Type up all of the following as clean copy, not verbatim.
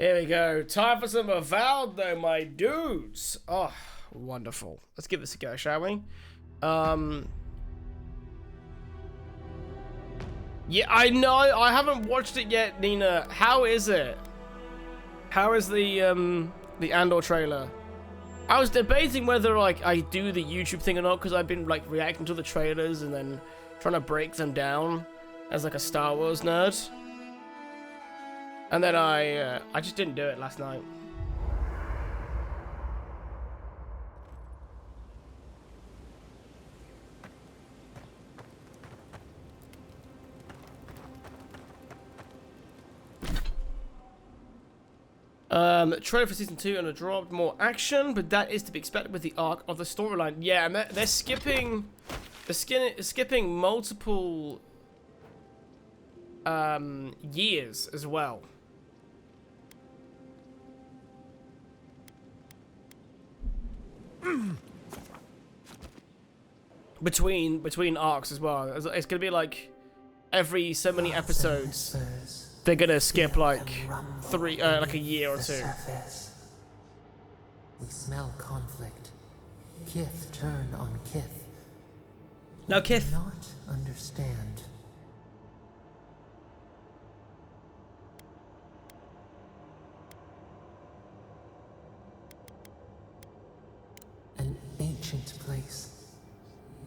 Here we go. Time for some Avowed, though, my dudes. Oh, wonderful. Let's give this a go, shall we? Yeah, I know. I haven't watched it yet, Nina. How is it? How is the Andor trailer? I was debating whether like I do the YouTube thing or not because I've been like reacting to the trailers and then trying to break them down as like a Star Wars nerd. And then I just didn't do it last night. Trailer for season 2 and a dropped more action, but that is to be expected with the arc of the storyline. Yeah, and they're skipping multiple years as well. between arcs as well. It's gonna be like every so many episodes they're gonna skip like like a year or two. We smell conflict. Kith turn on Kith. Now Kith Not understand. An ancient place.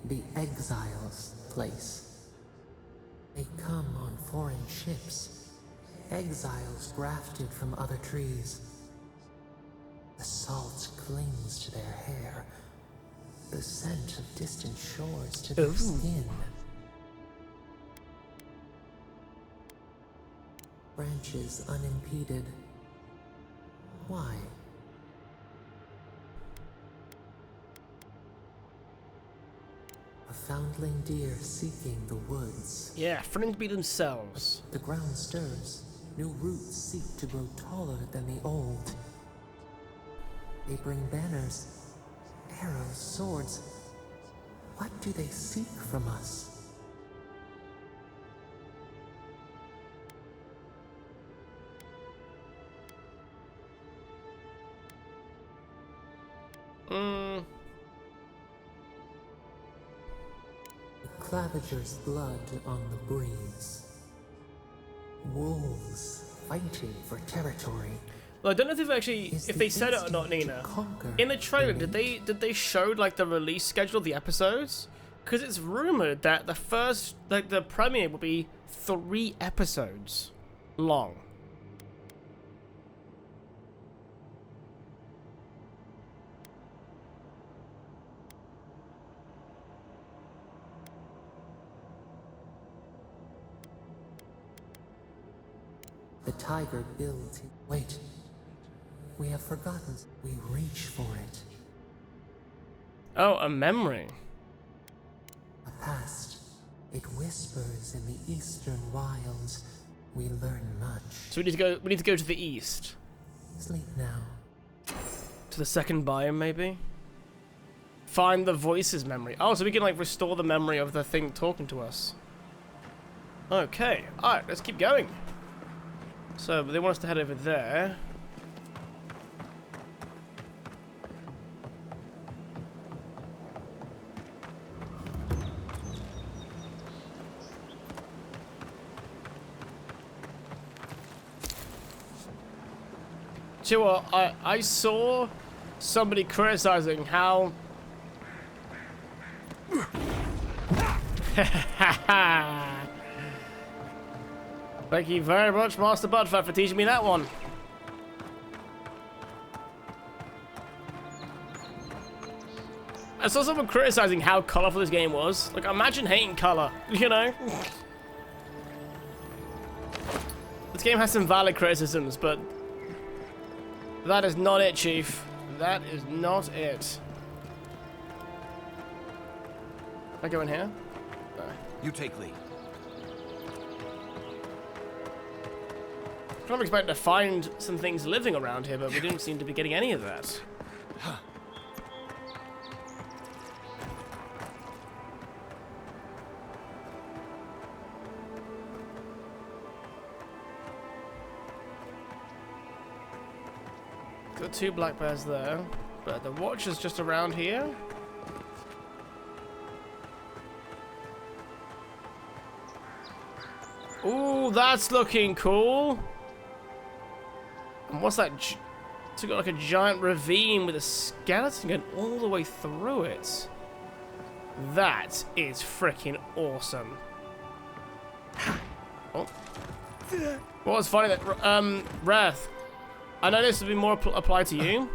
The exiles' place. They come on foreign ships. Exiles grafted from other trees. The salt clings to their hair. The scent of distant shores to their skin. Branches unimpeded. Why? A foundling deer seeking the woods. Yeah, friends be themselves. The ground stirs. New roots seek to grow taller than the old. They bring banners, arrows, swords. What do they seek from us? The Claviger's blood on the breeze. Wolves fighting for territory. Well, I don't know if they said it or not, Nina. In the trailer, did they show like the release schedule of the episodes? Because it's rumored that the first, like the premiere will be 3 episodes long. The tiger builds. Wait. We have forgotten. We reach for it. Oh, a memory. A past. It whispers in the eastern wilds. We learn much. So we need to go to the east. Sleep now. To the second biome, maybe? Find the voices memory. Oh, so we can like restore the memory of the thing talking to us. Okay. Alright, let's keep going. So they want us to head over there. Do you know what? I saw somebody criticizing how Thank you very much, Master Budfat, for teaching me that one. I saw someone criticizing how colorful this game was. Like, imagine hating color, you know? This game has some valid criticisms, but that is not it, Chief. That is not it. Can I go in here? No. You take lead. I'm expecting to find some things living around here, but we didn't seem to be getting any of that. Got 2 black bears there, but the Watcher's just around here. Ooh, that's looking cool. And what's that? It's got like a giant ravine with a skeleton going all the way through it. That is freaking awesome. Oh. What was funny that Wrath, I know this would be more applied to you.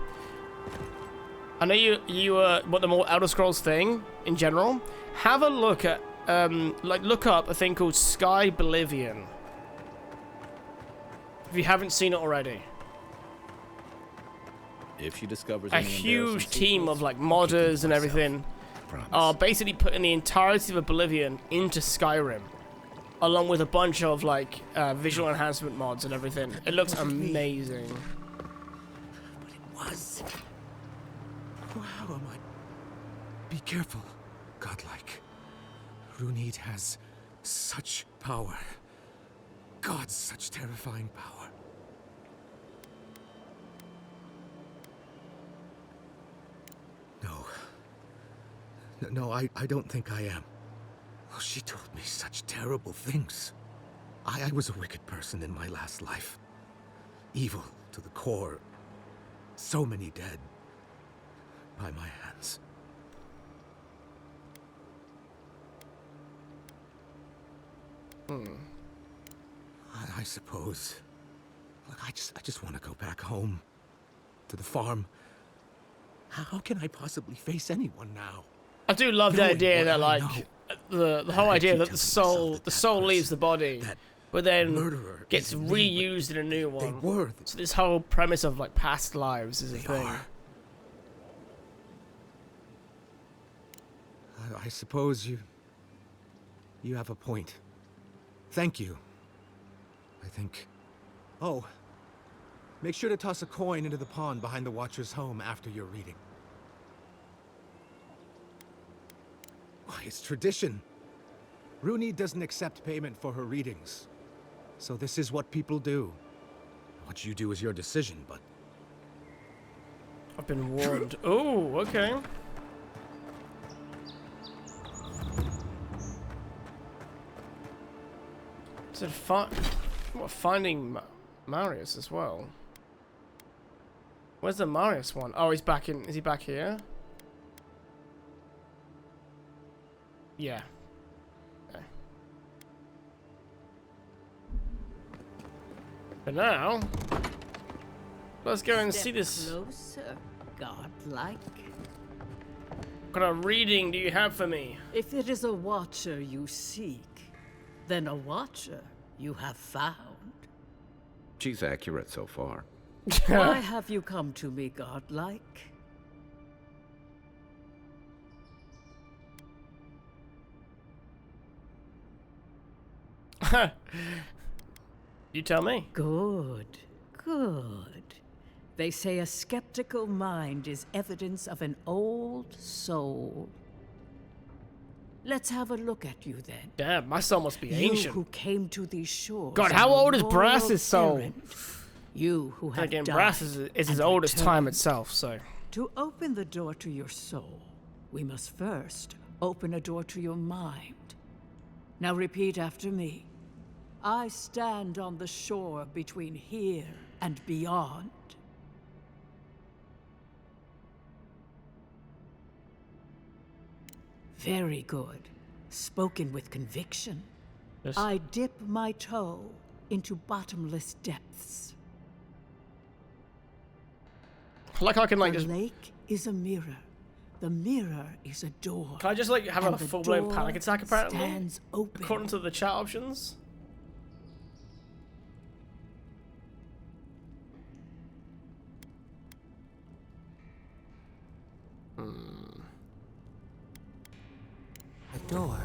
I know you want the more Elder Scrolls thing in general. Have a look at like look up a thing called Sky Oblivion. If you haven't seen it already. If she discovers A huge team of like modders and everything are basically putting the entirety of Oblivion into Skyrim, along with a bunch of like visual enhancement mods and everything. It looks amazing. But it was. How am I? Be careful, godlike. Runid has such power. God, such terrifying power. No, I don't think I am. Oh, she told me such terrible things. I was a wicked person in my last life. Evil to the core. So many dead. By my hands. I suppose. Look, I just want to go back home. To the farm. How can I possibly face anyone now? I do love the idea that like the whole idea that the soul leaves the body, but then gets reused in a new one. So this whole premise of like past lives is a thing. I suppose you have a point. Thank you. I think. Oh, make sure to toss a coin into the pond behind the Watcher's home after your reading. Why, it's tradition. Runid doesn't accept payment for her readings. So this is what people do. What you do is your decision, but... I've been warned. Oh, okay. Is it finding Marius as well? Where's the Marius one? Oh, he's back in. Is he back here? Yeah. Okay. But now, let's go and see this. Closer, godlike. What kind of reading do you have for me? If it is a watcher you seek, then a watcher you have found. She's accurate so far. Why have you come to me, godlike? You tell me. Good, good. They say a skeptical mind is evidence of an old soul. Let's have a look at you then. Damn, my soul must be You ancient. who came to these shores. God, how on a old is Brass's moral soul? errand. You who have Again, died Brass is as and old as time returned. itself, so. To open the door to your soul, we must first open a door to your mind. Now repeat after me. I stand on the shore between here and beyond. Very good. Spoken with conviction. Yes. I dip my toe into bottomless depths. Like I can like The just. lake is a mirror. The mirror is a door. Can I just like have And a the full blown door panic attack apparently? stands open. According to the chat options. A door.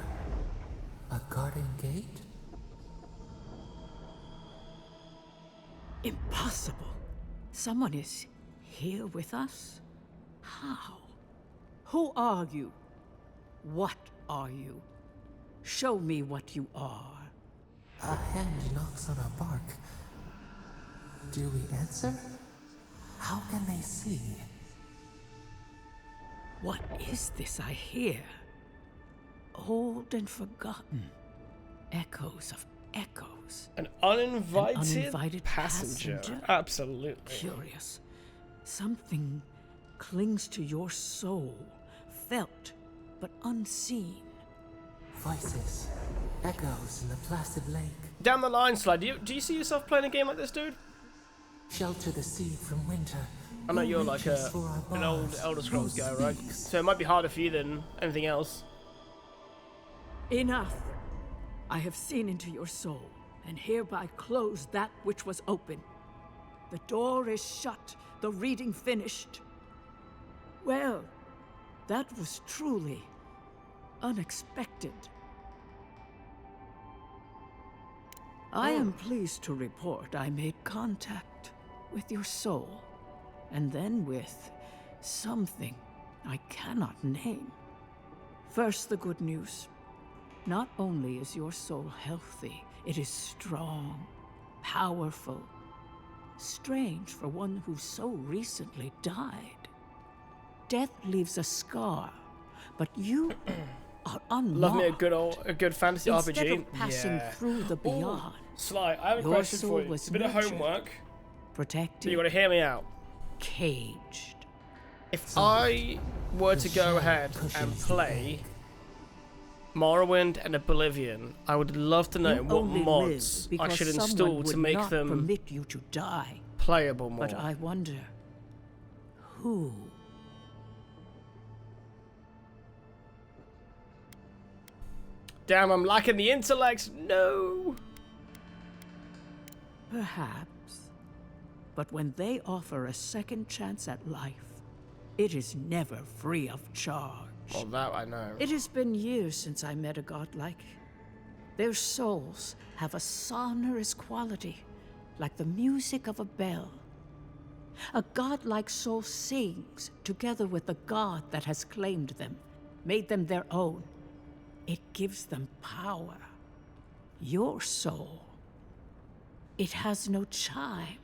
A garden gate? Impossible. Someone is here with us? How? Who are you? What are you? Show me what you are. A hand knocks on our bark. Do we answer? How can they see? What is this I hear? Old and forgotten. Echoes of echoes. An uninvited, uninvited passenger. passenger? Absolutely. Curious. Something clings to your soul, felt but unseen. Voices, echoes in the placid lake. Down the line, Slide. Do you see yourself playing a game like this, dude? Shelter the seed from winter. I know Who you're like reaches for our an old bars? Elder Scrolls Who guy, right? speaks? So it might be harder for you than anything else. Enough. I have seen into your soul, and hereby close that which was open. The door is shut, the reading finished. Well, that was truly unexpected. I am pleased to report I made contact with your soul, and then with something I cannot name. First, the good news. Not only is your soul healthy, it is strong, powerful. Strange for one who so recently died. Death leaves a scar, but you are unmarked. Love me a good fantasy Instead RPG. of passing through the beyond, Sly, I have a your question soul for you. was It's a bit of nurtured, homework, but protected, you got to hear me out. caged. If I were to go ahead and play Morrowind and Oblivion, I would love to know You what only mods live I because should someone install would to make not them permit you to die. playable more. But I wonder, who? Damn, I'm lacking the intellect. No. Perhaps. But when they offer a second chance at life, it is never free of charge. Well, that I know. It has been years since I met a godlike. Their souls have a sonorous quality, like the music of a bell. A godlike soul sings together with the god that has claimed them, made them their own. It gives them power. Your soul, it has no chime.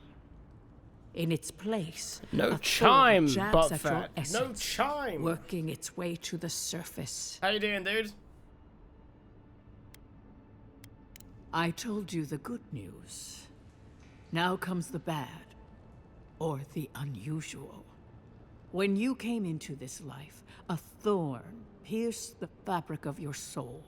In its place, No a chime, thorn jabs at your butt-fat. No essence, chime. working its way to the surface. How you doing, dude? I told you the good news. Now comes the bad, or the unusual. When you came into this life, a thorn pierced the fabric of your soul,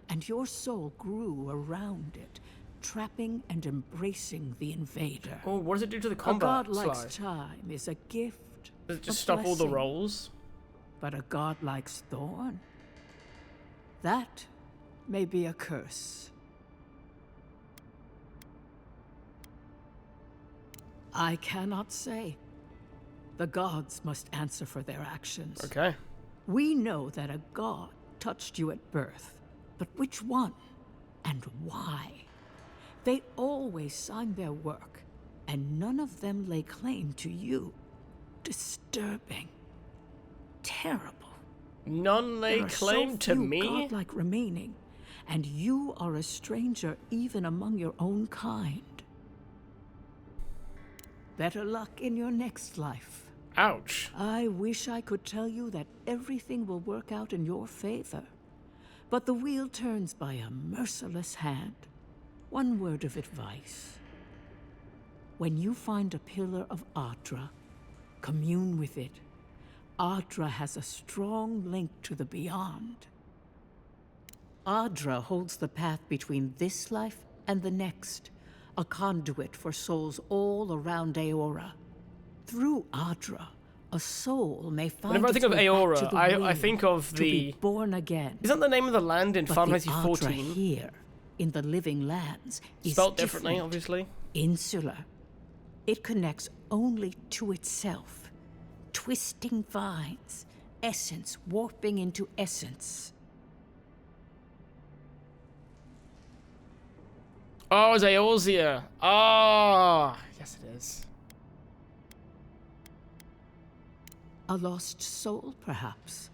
and your soul grew around it, trapping and embracing the invader. Oh, what does it do to the A combat, godlike's Sly? time is a gift. Does it just a stop all the blessing. rolls? But a godlike's thorn? That may be a curse. I cannot say. The gods must answer for their actions. Okay. We know that a god touched you at birth, but which one and why? They always signed their work, and none of them lay claim to you. Disturbing. Terrible. None lay There are claim so to few me? godlike remaining, and you are a stranger even among your own kind. Better luck in your next life. Ouch. I wish I could tell you that everything will work out in your favor. But the wheel turns by a merciless hand. One word of advice. When you find a pillar of Ardra, commune with it. Ardra has a strong link to the beyond. Ardra holds the path between this life and the next, a conduit for souls all around Aora. Through Ardra, a soul may find Whenever I think its of way back Aora, to the I wheel think of to the... be born again. Isn't the name of the land in But Final the Fantasy Ardra 14 here, in the living lands, is spelled differently, different. obviously? Insular. It connects only to itself. Twisting vines, essence warping into essence. Oh, it's Eorzea. Ah, yes it is. A lost soul, perhaps.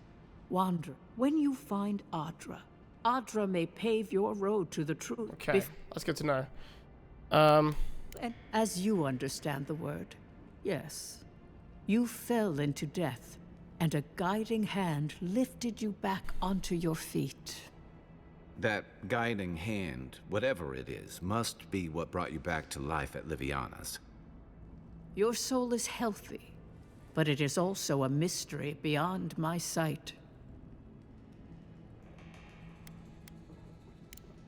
Wander. When you find Ardra, Ardra may pave your road to the truth. Okay, that's good to know. And as you understand the word, yes, You fell into death, and a guiding hand lifted you back onto your feet. That guiding hand, whatever it is, must be what brought you back to life at Liviana's. Your soul is healthy, but it is also a mystery beyond my sight.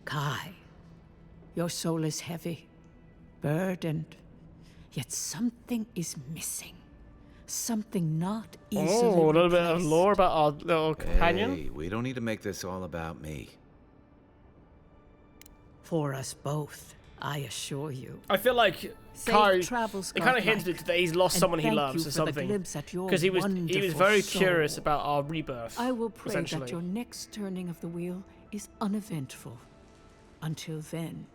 Kai, your soul is heavy, burdened, yet something is missing. Something not easily Oh, a little bit of replaced. lore about our little companion. Hey, we don't need to make this all about me. For us both, I assure you. I feel like Safe Kai, travels, it kind of Godlike. hinted that he's lost And someone he thank loves you or for the something. glimpse at your Because he was wonderful very soul. curious about our rebirth. I will pray essentially. that your next turning of the wheel is uneventful. Until then,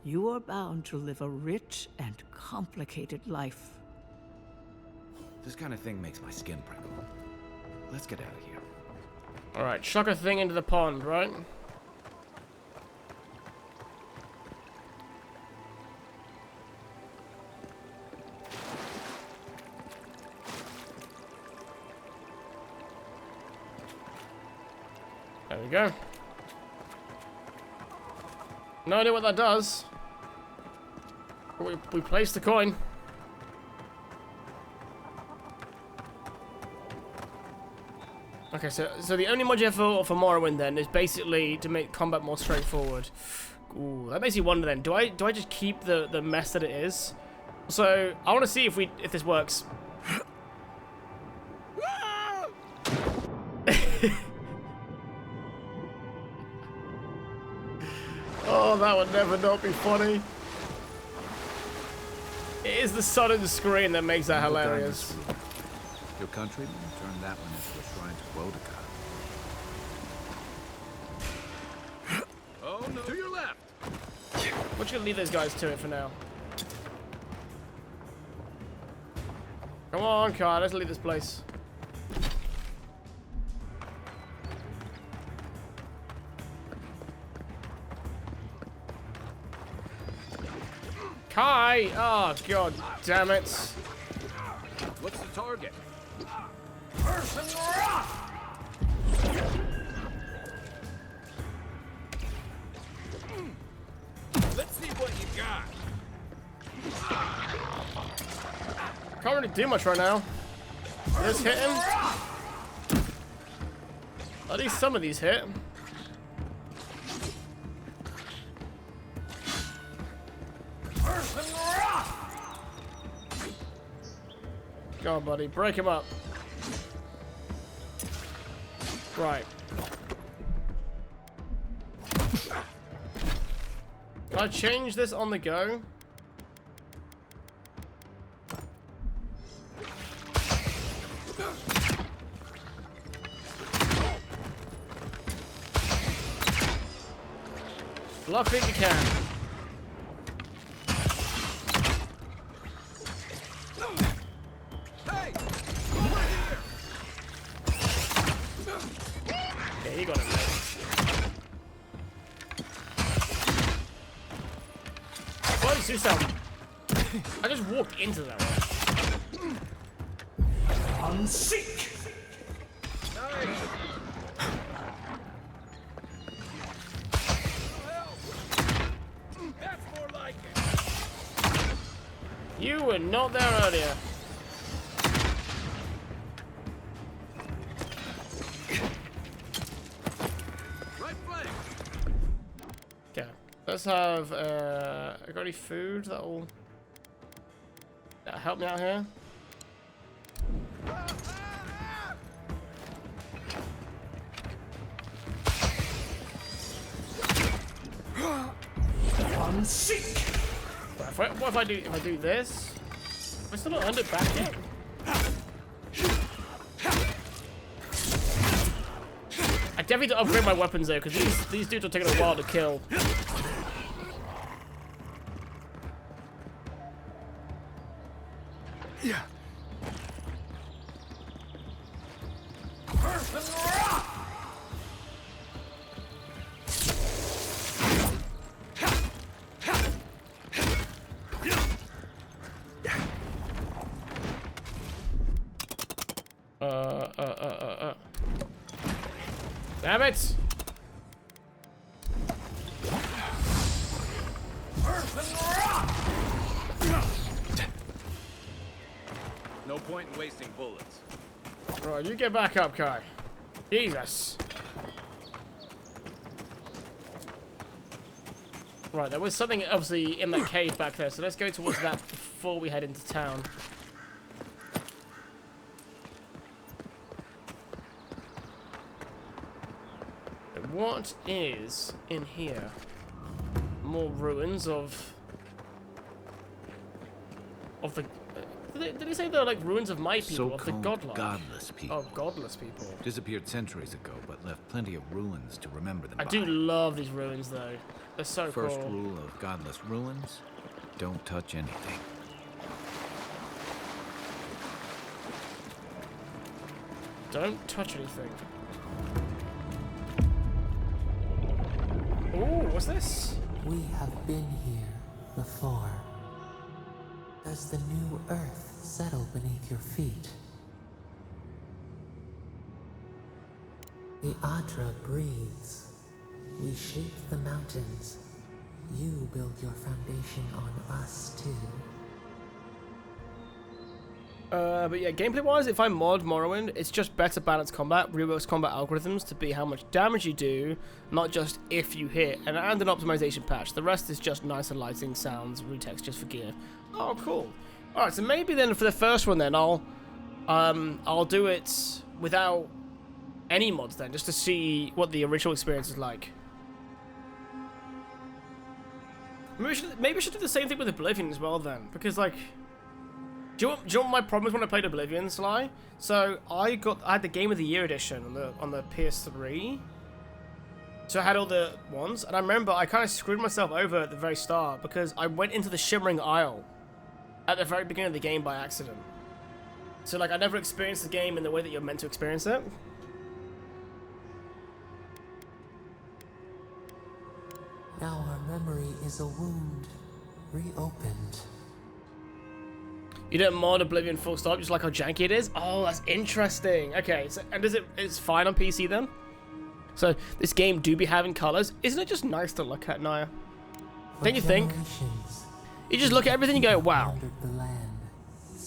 you are bound to live a rich and complicated life. This kind of thing makes my skin prickle. Let's get out of here. All right, chuck a thing into the pond, right? There we go. No idea what that does. We placed the coin. Okay, so the only mod you have for Morrowind then is basically to make combat more straightforward. Ooh, that makes you wonder then. Do I just keep the mess that it is? So I want to see if this works. Oh, that would never not be funny. It is the sudden screen that makes that hilarious. Your countrymen turned that one into a shrine to Wodoka. Oh no! To your left! We're just gonna leave those guys to it for now. Come on, Kai, let's leave this place. Kai! Oh, god damn it. What's the target? Let's see what you got. Can't really do much right now. Let's hit him. At least some of these hit. Go on, buddy. Break him up. Right. Can I change this on the go? Luckily we can. Hey! Yeah, you got it, mate. Why did you sound? I just walked into that one. Unseek! That's more like it. You were not there earlier. Right flank. Okay, let's have. I got any food that'll help me out here? Unseek! What if I do this? Am I still not under back yet? I definitely need to upgrade my weapons though, because these dudes are taking a while to kill. Yeah. Damn it! No point in wasting bullets. Right, you get back up, Kai. Jesus. Right, there was something obviously in that cave back there, so let's go towards that before we head into town. What is in here? More ruins of the... Did he say they're like ruins of my people, of the So-called godlike? godless people. Oh, godless people. Disappeared centuries ago, but left plenty of ruins to remember them I by. do love these ruins, though. They're so First cool. rule of godless ruins: don't touch anything. Don't touch anything. Ooh, what's this? We have been here before. Does the new earth settle beneath your feet? The Adra breathes. We shape the mountains. You build your foundation on us too. But yeah, gameplay-wise, if I mod Morrowind, it's just better balanced combat, reworks combat algorithms to be how much damage you do, not just if you hit, and an optimization patch. The rest is just nicer lighting, sounds, retextures for gear. Oh, cool. All right, so maybe then for the first one, then I'll do it without any mods then, just to see what the original experience is like. Maybe we should do the same thing with Oblivion as well then, because like. Do you know what my problem was when I played Oblivion, Sly? So I had the Game of the Year edition on the PS3. So I had all the ones, and I remember I kind of screwed myself over at the very start because I went into the Shimmering Isle at the very beginning of the game by accident. So like I never experienced the game in the way that you're meant to experience it. Now our memory is a wound, reopened. You don't mod Oblivion full stop, just like how janky it is? Oh, that's interesting. Okay, so, and it's fine on PC then? So, this game do be having colors. Isn't it just nice to look at, Naya? Don't you think? You just look at everything and go, wow.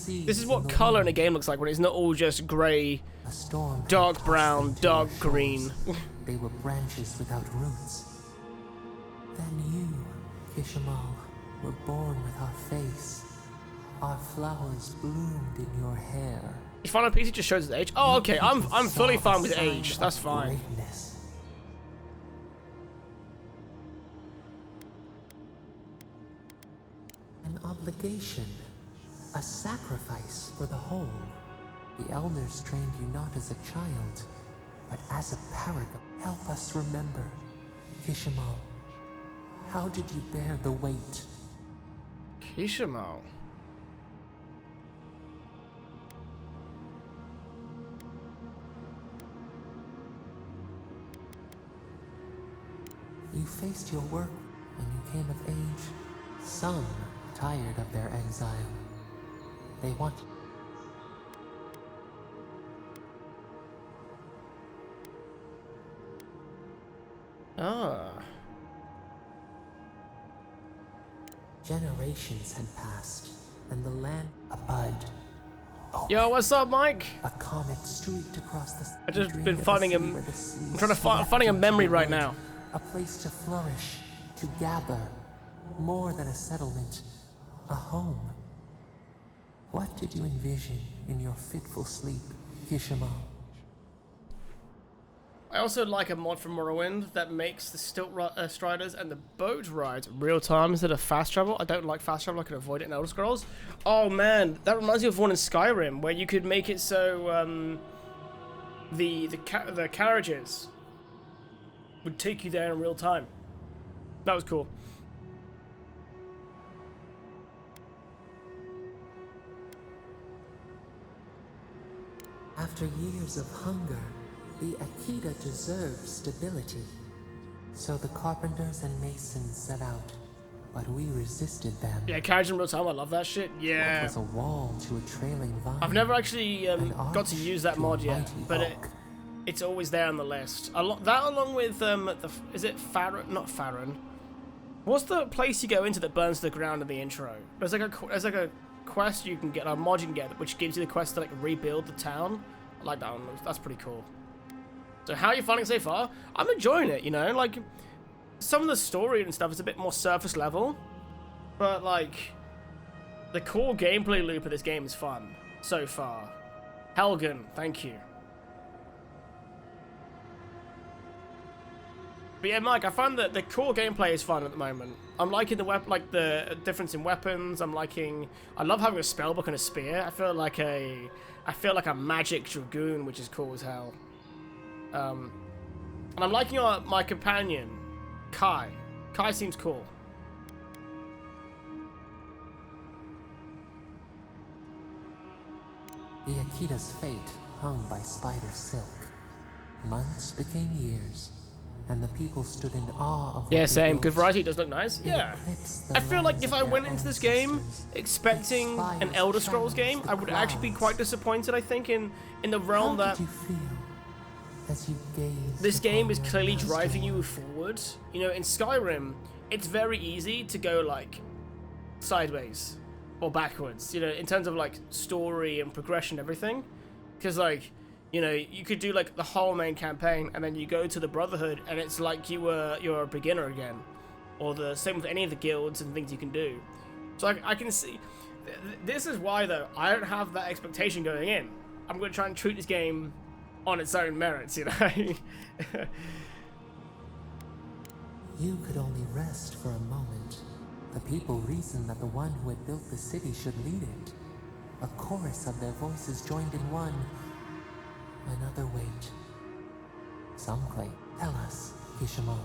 This is what color in a game looks like when it's not all just grey, dark brown, dark green. They were branches without roots. Then you, Kishimal, were born with our face. Our flowers bloomed in your hair. It's fine on PC, just shows its age. Oh, okay, I'm fully fine with age. That's fine. Greatness. An obligation, a sacrifice for the whole. The elders trained you not as a child, but as a paragon. Help us remember, Kishimal. How did you bear the weight? Kishimal. You faced your work when you came of age. Some tired of their exile. They want... Ah. Generations had passed, and the land a bud. Yo, what's up, Mike? A comet streaked across the... I just been finding him. I'm trying to finding a memory right now. A place to flourish, to gather. More than a settlement, a home. What did you envision in your fitful sleep, Kishimal? I also like a mod from Morrowind that makes the stilt striders and the boat rides real time instead of fast travel. I don't like fast travel, I can avoid it in Elder Scrolls. Oh man, that reminds me of one in Skyrim where you could make it so the carriages would take you there in real time. That was cool. After years of hunger, the Akita deserves stability. So the carpenters and masons set out, but we resisted them. Yeah, carriage in real time. I love that shit. What Yeah. was a wall to a trailing vine? I've never actually got to use that to a mod yet, mighty but oak. it's always there on the list. That along with is it Farron? Not Farron. What's the place you go into that burns to the ground in the intro? There's like a quest you can get, a mod you can get, which gives you the quest to like rebuild the town. I like that one. That's pretty cool. So how are you finding it so far? I'm enjoying it. You know, like some of the story and stuff is a bit more surface level, but like the core gameplay loop of this game is fun so far. Helgen, thank you. But yeah, Mike, I find that the core gameplay is fun at the moment. I'm liking the difference in weapons. I love having a spellbook and a spear. I feel like a magic dragoon, which is cool as hell. And I'm liking my companion, Kai. Kai seems cool. The Akita's fate hung by spider silk. Months became years, and the people stood in awe of. Yeah, same. Good variety. It does look nice. Yeah. I feel like if I went into this game expecting an Elder Scrolls game, I would actually be quite disappointed. I think in the realm that this game is clearly driving you forward. You know, in Skyrim, it's very easy to go like sideways or backwards. You know, in terms of like story and progression, and everything, because like. You know, you could do like the whole main campaign, and then you go to the Brotherhood, and it's like you're a beginner again, or the same with any of the guilds and things you can do. So I can see. This is why though I don't have that expectation going in. I'm going to try and treat this game on its own merits, you know. You could only rest for a moment. The people reasoned that the one who had built the city should lead it. A chorus of their voices joined in one. Another wait. Some claim. Tell us, Kishimo.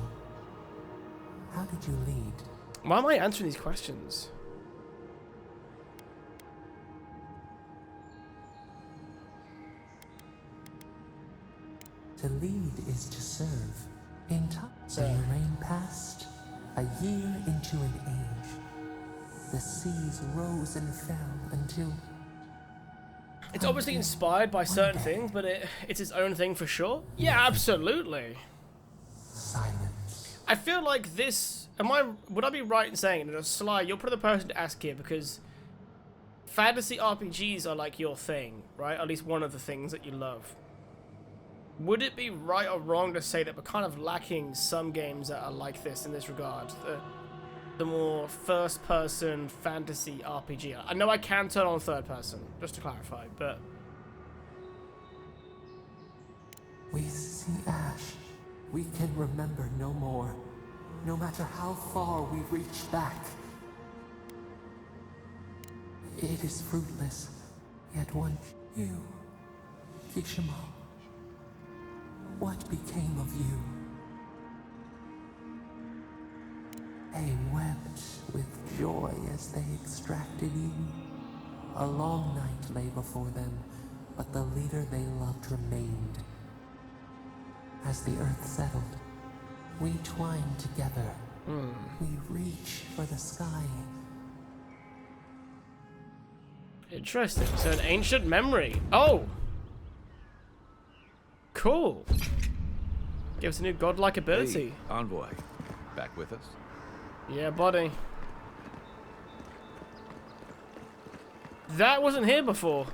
How did you lead? Why am I answering these questions? To lead is to serve. In time, a reign passed, a year into an age. The seas rose and fell until. It's obviously inspired by certain things, but it's its own thing for sure. Yeah, absolutely. Silence. I feel like this. Would I be right in saying, and Sly, you're probably the person to ask here, because fantasy RPGs are like your thing, right? At least one of the things that you love. Would it be right or wrong to say that we're kind of lacking some games that are like this in this regard? The more first-person fantasy RPG. I know I can turn on third-person, just to clarify, but... We see ash. We can remember no more. No matter how far we reach back. It is fruitless. Yet one... You... Kishimo... What became of you? They wept with joy as they extracted you. A long night lay before them, but the leader they loved remained. As the earth settled, we twined together. We reach for the sky. Interesting. So an ancient memory. Oh! Cool. Gives a new godlike ability. Hey, Envoy, back with us? Yeah, buddy. That wasn't here before.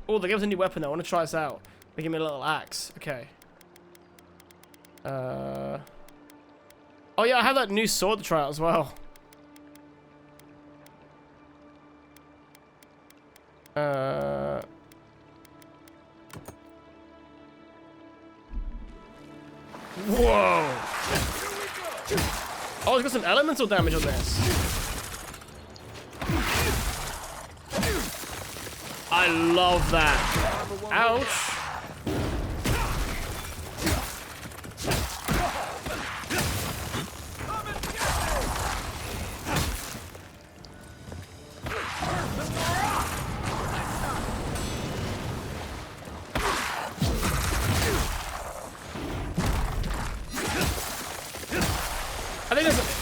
Oh, they gave us a new weapon though. I want to try this out. They give me a little axe. Okay. Oh yeah, I have that new sword to try out as well. Whoa! Oh, it's got some elemental damage on this. I love that. Ouch.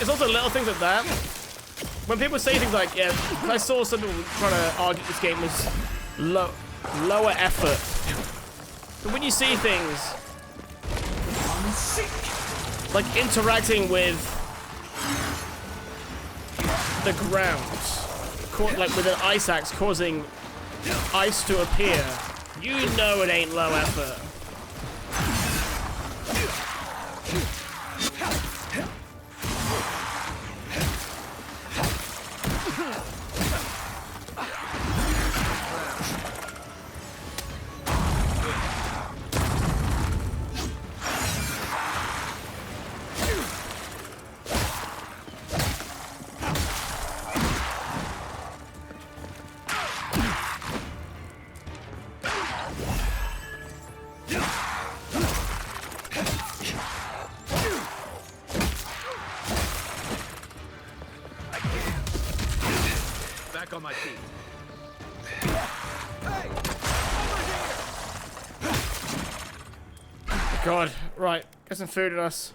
it's also little things like that. When people say things like, yeah, I saw some people trying to argue this game was lower effort. But when you see things like interacting with the ground, like with an ice axe causing ice to appear, you know it ain't low effort. Back on my feet. God, right, get some food in us.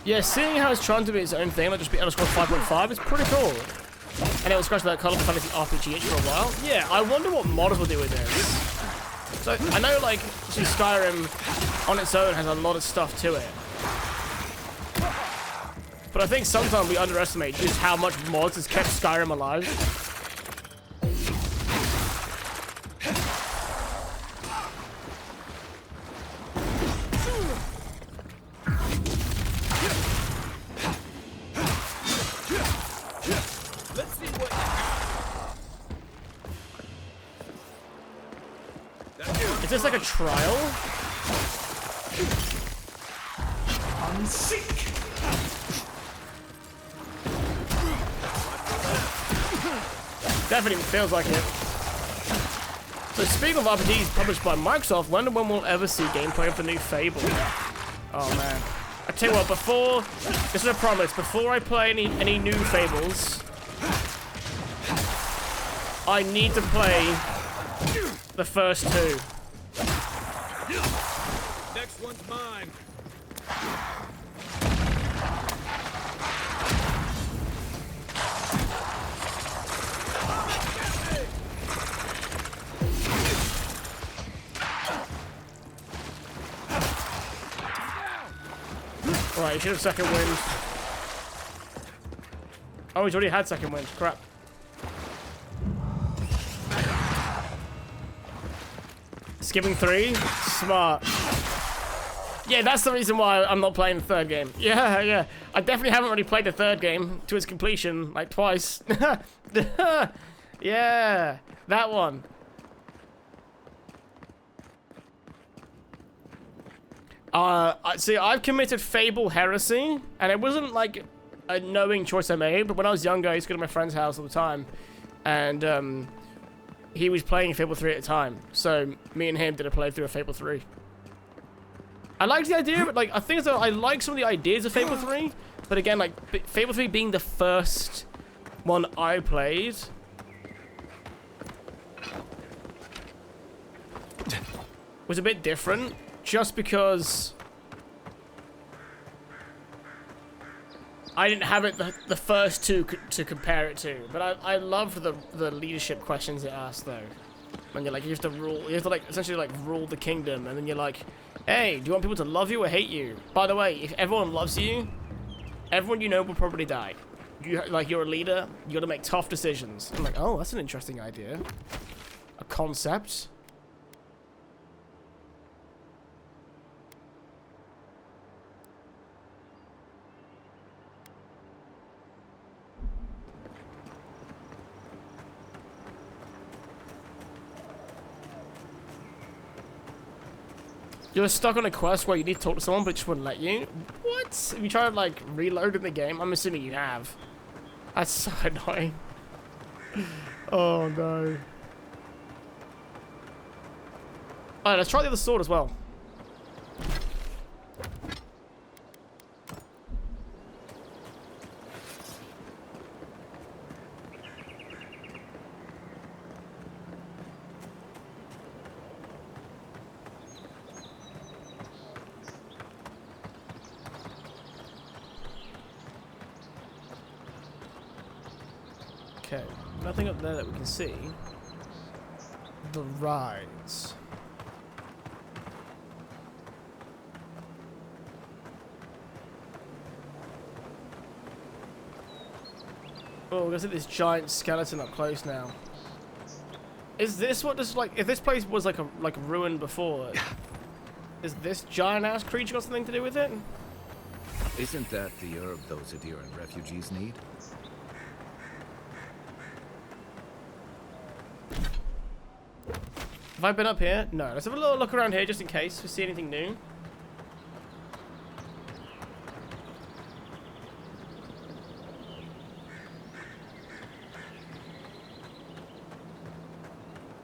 Yeah, seeing how it's trying to be its own thing, like just be Elder Scrolls 5.5, is pretty cool. And it will scratch that Call of Fantasy RPG itch for a while. Yeah, I wonder what modders will do with this. So, I know, like, Skyrim on its own has a lot of stuff to it. But I think sometimes we underestimate just how much mods has kept Skyrim alive. Let's see what. Is this like a trial? Definitely feels like it. So speaking of RPGs published by Microsoft, wonder when we'll ever see gameplay of the new Fable. Oh man. I tell you what, this is a promise, before I play any new Fables, I need to play the first two. Next one's mine. Right, he should have second wind. Oh, he's already had second wind. Crap. Skipping 3? Smart. Yeah, that's the reason why I'm not playing the third game. Yeah. I definitely haven't really played the third game to its completion, like twice. Yeah, that one. See, I've committed Fable heresy, and it wasn't like a knowing choice I made, but when I was younger, I used to go to my friend's house all the time, and he was playing Fable 3 at the time, so me and him did a playthrough of Fable 3. I liked the idea, but like, I think I like some of the ideas of Fable 3, but again, like, Fable 3 being the first one I played, was a bit different. Just because I didn't have it the first two to compare it to, but I loved the leadership questions it asked though. When you're like, you have to like essentially like rule the kingdom, and then you're like, hey, do you want people to love you or hate you? By the way, if everyone loves you, everyone you know will probably die. You're a leader, you got to make tough decisions. I'm like, oh, that's an interesting idea, a concept. You're stuck on a quest where you need to talk to someone, but it just wouldn't let you? What? Have you tried, like, reloading the game? I'm assuming you have. That's so annoying. Oh, no. Alright, let's try the other sword as well. Okay, nothing up there that we can see. The rides. Oh, we're gonna see this giant skeleton up close now. Is this what this like? If this place was like a ruin before, is this giant ass creature got something to do with it? Isn't that the herb those Adiran refugees need? Have I been up here? No. Let's have a little look around here just in case we see anything new.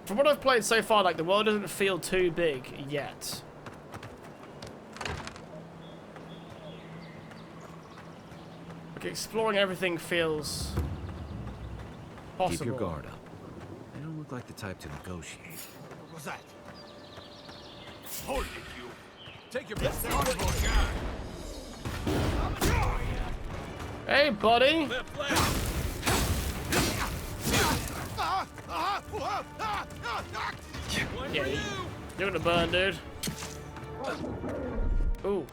From what I've played so far, like, the world doesn't feel too big yet. Like, exploring everything feels possible. Keep your guard up. They don't look like the type to negotiate. What was that? Hold it, you! Take your best out of here! Hey, buddy! Yeah, you're gonna burn, dude. Ooh.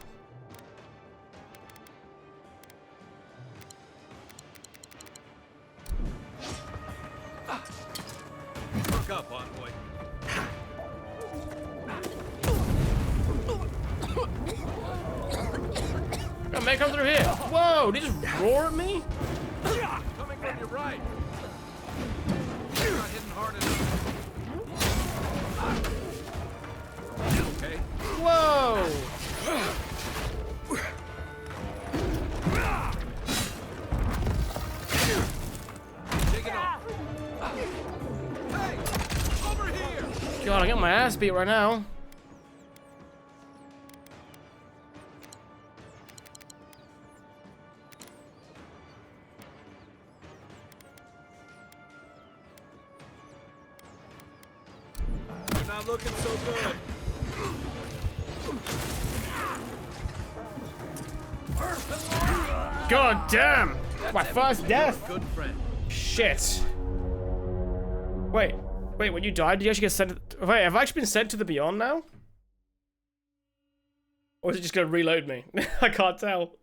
Look up, envoy. Got man come through here. Whoa, did he just roar at me? Coming from your right. You're not hitting hard enough. Okay. Whoa! Take it off. Hey! Over here! God, I got my ass beat right now. You're not looking so good. God damn! My first death! Good friend. Shit. Wait, when you died, did you actually get sent to... Wait, have I actually been sent to the Beyond now? Or is it just gonna reload me? I can't tell.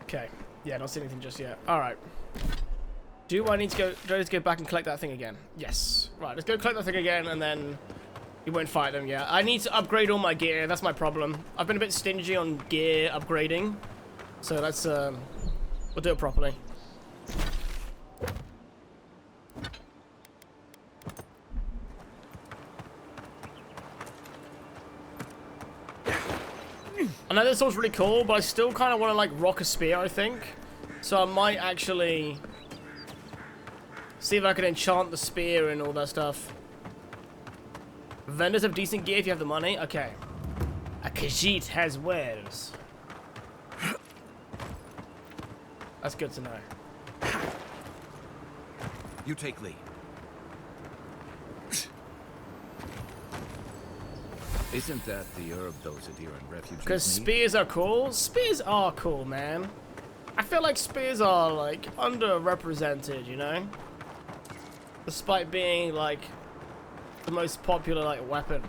Okay. Yeah, I don't see anything just yet. Alright. Do I need to go... Do I need to go back and collect that thing again? Yes. Right, let's go collect that thing again, and then... We won't fight them yet. I need to upgrade all my gear. That's my problem. I've been a bit stingy on gear upgrading. So let's, we'll do it properly. I know this looks really cool, but I still kind of want to, like, rock a spear, I think. So I might actually see if I can enchant the spear and all that stuff. Vendors have decent gear if you have the money. Okay. A Khajiit has wares. That's good to know. You take lead. Isn't that the herb those Adiran refugees Because need? spears are cool. Spears are cool, man. I feel like spears are, like, underrepresented, you know? Despite being, like, the most popular, like, weapon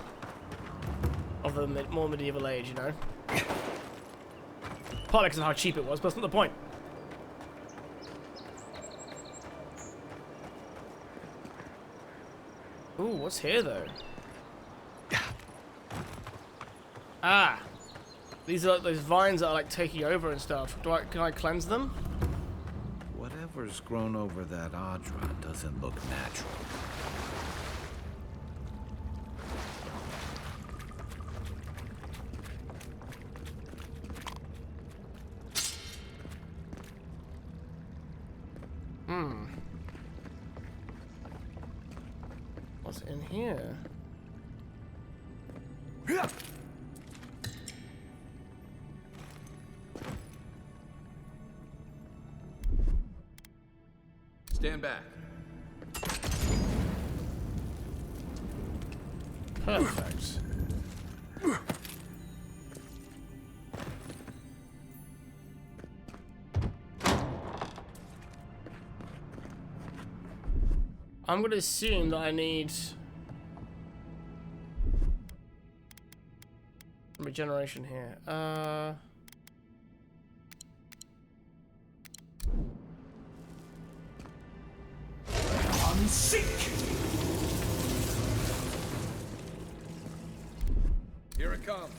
of the more medieval age, you know? Partly because of how cheap it was, but that's not the point. Ooh, what's here, though? Ah! These are like those vines that are, like, taking over and stuff. Can I cleanse them? Whatever's grown over that Adra doesn't look natural. What's in here? Stand back. Perfect. I'm gonna assume that I need regeneration here. Here it comes.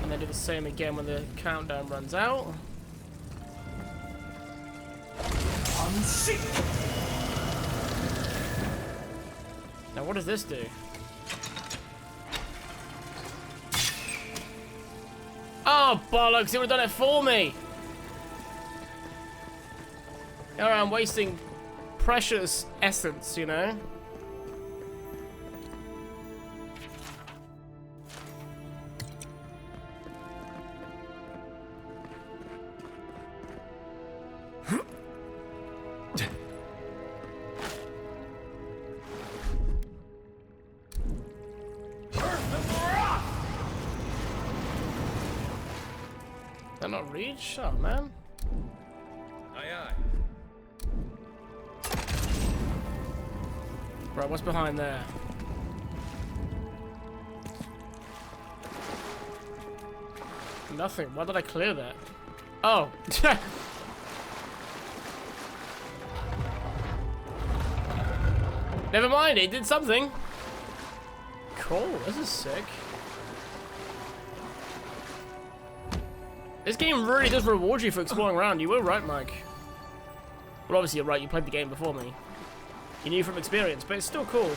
And then do the same again when the countdown runs out. Now what does this do? Oh bollocks, it would have done it for me! Here I am wasting precious essence, you know? Did I not reach? Oh man. Aye, aye. Right, what's behind there? Nothing. Why did I clear that? Oh. Never mind, it did something. Cool, this is sick. This game really does reward you for exploring around. You were right, Mike. Well, obviously you're right, you played the game before me. You knew from experience, but it's still cool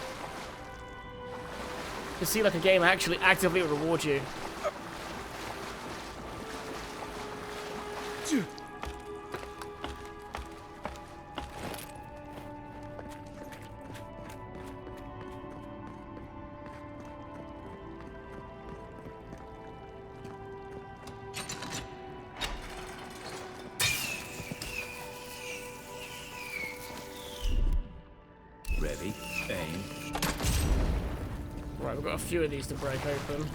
to see like a game actually actively reward you. Ready, aim. Right, we've got a few of these to break open.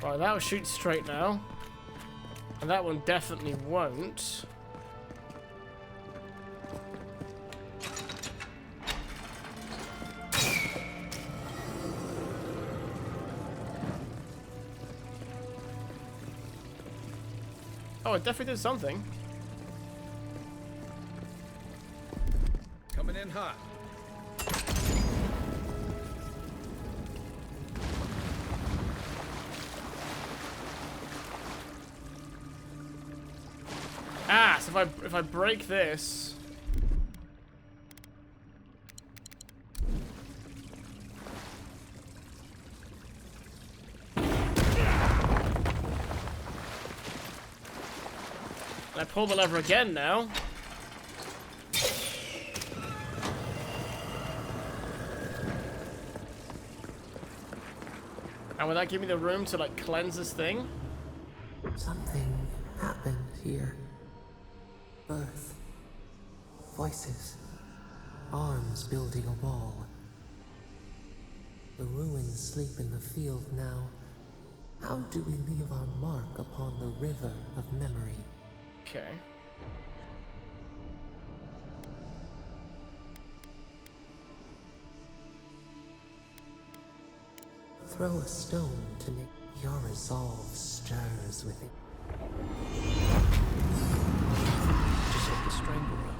Right, that'll shoot straight now. And that one definitely won't. Oh, it definitely did something. Coming in hot. Ah, so if I break this, and I pull the lever again now. And will that give me the room to like cleanse this thing? Something happened here. Birth. Voices. Arms building a wall. The ruins sleep in the field now. How do we leave our mark upon the river of memory? Okay. Throw a stone to make your resolve stirs within. Just hit the strangle road.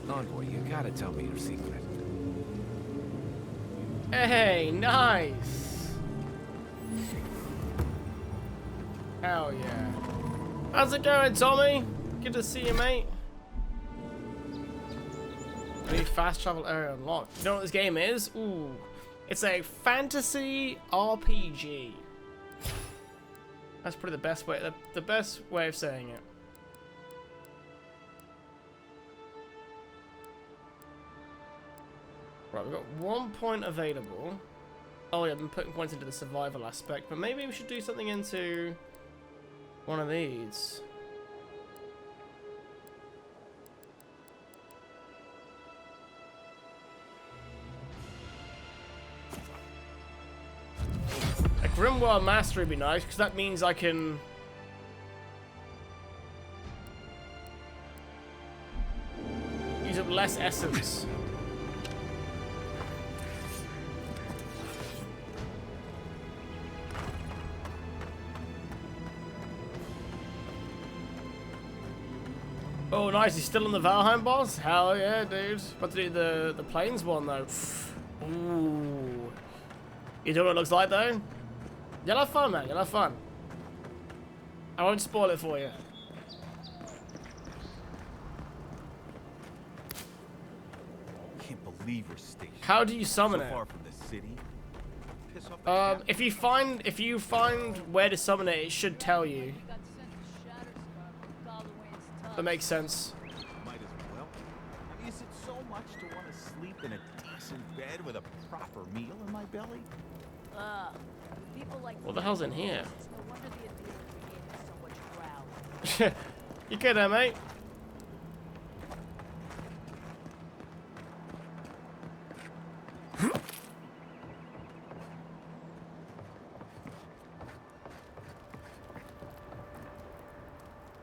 Envoy, you gotta tell me your secret. Hey, nice. Hell yeah. How's it going, Tommy? Good to see you, mate. New fast travel area unlocked. You know what this game is? Ooh. It's a fantasy RPG. That's probably the best way of saying it. Right, we've got 1 point available. Oh yeah, I've been putting points into the survival aspect, but maybe we should do something into one of these. Grimoire Mastery would be nice, because that means I can... use up less essence. Oh, nice. He's still on the Valheim boss? Hell yeah, dude. About to do the plains one, though. Ooh. You know what it looks like, though? You'll have fun, man. You'll have fun. I won't spoil it for you. Can't believe we're stationed How do you summon so it? far from the city. Piss off the If you find where to summon it, it should tell you. That makes sense. Might as well. Is it so much to want to sleep in a decent bed with a proper meal in my belly? People like What the hell's in here? no wonder the Aether gave us so much growl. You good there, mate?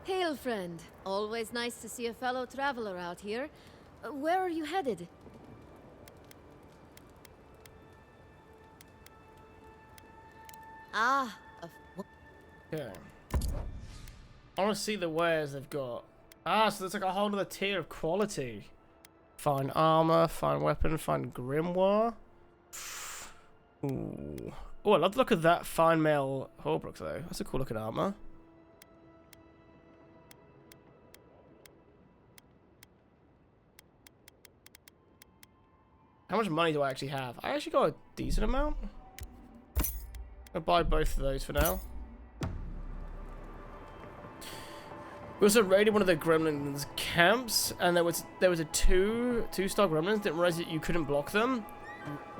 Hail, friend. Always nice to see a fellow traveler out here. Where are you headed? Ah, Okay. I want to see the wares they've got. Ah, so there's like a whole other tier of quality. Fine armor, fine weapon, fine grimoire. Ooh. Oh, I love the look of that fine mail Holbrook though. That's a cool looking armor. How much money do I actually have? I actually got a decent amount. I'll buy both of those for now. We also raided one of the gremlins camps, and there was a two-star gremlins. Didn't realize that you couldn't block them.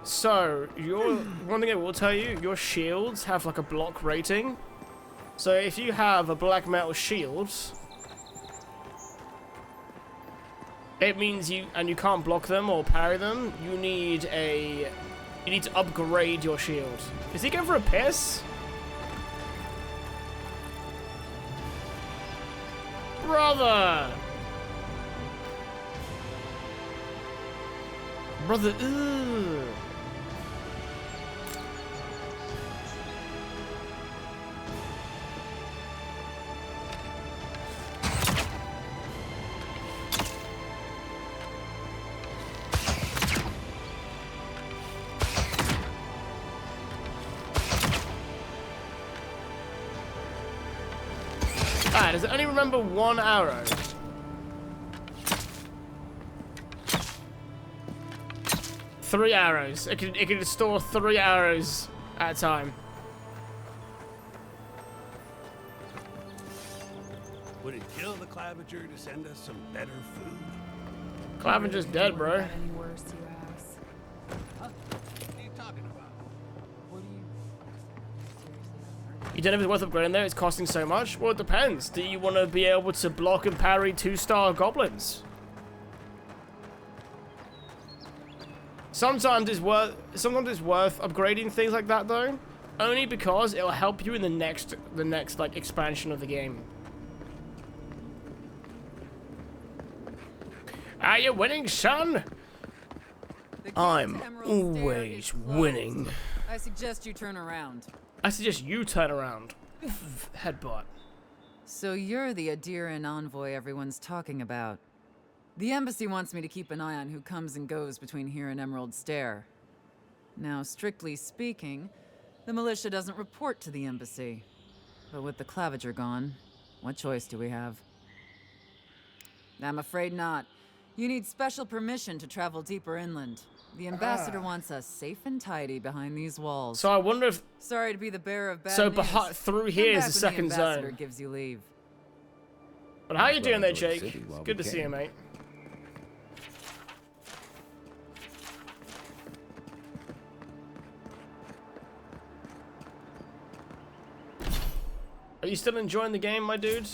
So one thing I will tell you, your shields have like a block rating. So if you have a black metal shield, it means you can't block them or parry them. You need to upgrade your shield. Is he going for a piss? Brother! Brother, ugh. Ah, does it only remember one arrow? Three arrows. It can store 3 arrows at a time. Would it kill the Clavager to send us some better food? Clavinger's dead, bro. Any worse, you ask? What are you talking about? What do you... Seriously, You don't know if it's worth upgrading there, it's costing so much? Well, it depends. Do you want to be able to block and parry 2-star goblins? Sometimes it's worth upgrading things like that though, only because it'll help you in the next like expansion of the game. Are you winning, son? I'm always winning. I suggest you turn around. I suggest you turn around. Headbutt. So you're the Adiran envoy everyone's talking about. The embassy wants me to keep an eye on who comes and goes between here and Emerald Stair. Now, strictly speaking, the militia doesn't report to the embassy. But with the Clavager gone, what choice do we have? I'm afraid not. You need special permission to travel deeper inland. The ambassador wants us safe and tidy behind these walls. So I wonder if Sorry to be the bearer of bad so news. through here Come is back the when second the ambassador zone. gives you leave. But how you doing there, enjoy the Jake? city while Good we to see you, can. mate. Are you still enjoying the game, my dude?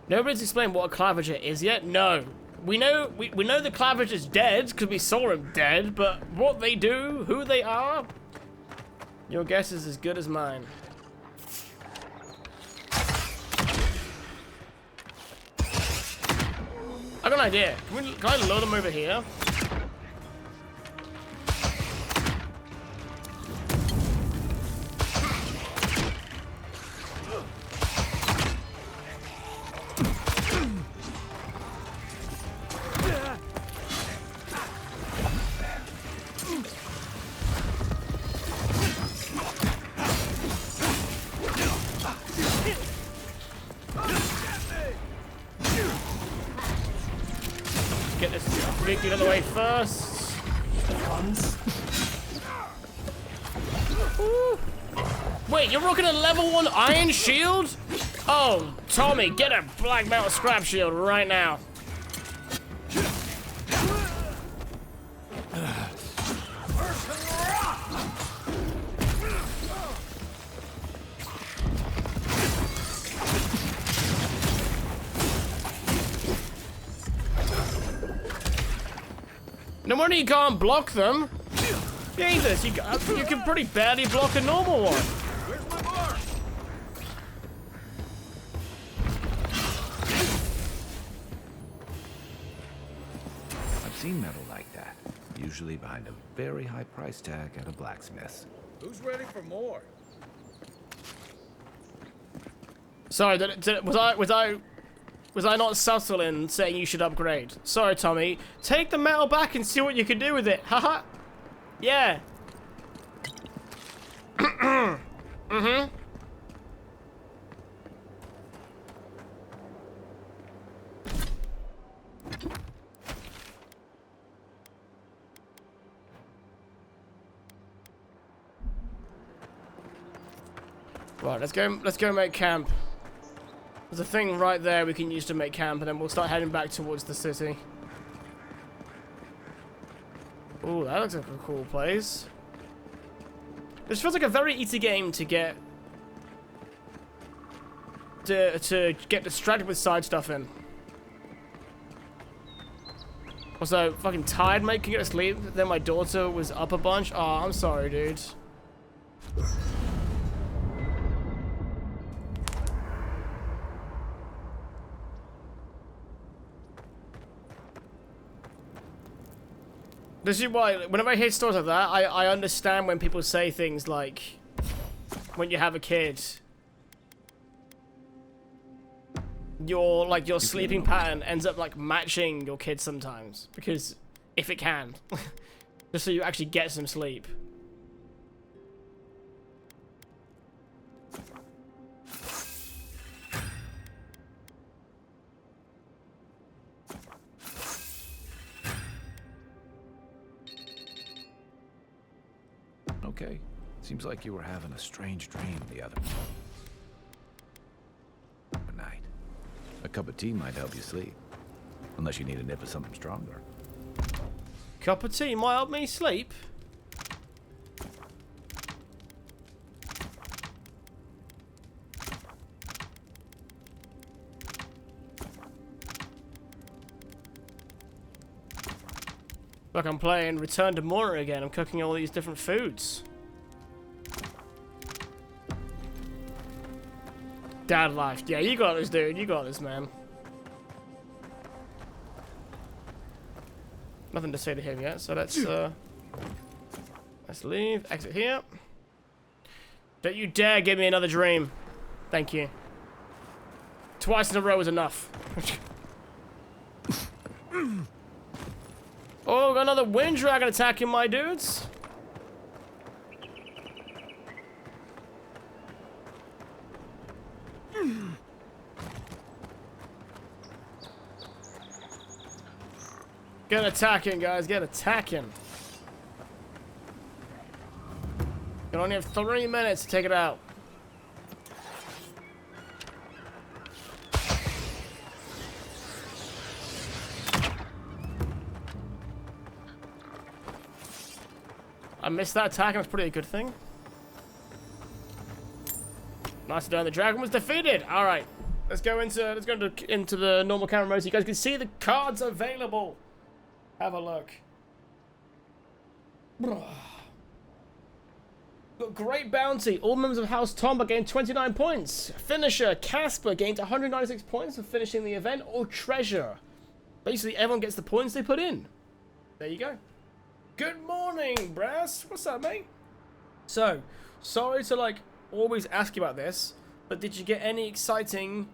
Nobody's explained what a clavager is yet? No. We know the Clavish is dead because we saw him dead, but what they do, who they are, your guess is as good as mine. I got an idea. Can I load them over here? Get this big dude out of the way first. Ooh. Wait, you're rocking a level 1 iron shield? Oh, Tommy, get a black metal scrap shield right now. No wonder you can't block them. Jesus, you can pretty barely block a normal one. Where's my bar? I've seen metal like that, usually behind a very high price tag at a blacksmith. Who's ready for more? Sorry, was I not subtle in saying you should upgrade? Sorry, Tommy. Take the metal back and see what you can do with it. Haha. Yeah. Mm-hmm. Right, let's go make camp. There's a thing right there we can use to make camp, and then we'll start heading back towards the city. Ooh, that looks like a cool place. This feels like a very easy game to get distracted with side stuff in. Also, fucking tired, mate. Can you go to sleep? Then my daughter was up a bunch. Oh, I'm sorry, dude. This is why, whenever I hear stories like that, I understand when people say things like, when you have a kid, your sleeping pattern ends up like matching your kid sometimes, because if it can, just so you actually get some sleep. Okay. Seems like you were having a strange dream the other night. A cup of tea might help you sleep. Unless you need a nip of something stronger. Cup of tea might help me sleep. Like I'm playing Return to Moira again. I'm cooking all these different foods. Dad life. Yeah, you got this, dude. You got this, man. Nothing to say to him yet, so let's leave. Exit here. Don't you dare give me another dream. Thank you. Twice in a row is enough. Oh, got another wind dragon attacking my dudes. Get attacking, guys. Get attacking. You only have 3 minutes to take it out. I missed that attack, and that's probably a good thing. Nice done. The dragon was defeated. All right. Let's go into the normal camera mode so you guys can see the cards available. Have a look. Got Great Bounty. All members of House Tomba gained 29 points. Finisher Casper gained 196 points for finishing the event. Or Treasure. Basically, everyone gets the points they put in. There you go. Good morning, Brass. What's up, mate? So, sorry to like always ask you about this, but did you get any exciting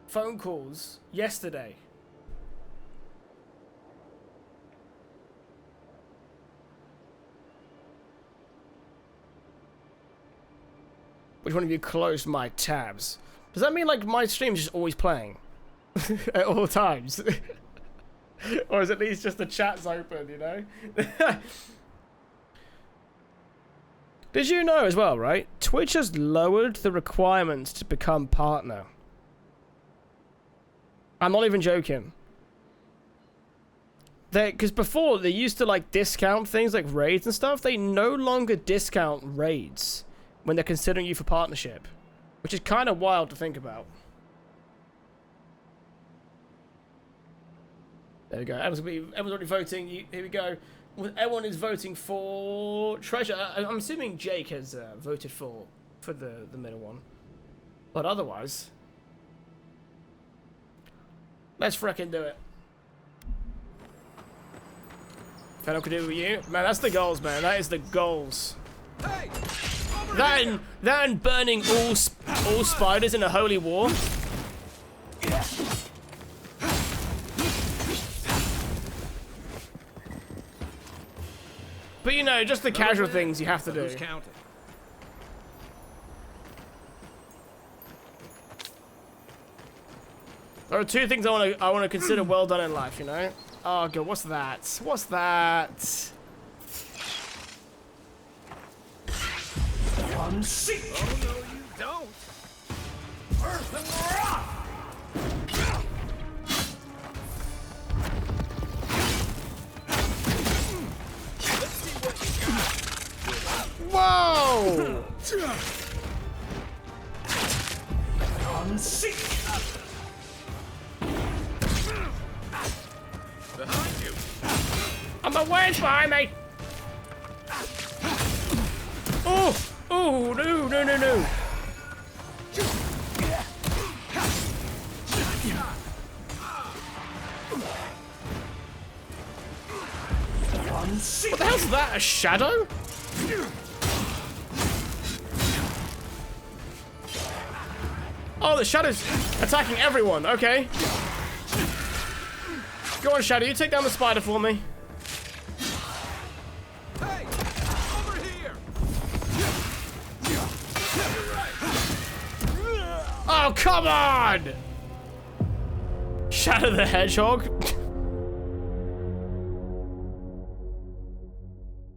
phone calls yesterday? Which one of you closed my tabs? Does that mean like my stream's just always playing? At all times? Or is at least just the chat's open, you know? Did you know as well, right? Twitch has lowered the requirements to become partner. I'm not even joking. Because before, they used to like discount things like raids and stuff. They no longer discount raids when they're considering you for partnership. Which is kind of wild to think about. There we go. Everyone's already voting. Here we go. Everyone is voting for Treasure. I'm assuming Jake has voted for the middle one. But otherwise, let's frickin' do it. Fellow could do it with you. Man, that's the goals, man. That is the goals. Hey, that and burning all spiders in a holy war. But you know, just the casual things you have to do. who's counting? There are two things I want to consider well done in life, you know. Oh god, what's that? What's that? Oh no, you don't. Earth and rock. Let's see what you got. Whoa! Behind you. I'm a wedge behind me! Oh! Oh, no, no, no, no! What the hell's that? A shadow? Oh, the shadow's attacking everyone. Okay. Go on, Shadow. You take down the spider for me. Hey, over here. Oh, come on! Shadow the Hedgehog.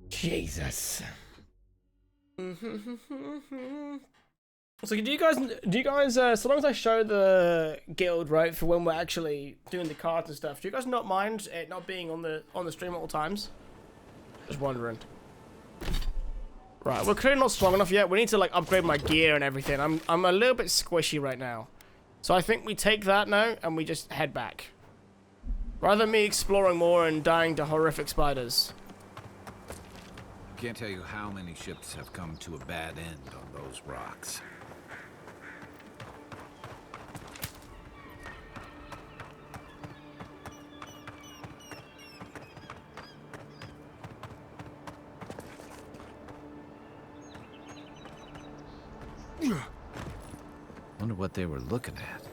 Jesus. So do you guys so long as I show the guild, right, for when we're actually doing the cards and stuff, do you guys not mind it not being on the stream at all times? Just wondering. Right, we're clearly not strong enough yet. We need to like upgrade my gear and everything. I'm a little bit squishy right now. So I think we take that now and we just head back. Rather than me exploring more and dying to horrific spiders. Can't tell you how many ships have come to a bad end on those rocks. Wonder what they were looking at.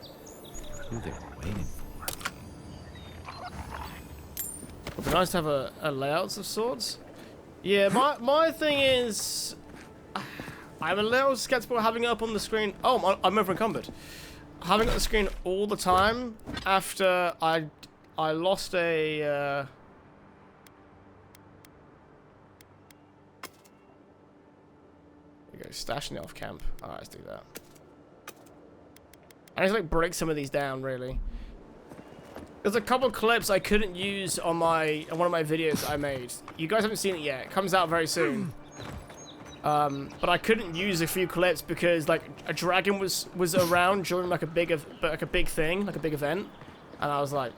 Who they were waiting for. It'd be nice to have a layouts of sorts. Yeah, my thing is, I'm a little skeptical having it up on the screen. Oh, I'm over encumbered. Having it on the screen all the time after I lost a. There you go, stashing it off camp. Alright, let's do that. I need to like break some of these down, really. There's a couple clips I couldn't use on one of my videos I made. You guys haven't seen it yet. It comes out very soon. But I couldn't use a few clips because like a dragon was around during like a big thing, like a big event, and I was like,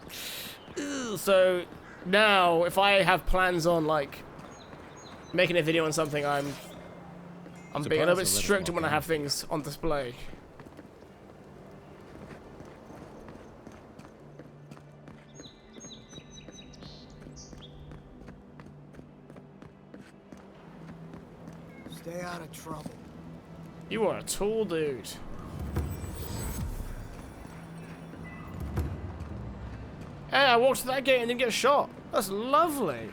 ugh. So now if I have plans on like making a video on something, I'm being a little bit strict when I have things on display. Stay out of trouble. You are a tall dude. Hey, I walked through that gate and didn't get shot. That's lovely.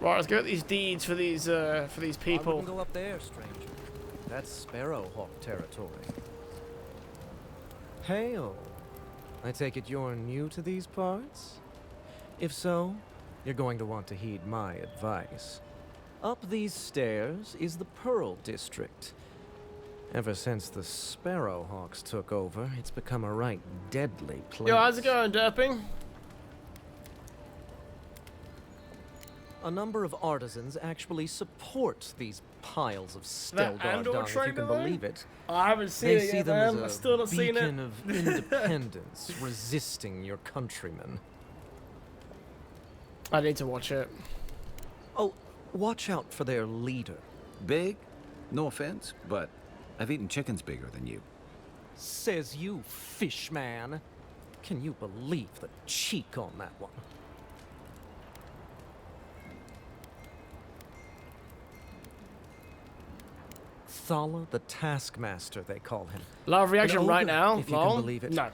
Right, let's get these deeds for these people. I wouldn't go up there, stranger. That's Sparrowhawk territory. Hey-o. I take it you're new to these parts? If so, you're going to want to heed my advice. Up these stairs is the Pearl District. Ever since the Sparrowhawks took over, it's become a right deadly place. Yo, how's it going, Derping? A number of artisans actually support these piles of Stelgar Andor dung, if you can trailer? believe it. I haven't seen They it see yet, them man. as I a still not seen it. beacon of independence, resisting your countrymen. I need to watch it. Oh, watch out for their leader. Big? No offense, but I've eaten chickens bigger than you. Says you, fish man. Can you believe the cheek on that one? Thala the Taskmaster, they call him. Live reaction An ogre, right now? if you Lol? can believe it. No.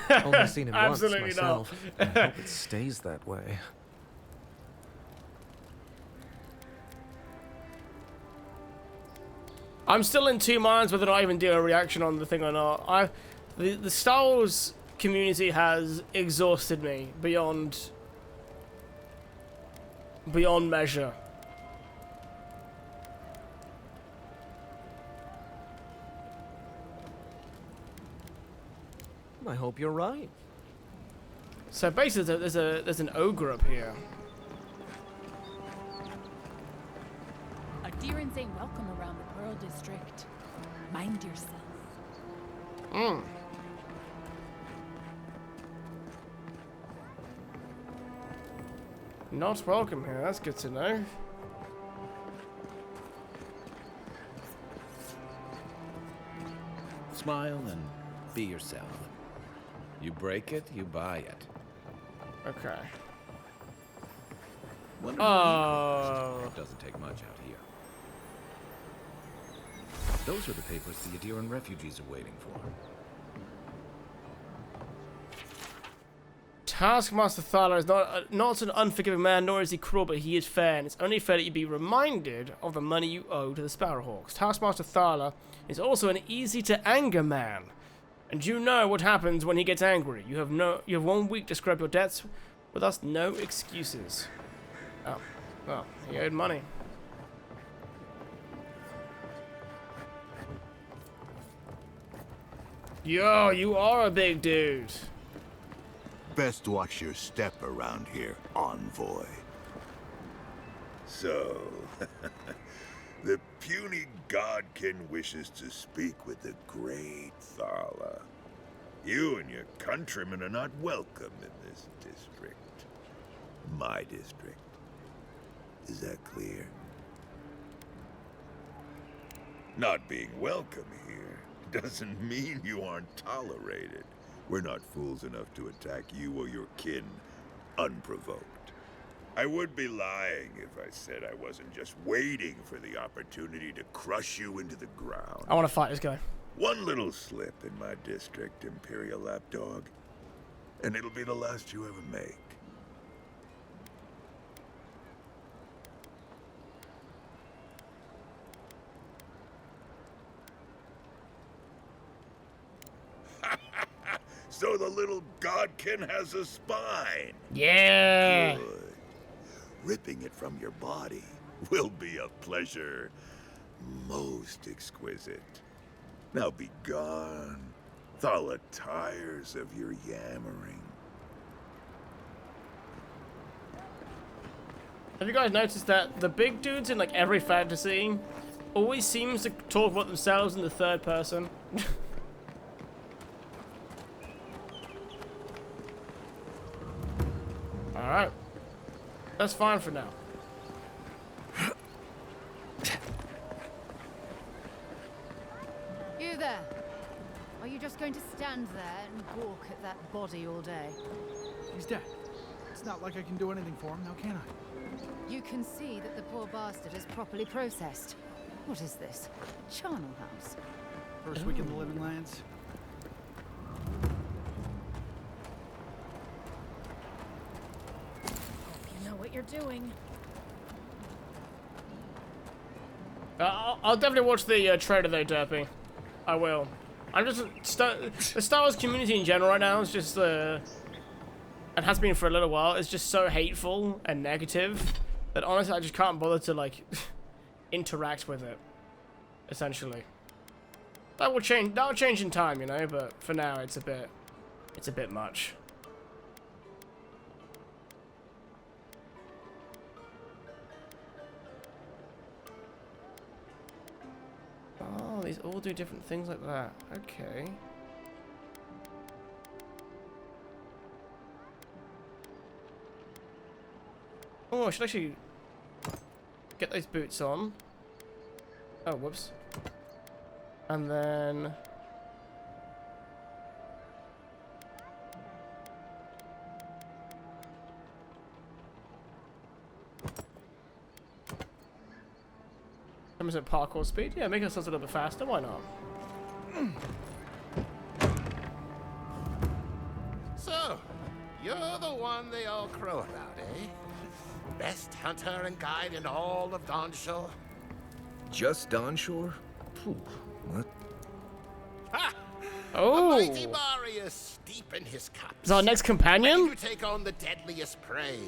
Only seen him once Absolutely myself. I hope it stays that way. I'm still in two minds whether or not I even do a reaction on the thing or not. The Star Wars community has exhausted me beyond measure. I hope you're right. So basically, there's an ogre up here. Adherents ain't welcome around the Pearl District. Mind yourself. Not welcome here. That's good to know. Smile and be yourself. You break it, you buy it. Okay. Wonder Oh. It doesn't take much out here. Those are the papers the Adiran refugees are waiting for. Taskmaster Thala is not an unforgiving man, nor is he cruel, but he is fair, and it's only fair that you be reminded of the money you owe to the Sparrowhawks. Taskmaster Thala is also an easy-to-anger man, and you know what happens when he gets angry. You have 1 week to scrub your debts. With us, no excuses. Oh, well, he owed money. Yo, you are a big dude. Best watch your step around here, envoy. So, the puny godkin wishes to speak with the great Thala. You and your countrymen are not welcome in this district. My district. Is that clear? Not being welcome here doesn't mean you aren't tolerated. We're not fools enough to attack you or your kin unprovoked. I would be lying if I said I wasn't just waiting for the opportunity to crush you into the ground. I want to fight this guy. One little slip in my district, Imperial Lapdog, and it'll be the last you ever make. So the little godkin has a spine. Yeah. Good. Ripping it from your body will be a pleasure most exquisite. Now be gone. Thala tires of your yammering. Have you guys noticed that the big dudes in like every fantasy always seems to talk about themselves in the third person? Alright. That's fine for now. You there? Are you just going to stand there and gawk at that body all day? He's dead. It's not like I can do anything for him now, can I? You can see that the poor bastard is properly processed. What is this? A charnel house? First week in the Living Lands. You know what you're doing. I'll definitely watch the trailer though, Derpy. I will. I'm just the Star Wars community in general right now is just and has been for a little while. It's just so hateful and negative that honestly I just can't bother to like interact with it. Essentially, that will change. That will change in time, you know. But for now, it's a bit much. Oh, these all do different things like that. Okay. Oh, I should actually get those boots on. Oh, whoops. And then... at parkour speed? Yeah, make ourselves a little bit faster, why not? So, you're the one they all crow about, eh? Best hunter and guide in all of Dawnshore? Just Dawnshore? Phew, what? Ha! Oh! A mighty Marius, deep in his cups. Is our next companion? Ready to take on the deadliest prey,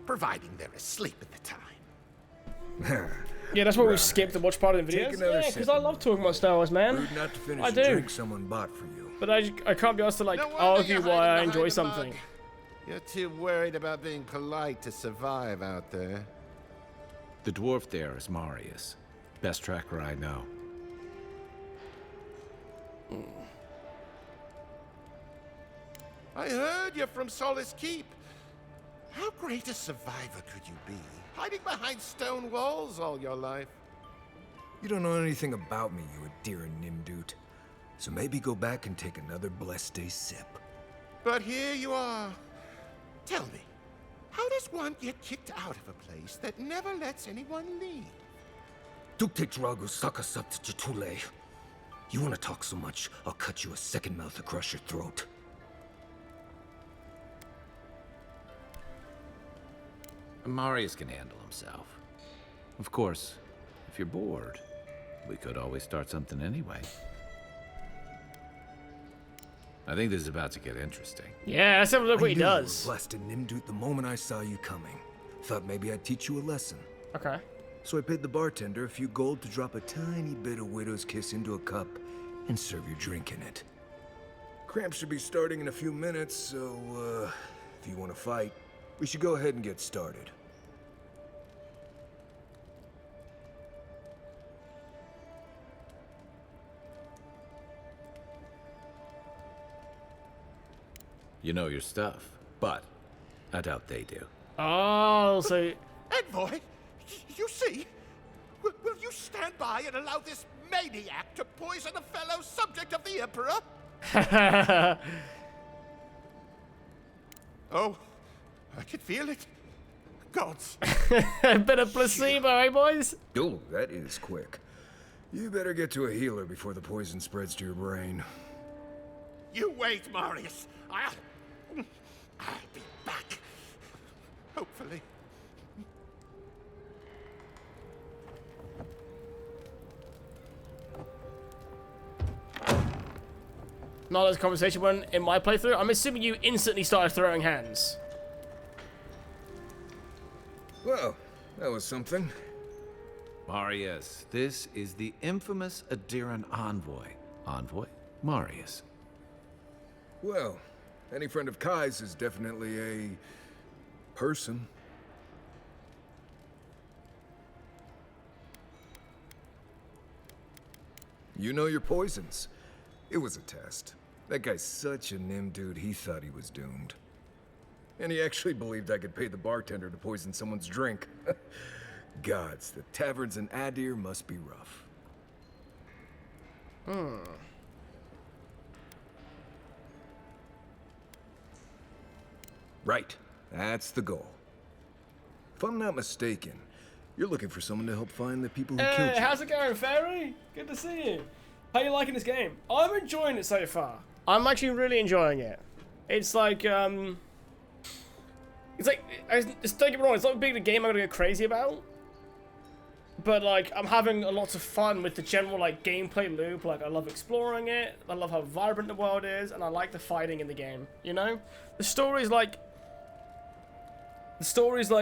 providing they're asleep at the time. Yeah, that's why we skipped the watch part of the videos. Yeah, because I love talking about Star Wars, man. Rude not to finish I a do. drink someone bought for you. But I can't be asked to like argue why I enjoy something. You're too worried about being polite to survive out there. The dwarf there is Marius. Best tracker I know. I heard you're from Solace Keep. How great a survivor could you be? Hiding behind stone walls all your life. You don't know anything about me, you Adira Nimdut. So maybe go back and take another blessed day sip. But here you are. Tell me, how does one get kicked out of a place that never lets anyone leave? Duktetragu sakasaptjatule. You want to talk so much, I'll cut you a second mouth across your throat. Marius can handle himself. Of course, if you're bored, we could always start something anyway. I think this is about to get interesting. Yeah, let's have a look what he does. I knew you were blessed in Nimdut the moment I saw you coming. Thought maybe I'd teach you a lesson. Okay. So I paid the bartender a few gold to drop a tiny bit of widow's kiss into a cup and serve your drink in it. Cramps should be starting in a few minutes, so if you want to fight, we should go ahead and get started. You know your stuff, but I doubt they do. Oh, so... Envoy, you see? Will you stand by and allow this maniac to poison a fellow subject of the Emperor? Oh, I can feel it. Gods. A bit of placebo, eh, boys? Oh, that is quick. You better get to a healer before the poison spreads to your brain. You wait, Marius. I'll be back. Hopefully. Not as conversation went in my playthrough. I'm assuming you instantly started throwing hands. Well, that was something. Marius, this is the infamous Adiran envoy. Envoy? Marius. Well, any friend of Kai's is definitely a person. You know your poisons. It was a test. That guy's such a nim dude, he thought he was doomed. And he actually believed I could pay the bartender to poison someone's drink. Gods, the taverns in Adir must be rough. Right, that's the goal. If I'm not mistaken, you're looking for someone to help find the people who killed you. How's it going, Fairy? Good to see you. How you liking this game? I'm enjoying it so far. I'm actually really enjoying it. It's like, don't get me wrong, it's not being a game I'm gonna go crazy about. But, like, I'm having lots of fun with the general, like, gameplay loop. Like, I love exploring it, I love how vibrant the world is, and I like the fighting in the game, you know? The story's like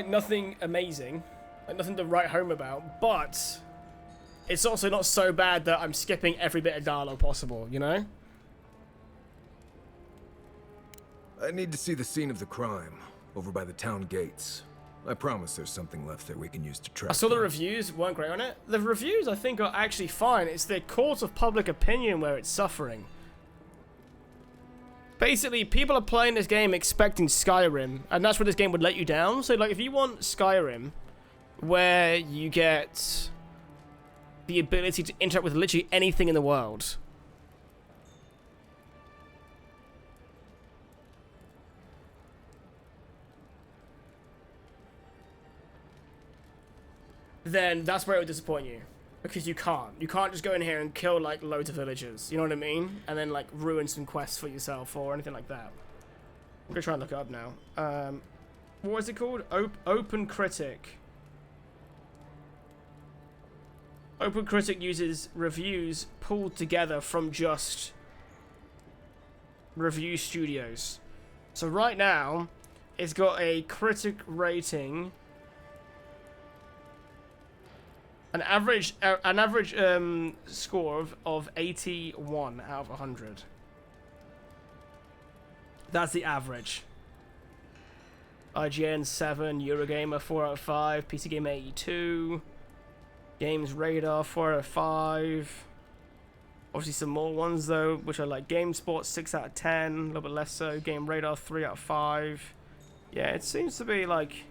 nothing amazing, like nothing to write home about, but it's also not so bad that I'm skipping every bit of dialogue possible, you know? I need to see the scene of the crime, over by the town gates. I promise there's something left there we can use to track. I saw the them. reviews weren't great on it. The reviews, I think, are actually fine. It's the court of public opinion where it's suffering. Basically, people are playing this game expecting Skyrim, and that's where this game would let you down. So, like, if you want Skyrim, where you get the ability to interact with literally anything in the world, then that's where it would disappoint you. Because you can't. You can't just go in here and kill, like, loads of villagers. You know what I mean? And then, like, ruin some quests for yourself or anything like that. I'm gonna try and look it up now. What is it called? Open Critic. Open Critic uses reviews pulled together from just review studios. So right now, it's got a critic rating... An average score of 81 out of 100. That's the average. IGN 7, Eurogamer 4 out of 5, PC Gamer 82, Games Radar 4 out of 5. Obviously some more ones though, which are like GameSpot 6 out of 10, a little bit less so. Game Radar 3 out of 5. Yeah, it seems to be like...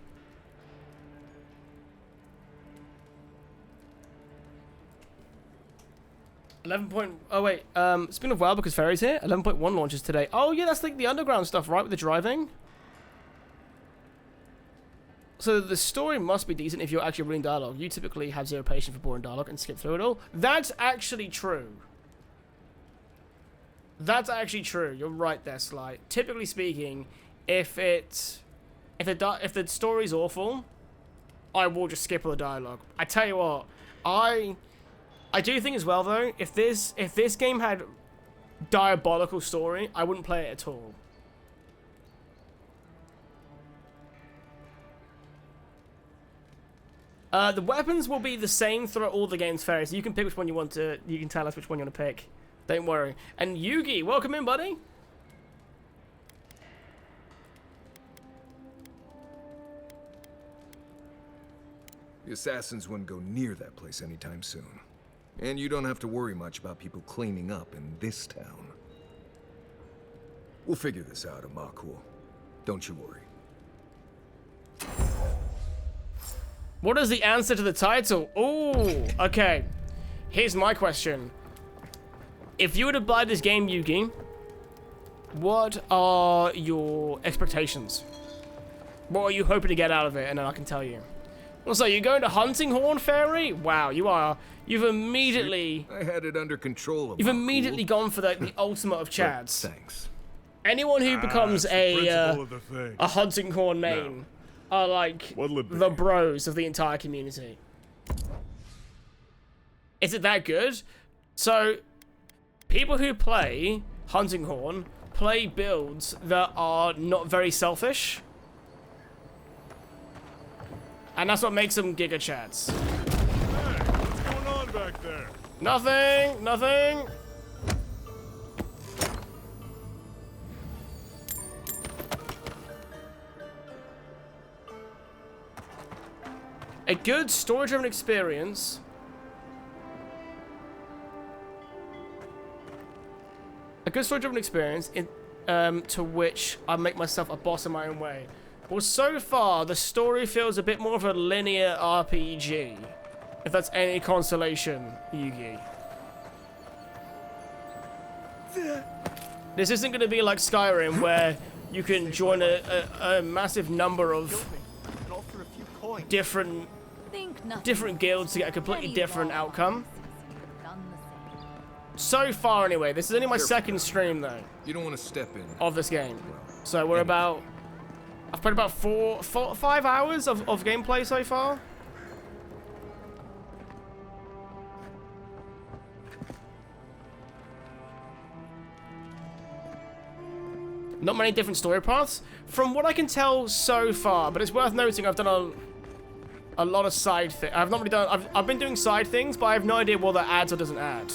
it's been a while because Fairy's here. 11.1 launches today. Oh yeah, that's like the underground stuff, right? With the driving. So the story must be decent if you're actually reading dialogue. You typically have zero patience for boring dialogue and skip through it all. That's actually true. That's actually true. You're right there, Sly. Typically speaking, if the story's awful, I will just skip all the dialogue. I tell you what, I do think as well though, if this game had diabolical story, I wouldn't play it at all. The weapons will be the same throughout all the games, Fairy, so you can pick which one you want to, you can tell us which one you want to pick. Don't worry. And Yugi, welcome in, buddy. The assassins wouldn't go near that place anytime soon. And you don't have to worry much about people cleaning up in this town. We'll figure this out, Amakul. Don't you worry. What is the answer to the title? Ooh, okay. Here's my question. If you were to buy this game, Yugi, what are your expectations? What are you hoping to get out of it? And then I can tell you. Also, you're going to Hunting Horn, Fairy? Wow, you've immediately... I had it under control. You've immediately gone for the ultimate of chads. Thanks. Anyone who becomes a Hunting Horn main are like the bros of the entire community. Is it that good? So, people who play Hunting Horn play builds that are not very selfish. And that's what makes them Giga Chads. Hey, what's going on back there? Nothing, nothing. A good story-driven experience A good story-driven experience to which I make myself a boss in my own way. Well, so far, the story feels a bit more of a linear RPG. If that's any consolation, Yugi. This isn't going to be like Skyrim, where you can join a massive number of different guilds to get a completely different outcome. So far, anyway. This is only my second stream, though. You don't want to step in. Of this game. So we're about... I've played about 5 hours of gameplay so far. Not many different story paths. From what I can tell so far, but it's worth noting I've done a lot of side things. I've not really done... I've been doing side things, but I have no idea whether that adds or doesn't add.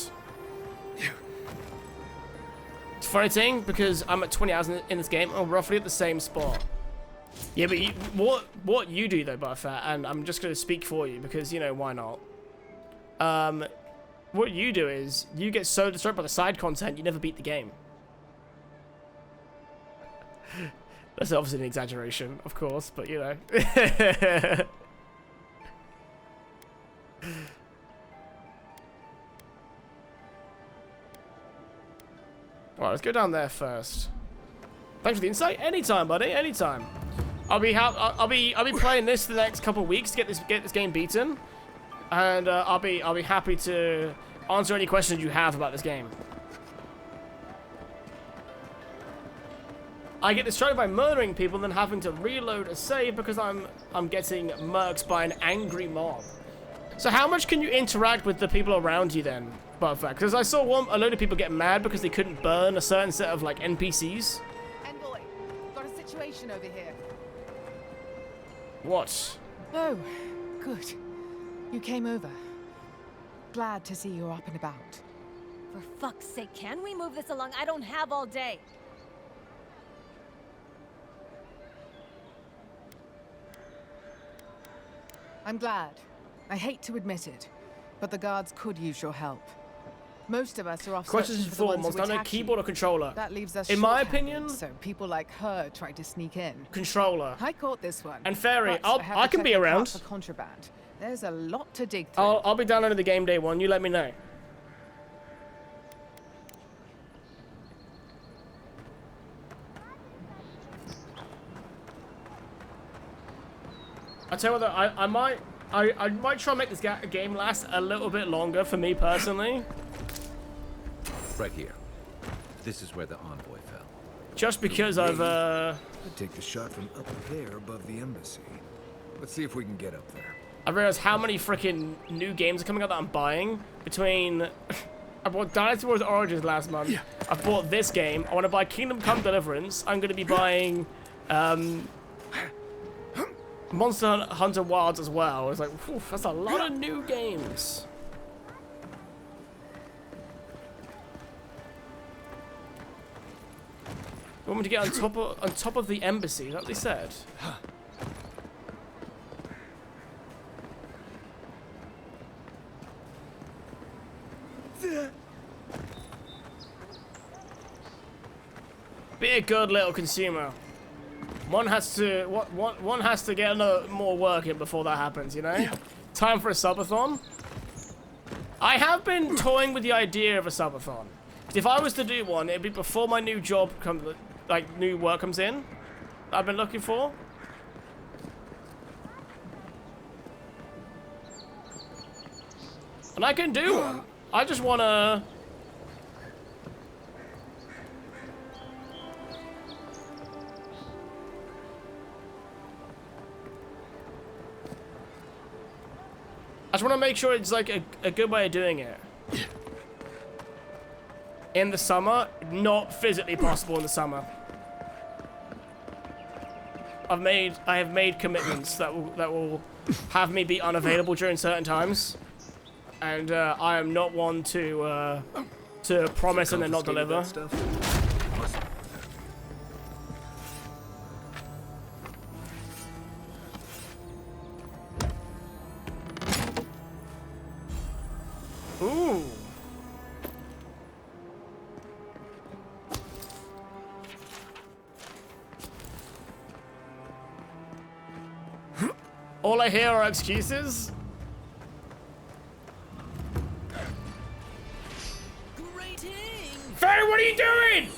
It's a funny thing, because I'm at 20 hours in this game, I'm roughly at the same spot. Yeah, but what you do though, Butterfat, and I'm just going to speak for you, because, you know, why not? What you do is, you get so distracted by the side content, you never beat the game. That's obviously an exaggeration, of course, but, you know. Alright, let's go down there first. Thanks for the insight. Anytime, buddy. Anytime. I'll be playing this the next couple of weeks to get this game beaten, and I'll be happy to answer any questions you have about this game. I get distracted by murdering people and then having to reload a save because I'm getting murked by an angry mob. So how much can you interact with the people around you then, Butterfat? Because I saw a load of people get mad because they couldn't burn a certain set of like NPCs. Envoy, got a situation over here. What? Oh, good. You came over. Glad to see you're up and about. For fuck's sake, can we move this along? I don't have all day. I'm glad. I hate to admit it, but the guards could use your help. Most of us are off Questions searching for the for ones who on a attack keyboard you. or controller? That leaves us in my short-handed, opinion, so people like her try to sneak in. Controller. I caught this one. And Fairy, but I can be around. For contraband. There's a lot to dig through. I'll be downloading the game day one. You let me know. I tell you what, I might try and make this game last a little bit longer for me personally. Right here. This is where the envoy fell. Just because I've I'd take the shot from up there above the embassy. Let's see if we can get up there. I realized how many freaking new games are coming out that I'm buying. Between I bought Dynasty Warriors Origins last month. Yeah. I bought this game. I want to buy Kingdom Come Deliverance. I'm going to be buying Monster Hunter Wilds as well. It's like, whew, that's a lot of new games. You want me to get on top of the embassy? Is that what they said? Be a good little consumer. One has to get more work in before that happens, you know? Yeah. Time for a subathon. I have been toying with the idea of a subathon. If I was to do one, it'd be before my new job new work comes in. I've been looking for. And I can do one. I just wanna. I just want to make sure it's like a good way of doing it. In the summer, not physically possible in the summer. I have made commitments that will have me be unavailable during certain times, and I am not one to promise and then not deliver. Ooh. All I hear are excuses. Fairy, what are you doing?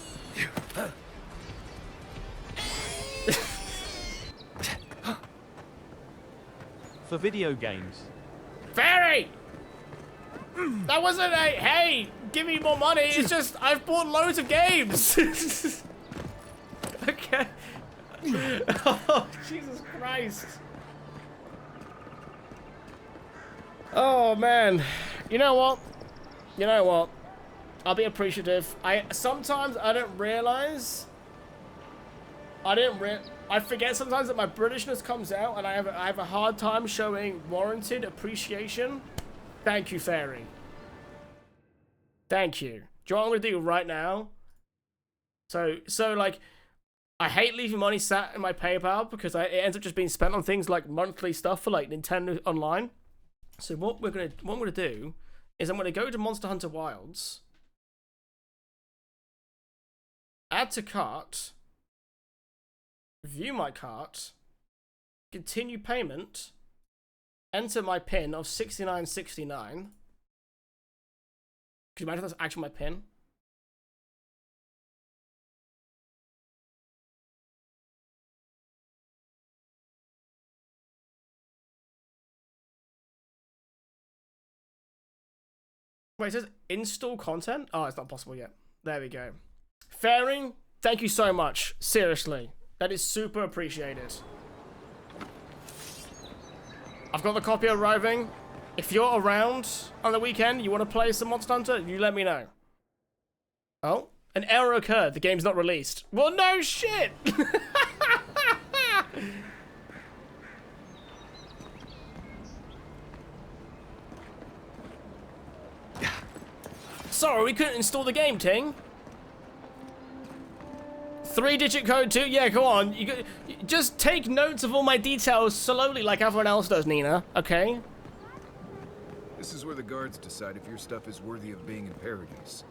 For video games. Fairy! That wasn't a, hey, give me more money. It's just, I've bought loads of games. Okay. Oh, Jesus Christ. Oh, man. You know what? You know what? I'll be appreciative. Sometimes I don't realize. I forget sometimes that my Britishness comes out, and I have a hard time showing warranted appreciation. Thank you, Fairy. Thank you. Do you know what I'm gonna do right now? So like, I hate leaving money sat in my PayPal because it ends up just being spent on things like monthly stuff for like Nintendo Online. So what I'm gonna do is I'm gonna go to Monster Hunter Wilds, add to cart, view my cart, continue payment, enter my PIN of 6969. Could you imagine that's actually my PIN? Wait, it says install content? Oh, it's not possible yet. There we go. Fairing, thank you so much. Seriously. That is super appreciated. I've got the copy arriving. If you're around on the weekend, you want to play some Monster Hunter, you let me know. Oh, an error occurred. The game's not released. Well, no shit! Sorry, we couldn't install the game, Ting. 3-digit code too? Yeah, go on. Just take notes of all my details slowly like everyone else does, Nina. Okay? This is where the guards decide if your stuff is worthy of being in paradise.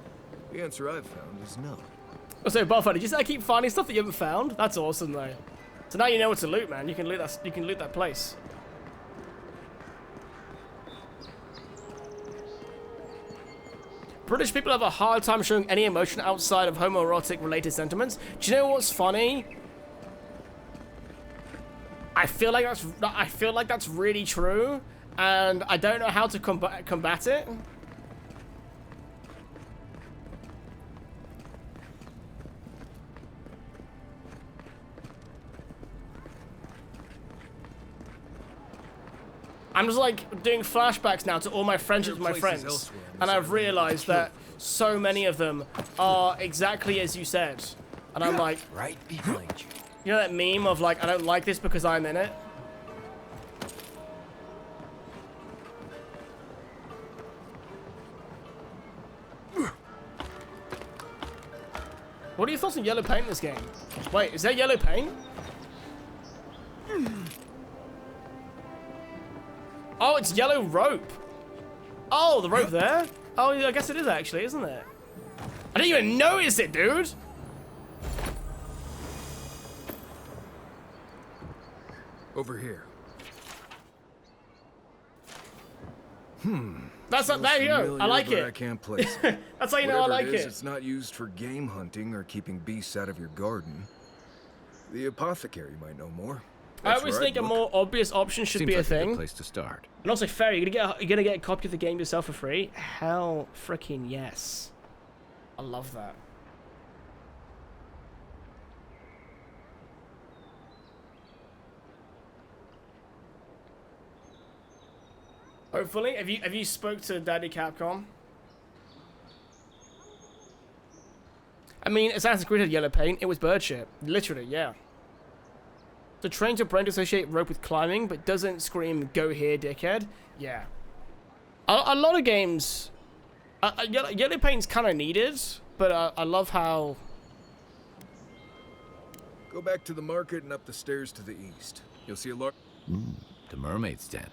The answer I've found is no. So, Buffer, did you say I keep finding stuff that you haven't found? That's awesome, though. So now you know what to loot, man. You can loot that. You can loot that place. British people have a hard time showing any emotion outside of homoerotic related sentiments. Do you know what's funny? I feel like that's really true, and I don't know how to combat it. I'm just like doing flashbacks now to all my friendships with my friends, and I've realized that so many of them are exactly as you said, and I'm like, right behind you. You know that meme of like, I don't like this because I'm in it? What are your thoughts on yellow paint in this game? Wait, is that yellow paint? Oh, it's yellow rope. Oh, the rope there? Oh, I guess it is actually, isn't it? I didn't even notice it, dude. Over here. That's not there you go. I like it. I can't place it. That's how you know I like it. It's not used for game hunting or keeping beasts out of your garden. The apothecary might know more. I always think a more obvious option should be a thing. A good place to start. And also, fair, you're gonna get a copy of the game yourself for free? Hell freaking yes. I love that. Hopefully, have you spoke to Daddy Capcom? I mean, Assassin's Creed had yellow paint. It was bird shit. Literally, yeah. So trains your brain to associate rope with climbing, but doesn't scream, go here, dickhead. Yeah. A lot of games... yellow paint's kind of needed, but I love how... Go back to the market and up the stairs to the east. You'll see a large... The Mermaid's Den.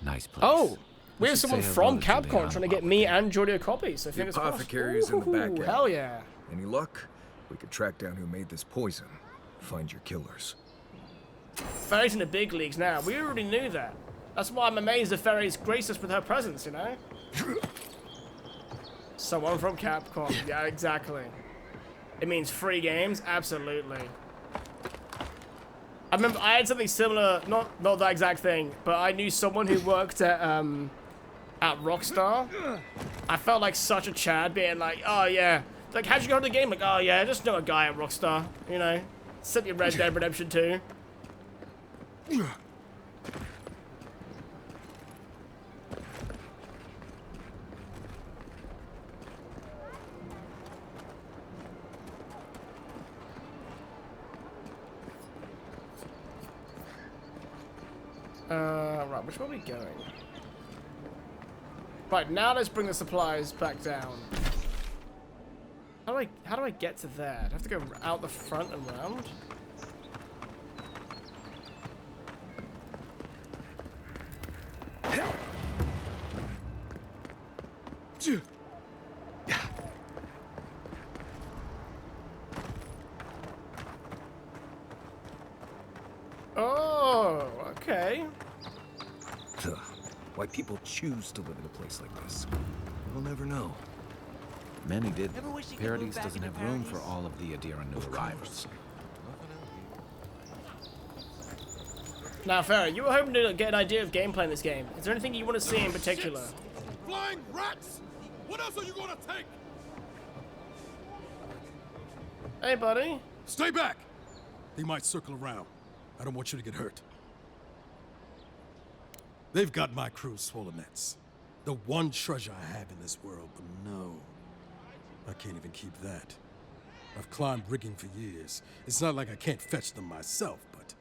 Nice place. Oh! We have someone from Capcom trying to get me and Jordy a copy, so fingers crossed. The apothecary's in the back alley. Hell yeah. Any luck? We could track down who made this poison. Find your killers. Fairy's in the big leagues now. We already knew that. That's why I'm amazed that Fairy's graced us with her presence, you know? Someone from Capcom. Yeah, exactly. It means free games? Absolutely. I remember I had something similar, not that exact thing, but I knew someone who worked at Rockstar. I felt like such a Chad being like, oh yeah. Like, how'd you go to the game? Like, oh yeah, I just know a guy at Rockstar, you know? Sent me Red Dead Redemption 2. Right, which way are we going? Right, now let's bring the supplies back down. How do I get to there? Do I have to go out the front and round? Oh, okay. Why people choose to live in a place like this, we'll never know. Many did. Paradise doesn't have room for all of the Adira new arrivals. Now, Farrah, you were hoping to get an idea of gameplay in this game. Is there anything you want to see in particular? Flying rats! What else are you gonna take? Hey, buddy. Stay back! They might circle around. I don't want you to get hurt. They've got my crew's swollen nets. The one treasure I have in this world, but no. I can't even keep that. I've climbed rigging for years. It's not like I can't fetch them myself, but...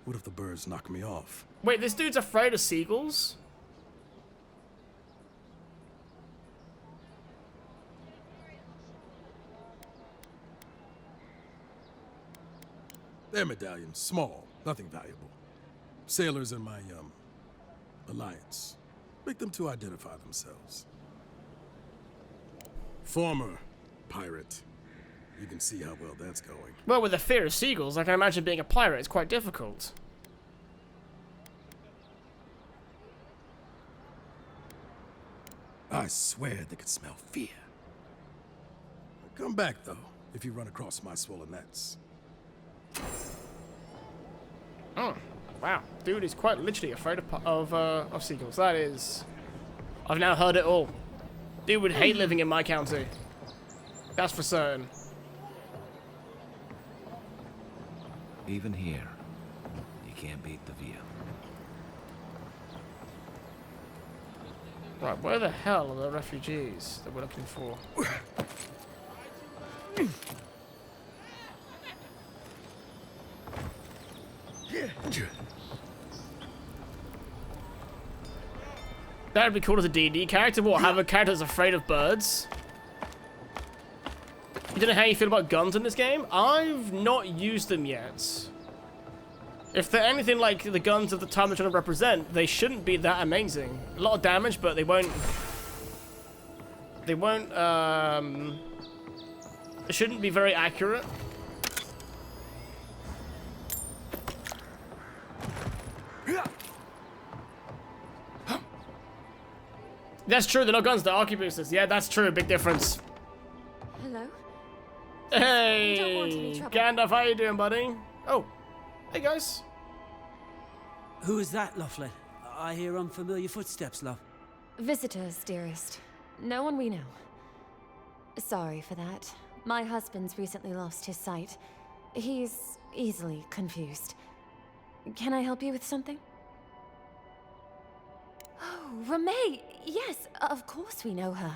what if the birds knock me off? Wait, this dude's afraid of seagulls? They're medallions, small, nothing valuable. Sailors in my, alliance. Make them to identify themselves. Former pirate. You can see how well that's going. Well, with the fear of seagulls, I can imagine being a pirate is quite difficult. I swear they could smell fear. Come back, though, if you run across my swollen nets. Oh, wow. Dude is quite literally afraid of seagulls. That is... I've now heard it all. Dude would hate living in my county. That's for certain. Even here, you can't beat the view. Right, where the hell are the refugees that we're looking for? That'd be cool as a D&D character. What, have a character that's afraid of birds? You don't know how you feel about guns in this game? I've not used them yet. If they're anything like the guns of the time they're trying to represent, they shouldn't be that amazing. A lot of damage, but they won't... They shouldn't be very accurate. That's true, they're not guns, they're arquebuses. Yeah, that's true, big difference. Hello? Hey, Gandalf, how you doing, buddy? Oh, hey guys. Who is that, Laughlin? I hear unfamiliar footsteps, love. Visitors, dearest. No one we know. Sorry for that. My husband's recently lost his sight. He's easily confused. Can I help you with something? Oh, Ramay! Yes, of course we know her.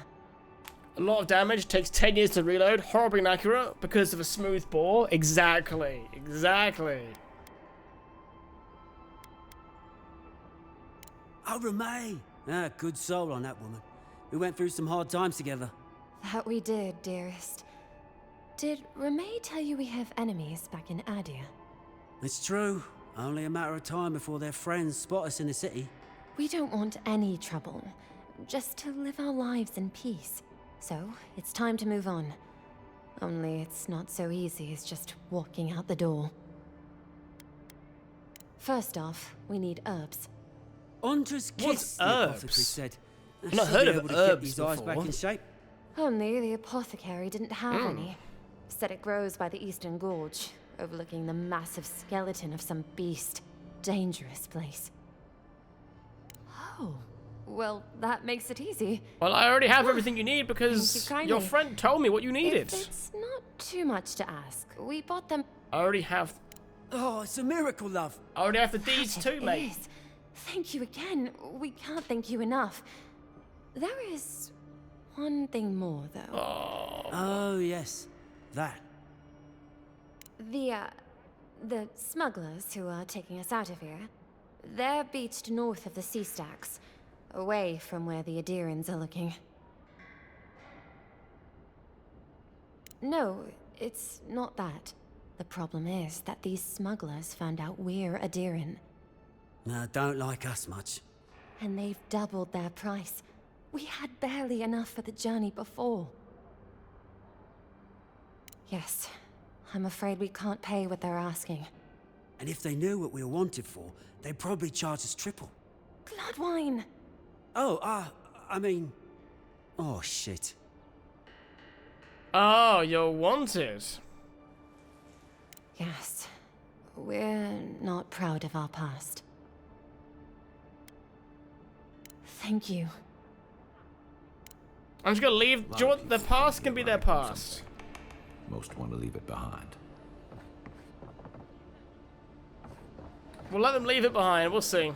A lot of damage, takes 10 years to reload, horribly inaccurate because of a smooth bore. Exactly, exactly. Oh, Ramay! Ah, good soul on that woman. We went through some hard times together. That we did, dearest. Did Ramay tell you we have enemies back in Adia? It's true. Only a matter of time before their friends spot us in the city. We don't want any trouble. Just to live our lives in peace. So, it's time to move on. Only it's not so easy as just walking out the door. First off, we need herbs. Hunter's kiss, What's the apothecary herbs? said. I've not Should heard be of able to herbs get his eyes back before. in shape. Only the apothecary didn't have any. Said it grows by the Eastern Gorge, overlooking the massive skeleton of some beast. Dangerous place. Oh, well, that makes it easy. Well, I already have everything you need Thank you because kindly. your friend told me what you needed. If it's not too much to ask, we bought them. I already have. Oh, it's a miracle, love. I already have the deeds too, It mate. is. Thank you again. We can't thank you enough. There is one thing more, though. Oh, yes. That. The smugglers who are taking us out of here, they're beached north of the sea stacks, away from where the Adirans are looking. No, it's not that. The problem is that these smugglers found out we're Adiran, Don't like us much. and they've doubled their price. We had barely enough for the journey before. Yes, I'm afraid we can't pay what they're asking. And if they knew what we were wanted for, they'd probably charge us triple. Bloodwine! Oh, I mean... Oh, shit. Oh, you're wanted. Yes, we're not proud of our past. Thank you. I'm just gonna leave. Do you want the past can be their past. Most want to leave it behind. We'll let them leave it behind. We'll see.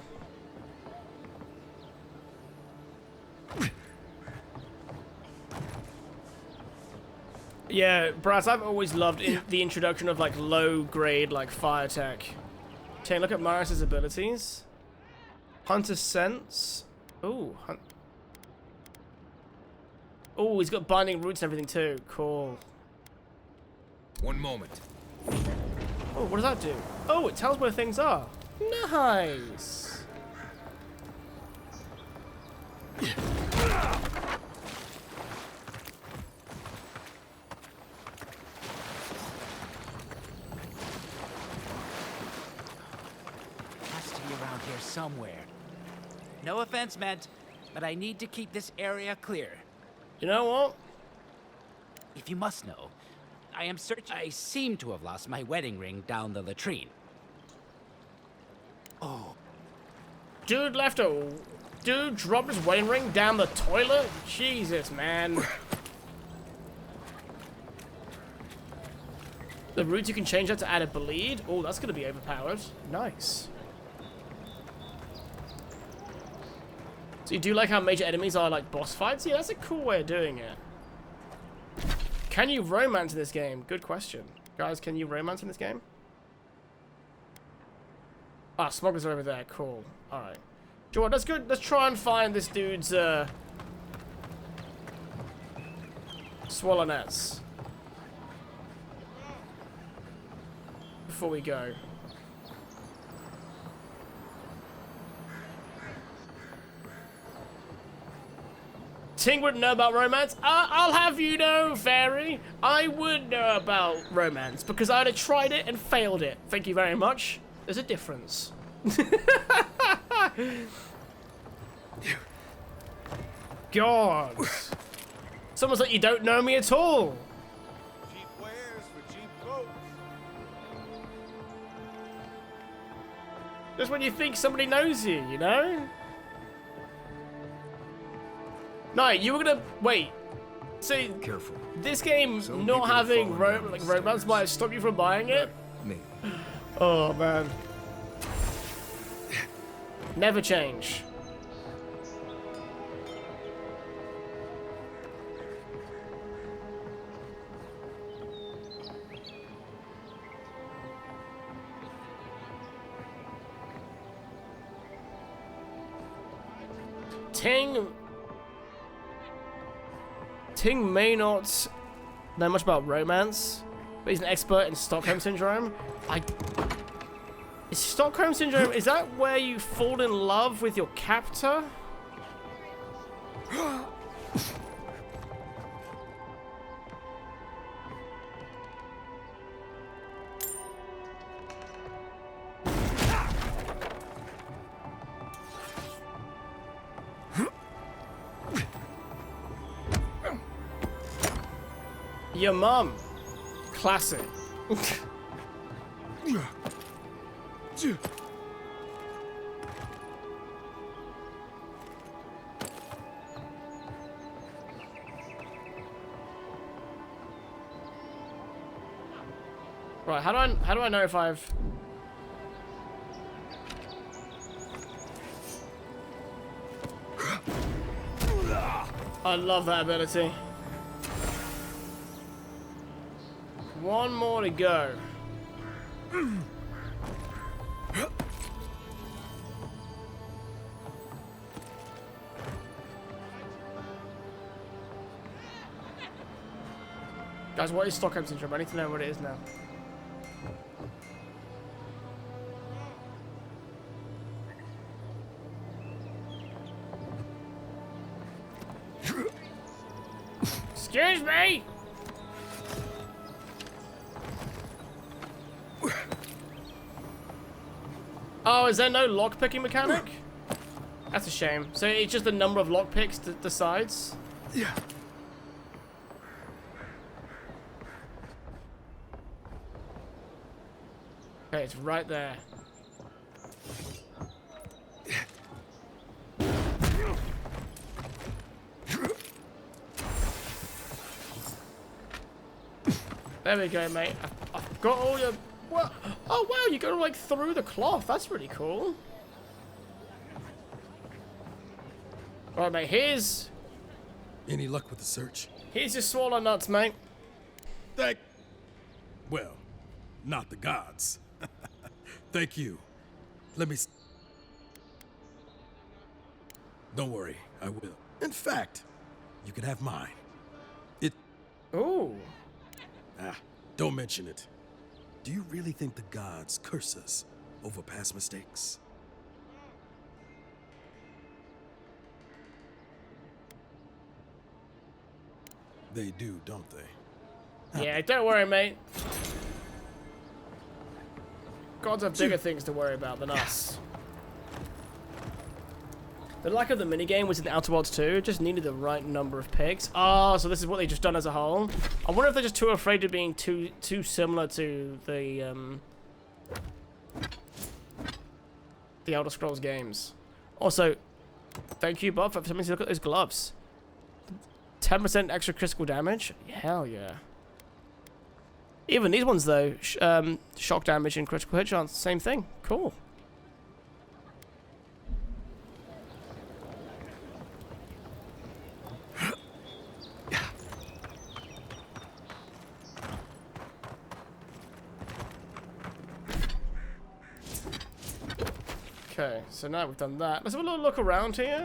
Yeah, Brass, I've always loved the introduction of like low-grade like fire tech. Okay, look at Marius's abilities. Hunter's sense. Ooh, oh, he's got binding roots and everything too. Cool. One moment. Oh, what does that do? Oh, it tells where things are. Nice. Has to be around here somewhere. No offense meant, but I need to keep this area clear. You know what? If you must know, I am searching. I seem to have lost my wedding ring down the latrine. Oh. Dude dropped his wedding ring down the toilet? Jesus, man. The roots you can change that to add a bleed? Oh, that's gonna be overpowered. Nice. So you do like how major enemies are like boss fights? Yeah, that's a cool way of doing it. Can you romance in this game? Good question. Guys, can you romance in this game? Ah, smugglers are over there. Cool. Alright. Do you know what? Let's go. Let's try and find this dude's swallow nets before we go. Ting wouldn't know about romance. I'll have you know, fairy, I would know about romance because I'd have tried it and failed it. Thank you very much. There's a difference. God. Someone's like, you don't know me at all. Cheap wares for cheap clothes. Just when you think somebody knows you, you know? No, you were gonna wait. See, careful. This game not having romance might stop you from buying it. Me. Oh man. Never change. Ting may not know much about romance, but he's an expert in Stockholm Syndrome. Is Stockholm Syndrome, is that where you fall in love with your captor? Your mum. Classic. Right, how do I know if I've... I love that ability. One more to go. Guys, what is Stockholm Syndrome? I need to know what it is now. Excuse me! Oh, is there no lockpicking mechanic? That's a shame. So it's just the number of lockpicks that decides? Yeah. Okay, it's right there. There we go, mate. I've got all your... What? Oh, wow, you go, like, through the cloth. That's really cool. Right, mate, here's... Any luck with the search? Here's your swallow nuts, mate. Well, not the gods. Thank you. Let me... Don't worry, I will. In fact, you can have mine. Ooh. Don't mention it. Do you really think the gods curse us over past mistakes? They do, don't they? Yeah, don't worry, mate. Gods have bigger things to worry about than us. The lack of the minigame was in Outer Worlds 2. It just needed the right number of picks. Oh, so this is what they just done as a whole. I wonder if they're just too afraid of being too similar to the Elder Scrolls games. Also, thank you, Bob, for telling me to look at those gloves. 10% extra critical damage? Hell yeah. Even these ones, though, shock damage and critical hit chance, same thing. Cool. Okay, so now we've done that. Let's have a little look around here.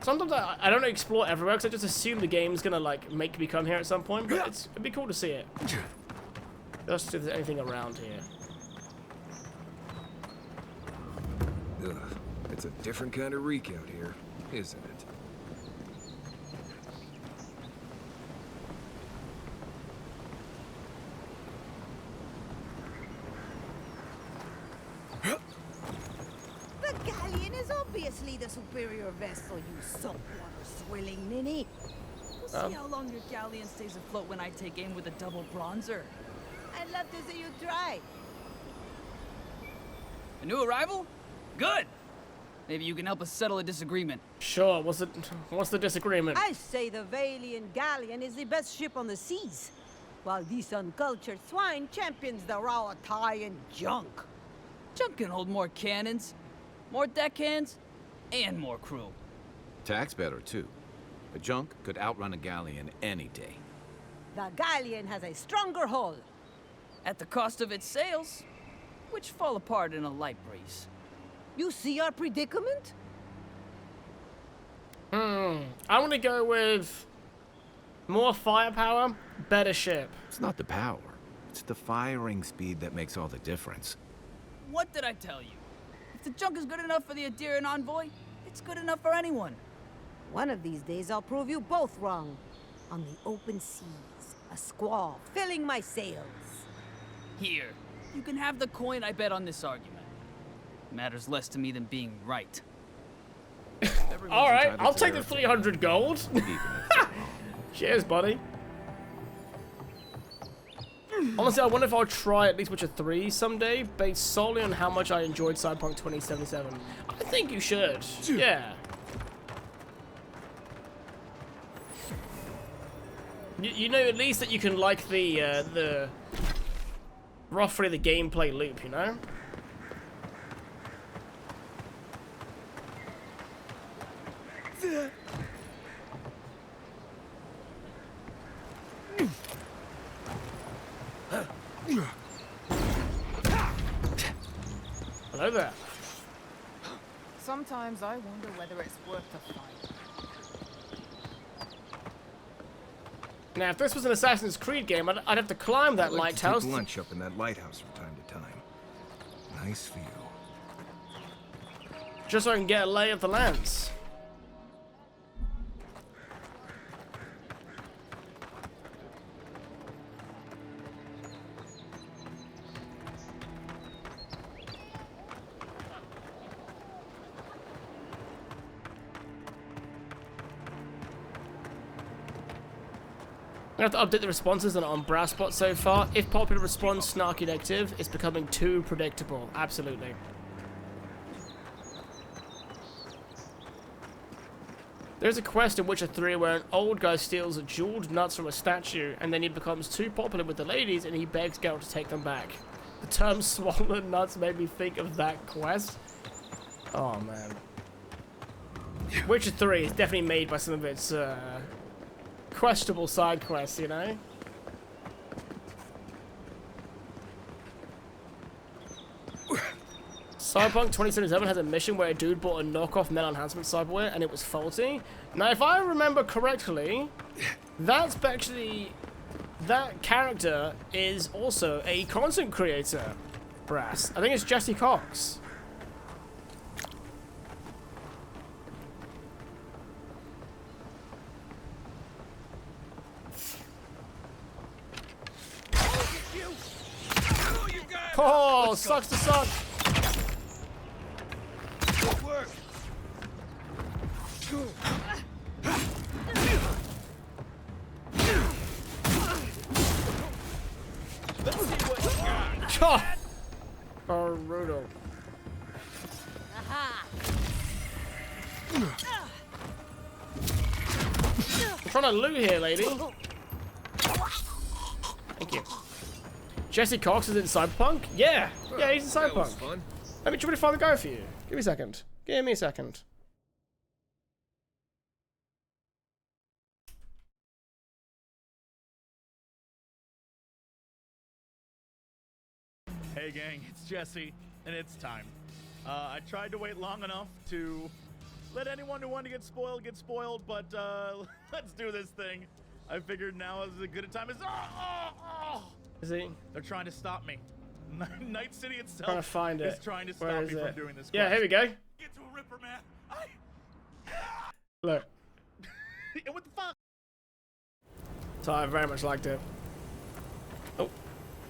Sometimes I don't explore everywhere because I just assume the game's gonna like make me come here at some point, but it'd be cool to see it. Let's see if there's anything around here. Ugh, it's a different kind of reek out here, isn't it? The galleon is obviously the superior vessel, you saltwater-swilling ninny. We'll see how long your galleon stays afloat when I take aim with a double bronzer. I'd love to see you try. A new arrival? Good! Maybe you can help us settle a disagreement. Sure, what's the disagreement? I say the Valiant galleon is the best ship on the seas, while these uncultured swine champions the raw Italian junk. Junk can hold more cannons, more deckhands, and more crew. Tack's better, too. A junk could outrun a galleon any day. The galleon has a stronger hull. At the cost of its sails, which fall apart in a light breeze. You see our predicament? I want to go with more firepower, better ship. It's not the power. It's the firing speed that makes all the difference. What did I tell you? If the junk is good enough for the Adirian envoy, it's good enough for anyone. One of these days I'll prove you both wrong. On the open seas, a squall filling my sails. Here, you can have the coin I bet on this argument. Matters less to me than being right. All right, I'll take the 300 gold. Cheers, buddy. Honestly, I wonder if I'll try at least Witcher 3 someday, based solely on how much I enjoyed Cyberpunk 2077. I think you should. Yeah. You know at least that you can like the roughly the gameplay loop, you know? Hello there. Sometimes I wonder whether it's worth the fight. Now, if this was an Assassin's Creed game, I'd have to climb that lighthouse. Take lunch up in that lighthouse from time to time. Nice view. Just so I can get a lay of the lands. I have to update the responses on Brasspot so far. If popular response snarky negative, it's becoming too predictable. Absolutely. There's a quest in Witcher 3 where an old guy steals jeweled nuts from a statue, and then he becomes too popular with the ladies, and he begs Geralt to take them back. The term swollen nuts made me think of that quest. Oh man. Witcher 3 is definitely made by some of its questionable side quests, you know? Cyberpunk 2077 has a mission where a dude bought a knockoff metal enhancement cyberware and it was faulty. Now, if I remember correctly, that's actually... that character is also a content creator, Brass. I think it's Jesse Cox. Oh, sucks to suck. Good work. Let's see what you got. Brutal. I'm trying to loot here, lady. Thank you. Jesse Cox is in Cyberpunk? Yeah. Yeah, he's in Cyberpunk. That was fun. Let me try to find the guy for you. Give me a second. Give me a second. Hey gang, it's Jesse, and it's time. I tried to wait long enough to let anyone who wanted to get spoiled, but let's do this thing. I figured now is as good a time as... Is he? They're trying to stop me. Night City itself Trying to find is it. trying to Where stop is me it? from doing this quest. Yeah, here we go. Get to a Ripper, man. Look. What the fuck? So I very much liked it. Oh,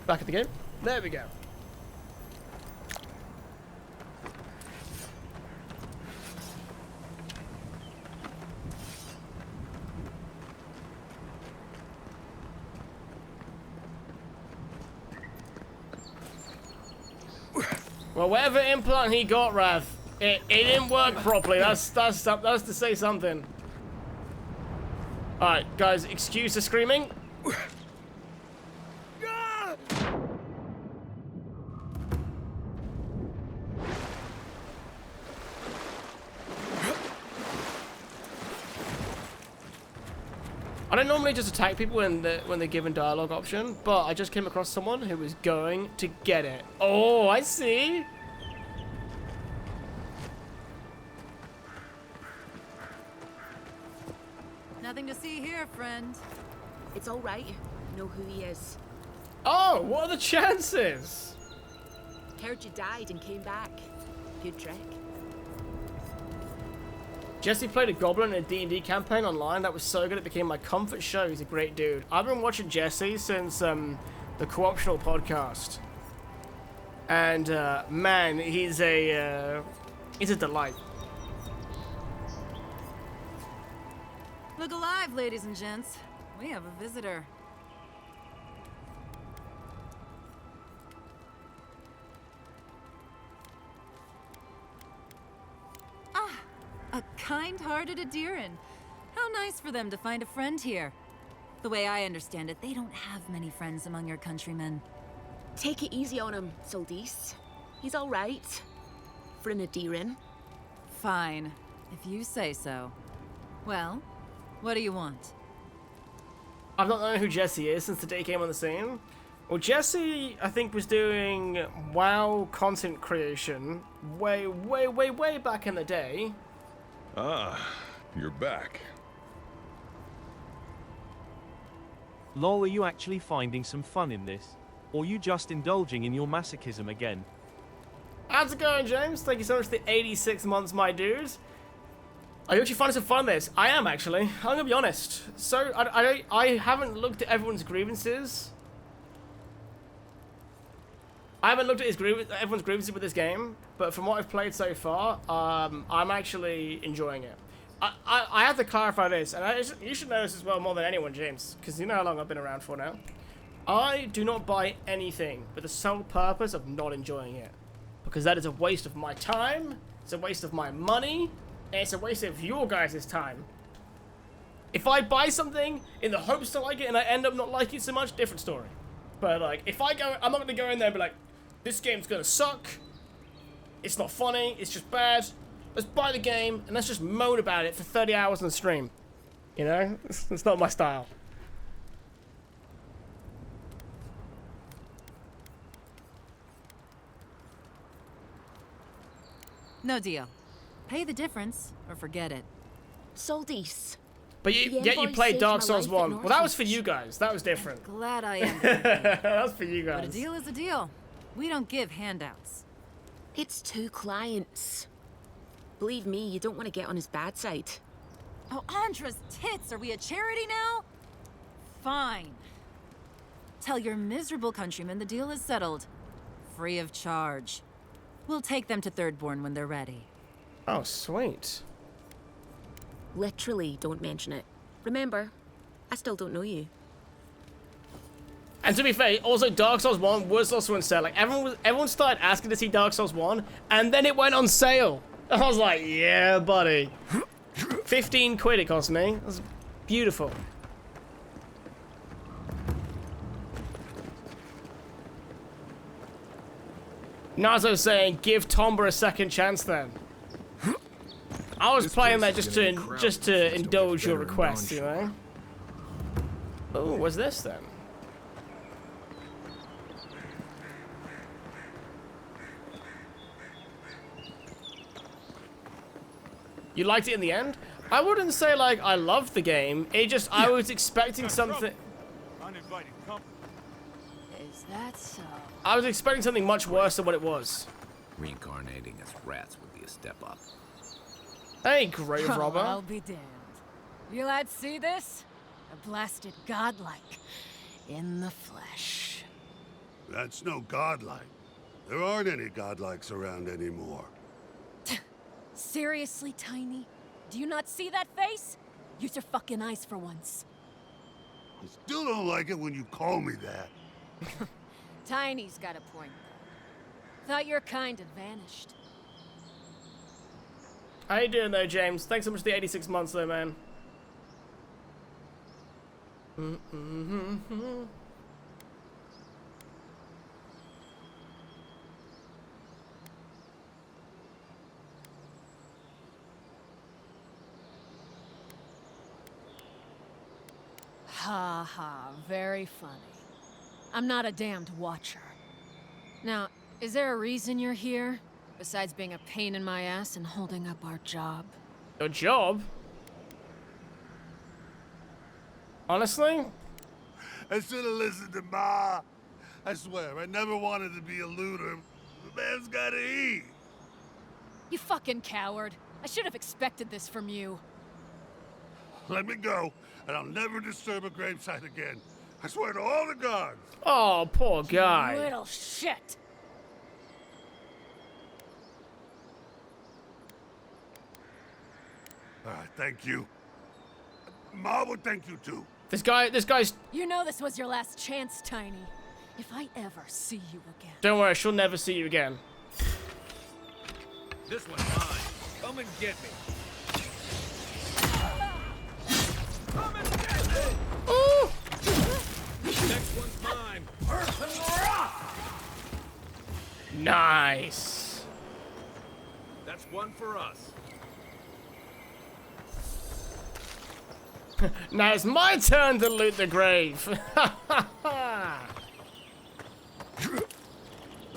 back at the game. There we go. Well, whatever implant he got, Rav, it didn't work properly. That's to say something. All right, guys, excuse the screaming. I don't normally just attack people when they're given dialogue option, but I just came across someone who was going to get it. Oh, I see. Nothing to see here, friend. It's all right. Know who he is. Oh, what are the chances? Heard you died and came back. Good trick. Jesse played a goblin in a D&D campaign online. That was so good it became my comfort show. He's a great dude. I've been watching Jesse since the Co-optional podcast. And man, he's a delight. Look alive, ladies and gents. We have a visitor. kind-hearted Adiran. How nice for them to find a friend here. The way I understand it, they don't have many friends among your countrymen. Take it easy on him, Soldis. He's all right. For an Adiran. Fine, if you say so. Well, what do you want? I've not known who Jesse is since the day he came on the scene. Well, Jesse, I think, was doing WoW content creation way back in the day. Ah, you're back. Lol, are you actually finding some fun in this? Or you just indulging in your masochism again? How's it going, James? Thank you so much for the 86 months, my dude. Are you actually finding some fun in this? I am, actually. I'm gonna be honest. So, I haven't looked at everyone's grievances. I haven't looked at everyone's grievances with this game, but from what I've played so far, I'm actually enjoying it. I have to clarify this, and you should know this as well more than anyone, James, because you know how long I've been around for now. I do not buy anything with the sole purpose of not enjoying it, because that is a waste of my time, it's a waste of my money, and it's a waste of your guys' time. If I buy something in the hopes to like it and I end up not liking it so much, different story. But like, if I go, I'm not gonna go in there and be like, this game's gonna suck, it's not funny, it's just bad. Let's buy the game and let's just moan about it for 30 hours on the stream. You know, it's not my style. No deal. Pay the difference or forget it. Soldis. But yet you played Dark Souls 1. Well, that was for you guys. That was different. Glad I am. That was for you guys. But a deal is a deal. We don't give handouts. It's 2 clients. Believe me, you don't want to get on his bad side. Oh, Andra's tits! Are we a charity now? Fine. Tell your miserable countrymen the deal is settled. Free of charge. We'll take them to Thirdborn when they're ready. Oh, sweet. Literally, don't mention it. Remember, I still don't know you. And to be fair, also Dark Souls 1 was also on sale. Like everyone started asking to see Dark Souls 1, and then it went on sale. I was like, yeah, buddy. 15 quid it cost me. That was beautiful. Nazo saying, give Tomba a second chance then. I was playing that just to indulge your request, you know? Oh, what's this then? You liked it in the end? I wouldn't say like I loved the game. It just I was expecting something. Uninvited company. Is that so? I was expecting something much worse than what it was. Reincarnating as rats would be a step up. Hey, grave robber. I'll be damned. You lads see this? A blasted godlike in the flesh. That's no godlike. There aren't any godlikes around anymore. Seriously, Tiny? Do you not see that face? Use your fucking eyes for once. I still don't like it when you call me that. Tiny's got a point, though. Thought your kind had vanished. How you doing though, James? Thanks so much for the 86 months though, man. Ha ha, very funny. I'm not a damned watcher. Now, is there a reason you're here? Besides being a pain in my ass and holding up our job? Your job? Honestly? I should have listened to Ma. I swear, I never wanted to be a looter. The man's gotta eat. You fucking coward. I should have expected this from you. Let me go, and I'll never disturb a gravesite again. I swear to all the gods. Oh, poor guy. You little shit. Thank you. Ma would thank you too. This guy's... You know this was your last chance, Tiny. If I ever see you again... Don't worry, she'll never see you again. This one's mine. Come and get me. Nice. That's one for us. Now it's my turn to loot the grave.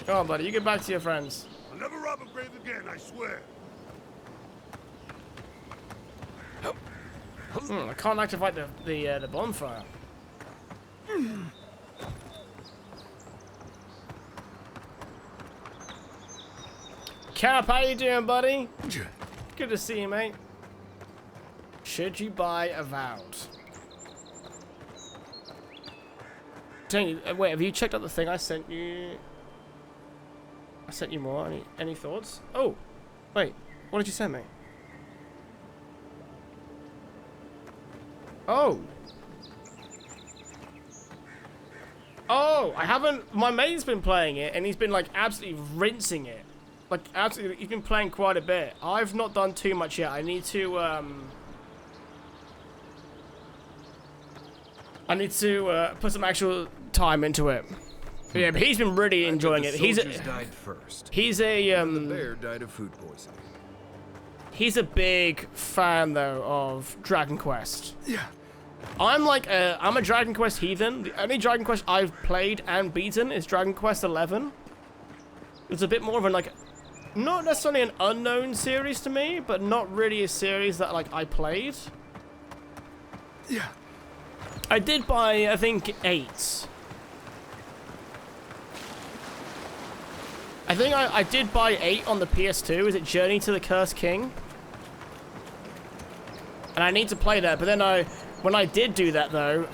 Come on, buddy. You get back to your friends. I'll never rob a grave again, I swear. I can't activate the bonfire. Cap, how you doing, buddy? Good to see you, mate. Should you buy Avowed? Wait, have you checked out the thing I sent you? I sent you more. Any thoughts? Oh, wait. What did you send me? Oh. Oh, I haven't. My mate's been playing it, and he's been like absolutely rinsing it. Like absolutely, he's been playing quite a bit. I've not done too much yet. I need to put some actual time into it. But yeah, but he's been really enjoying it. He's died first. He's a the bear died of food poisoning. He's a big fan though of Dragon Quest. Yeah. I'm a Dragon Quest heathen. The only Dragon Quest I've played and beaten is Dragon Quest 11. It's a bit more of an not necessarily an unknown series to me, but not really a series that I played. Yeah. I did buy, I think, 8. I think I did buy 8 on the PS2. Is it Journey to the Cursed King? And I need to play that, but then when I did do that though,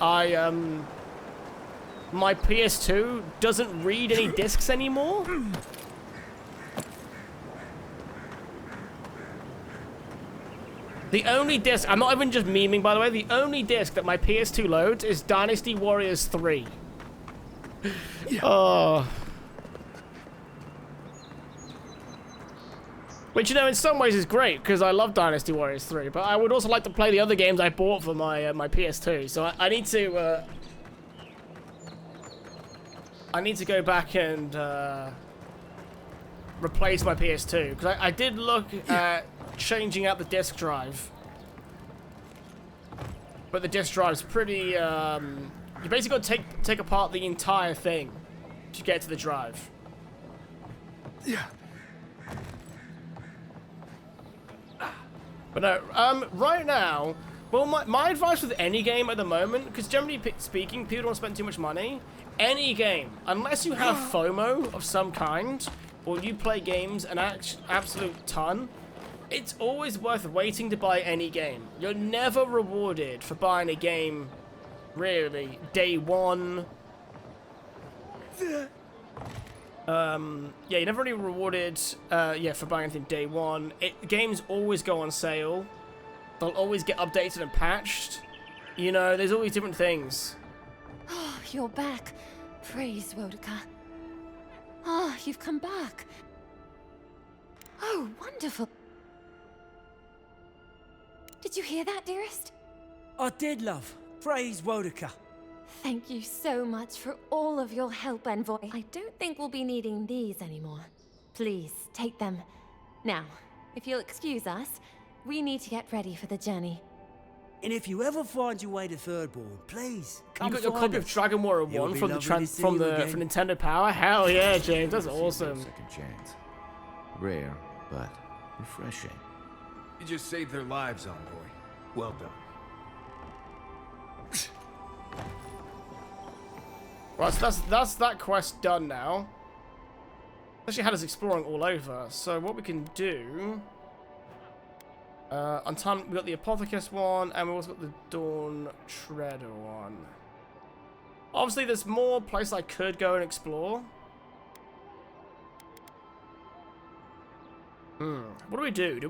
my PS2 doesn't read any discs anymore. The only disc, I'm not even just memeing by the way, the only disc that my PS2 loads is Dynasty Warriors 3. Oh. Which, you know, in some ways is great, because I love Dynasty Warriors 3, but I would also like to play the other games I bought for my my PS2, so I need to go back and replace my PS2, because I did look at changing out the disk drive, but the disk drive's pretty, you basically got to take apart the entire thing to get to the drive. Yeah. But no, right now, well, my advice with any game at the moment, because generally speaking, people don't spend too much money. Any game, unless you have FOMO of some kind, or you play games an absolute ton, it's always worth waiting to buy any game. You're never rewarded for buying a game, really, day one. Yeah, you're never really rewarded, for buying anything day one. Games always go on sale. They'll always get updated and patched. You know, there's always different things. Oh, you're back. Praise Wodika. Ah, you've come back. Oh, wonderful. Did you hear that, dearest? I did, love. Praise Wodika. Thank you so much for all of your help, Envoy. I don't think we'll be needing these anymore. Please, take them. Now, if you'll excuse us, we need to get ready for the journey. And if you ever find your way to Thirdborn, please, come You got your find copy us. of Dragon Warrior 1 from Nintendo Power? Hell yeah, James, that's awesome. Second chance. Rare, but refreshing. You just saved their lives, Envoy. Well done. Right, so that's that quest done now. Actually had us exploring all over, so what we can do... on time, we got the Apothecus one, and we also got the Dawn Treader one. Obviously, there's more places I could go and explore. What do we do? Do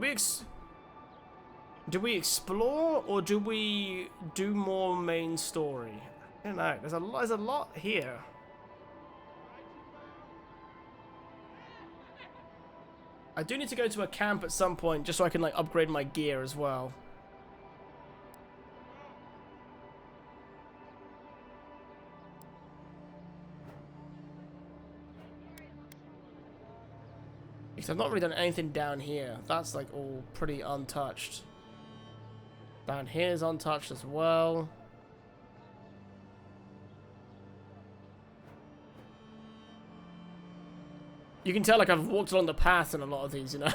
we explore, or do we do more main story? I don't know. There's a lot here. I do need to go to a camp at some point just so I can like upgrade my gear as well. Because I've not really done anything down here. That's like all pretty untouched. Down here is untouched as well. You can tell like I've walked along the path in a lot of these, you know.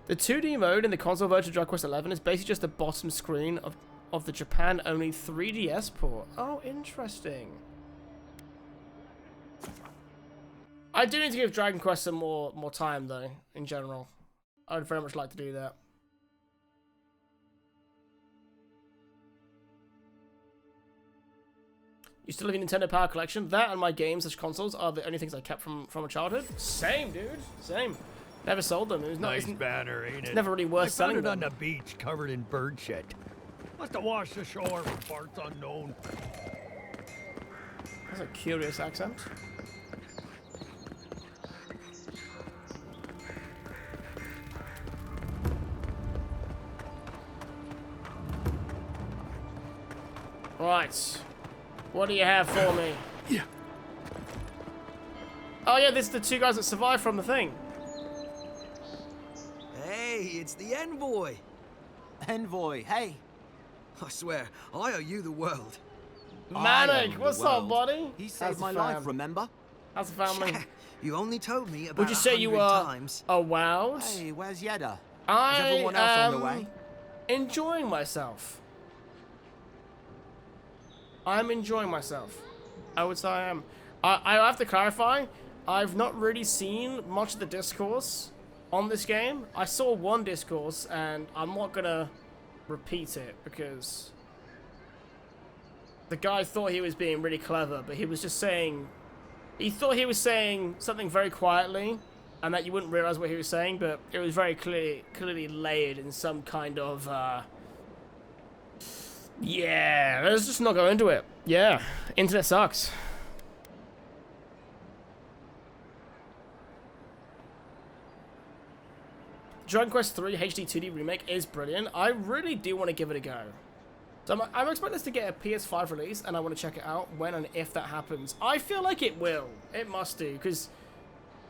The 2D mode in the console version of Dragon Quest XI is basically just the bottom screen of the Japan-only 3DS port. Oh, interesting. I do need to give Dragon Quest some more time, though, in general. I would very much like to do that. You still have your Nintendo Power Collection? That and my games/consoles are the only things I kept from a childhood. Same, dude. Same. Never sold them. It was not, nice banner, ain't it? It's never really worth selling them. I found it on the beach, covered in bird shit. Must have washed ashore from parts unknown. That's a curious accent. Right. What do you have for me? Yeah. Oh yeah, this is the two guys that survived from the thing. Hey, it's the envoy. Envoy, hey. I swear, I owe you the world. Manic, what's up, buddy? He saved my life, remember? How's the family? You only told me about Would you say you are times. Avowed? Hey, where's Yeda? Is I everyone else on the way? Enjoying myself. I'm enjoying myself. I would say I am. I have to clarify, I've not really seen much of the discourse on this game. I saw one discourse, and I'm not gonna repeat it, because the guy thought he was being really clever, but he was just saying... He thought he was saying something very quietly, and that you wouldn't realize what he was saying, but it was very clearly layered in some kind of, yeah, let's just not go into it. Yeah, internet sucks. Dragon Quest 3 HD 2D Remake is brilliant. I really do want to give it a go. So I'm expecting this to get a PS5 release, and I want to check it out when and if that happens. I feel like it will. It must do, because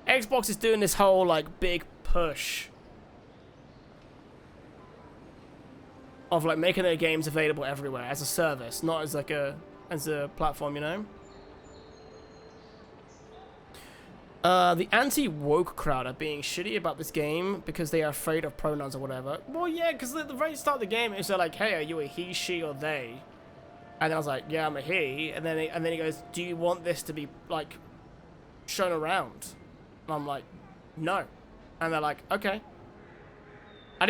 Xbox is doing this whole, like, big push of, like, making their games available everywhere as a service, not as, like, as a platform, you know? The anti-woke crowd are being shitty about this game because they are afraid of pronouns or whatever. Well, yeah, because at the very start of the game, it's like, hey, are you a he, she, or they? And I was like, yeah, I'm a he. And then he goes, do you want this to be, like, shown around? And I'm like, no. And they're like, okay. I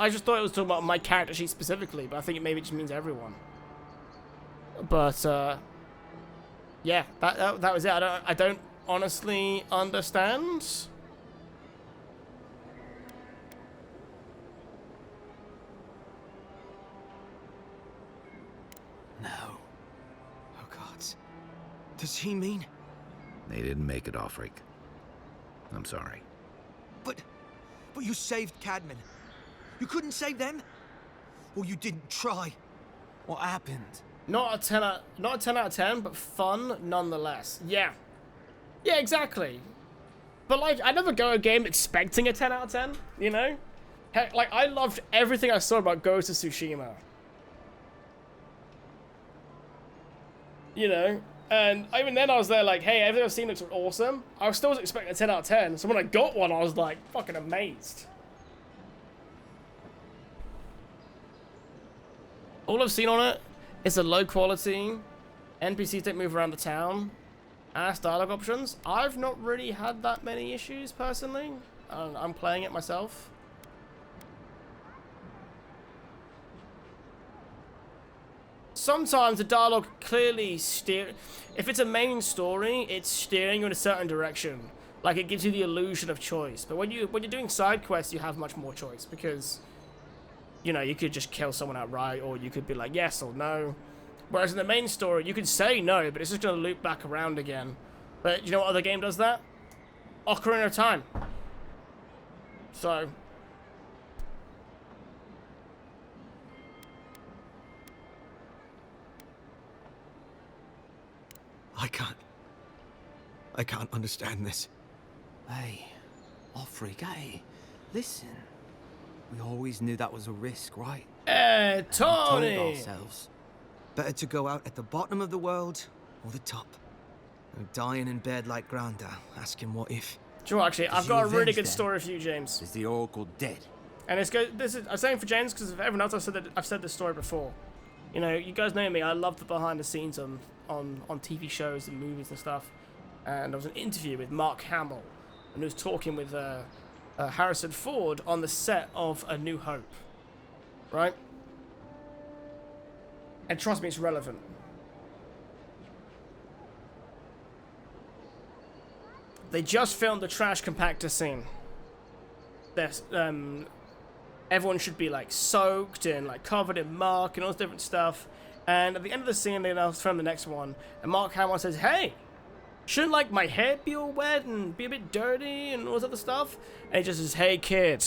just thought it was talking about my character sheet specifically, but I think maybe it just means everyone. But, yeah, that was it. I don't honestly understand. No. Oh God. Does he mean? They didn't make it, Offreak. I'm sorry. But you saved Cadman. You couldn't save them? Or you didn't try? What happened? Not a 10 out of 10, but fun nonetheless. Yeah. Yeah, exactly. But, like, I never go a game expecting a 10 out of 10, you know? Heck, like, I loved everything I saw about Ghost of Tsushima. You know? And even then I was there like, hey, everything I've seen looks awesome. I was still expecting a 10 out of 10. So when I got one, I was like, fucking amazed. All I've seen on it is a low quality, NPCs don't move around the town, ass dialogue options. I've not really had that many issues, personally. I'm playing it myself. Sometimes the dialogue clearly if it's a main story, it's steering you in a certain direction. Like, it gives you the illusion of choice. But when you're doing side quests, you have much more choice, because, you know, you could just kill someone outright, or you could be like yes or no. Whereas in the main story, you could say no, but it's just going to loop back around again. But you know what other game does that? Ocarina of Time. So, I can't understand this. Hey, Offrig, hey, listen. We always knew that was a risk, right? We told Tony! ourselves. Better to go out at the bottom of the world or the top. And dying in bed like Granda, asking what if. Sure, actually, I've got a really good story for you, James. Is the Oracle dead? And it's good. I'm saying for James because of everyone else. I've said this story before. You know, you guys know me. I love the behind the scenes on TV shows and movies and stuff. And there was an interview with Mark Hamill, and he was talking with Harrison Ford on the set of A New Hope, right? And trust me, it's relevant. They just filmed the trash compactor scene. There's, everyone should be like soaked and like covered in muck and all this different stuff. And at the end of the scene, they now film the next one. And Mark Hamill says, "Hey, shouldn't like my hair be all wet and be a bit dirty and all this other stuff?" And he just says, "Hey kid,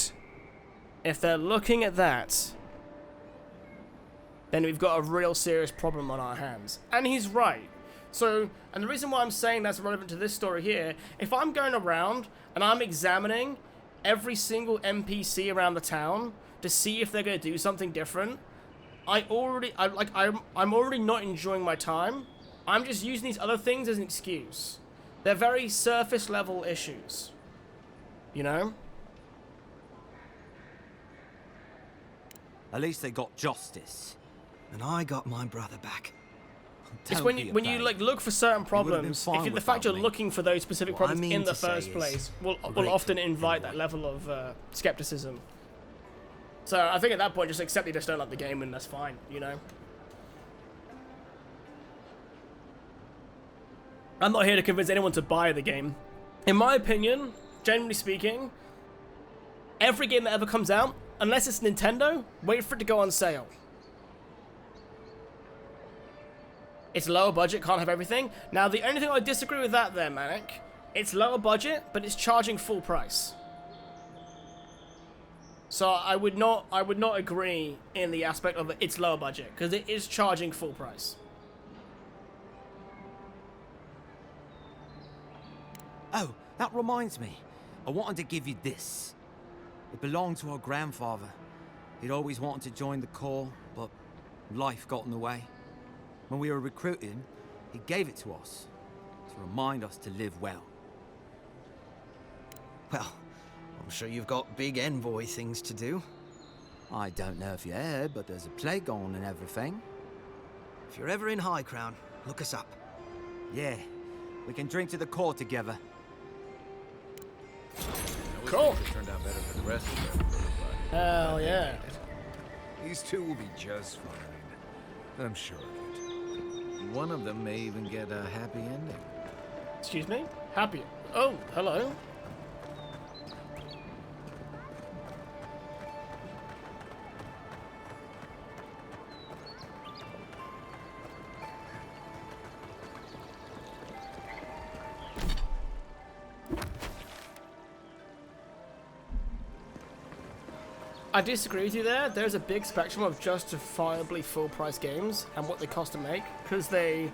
if they're looking at that, then we've got a real serious problem on our hands." And he's right. So, and the reason why I'm saying that's relevant to this story here, if I'm going around and I'm examining every single NPC around the town to see if they're going to do something different, I'm already not enjoying my time. I'm just using these other things as an excuse. They're very surface level issues. You know? At least they got justice. And I got my brother back. It's when you like look for certain problems. If the fact you're looking for those specific problems in the first place will often invite that level of skepticism. So I think at that point, just accept you just don't like the game, and that's fine. You know. I'm not here to convince anyone to buy the game. In my opinion, generally speaking, every game that ever comes out, unless it's Nintendo, wait for it to go on sale. It's lower budget, can't have everything. Now, the only thing I disagree with that there, Manic, it's lower budget, but it's charging full price. So I would not agree in the aspect of it's lower budget, because it is charging full price. Oh, that reminds me. I wanted to give you this. It belonged to our grandfather. He'd always wanted to join the Corps, but life got in the way. When we were recruiting, he gave it to us to remind us to live well. Well, I'm sure you've got big envoy things to do. I don't know if you heard, but there's a plague on and everything. If you're ever in High Crown, look us up. Yeah, we can drink to the Corps together. Cool. It turned out better for the rest of them. Hell yeah. These two will be just fine. I'm sure of it. One of them may even get a happy ending. Excuse me? Happy? Oh, hello. I disagree with you there. There's a big spectrum of justifiably full-price games and what they cost to make, because they're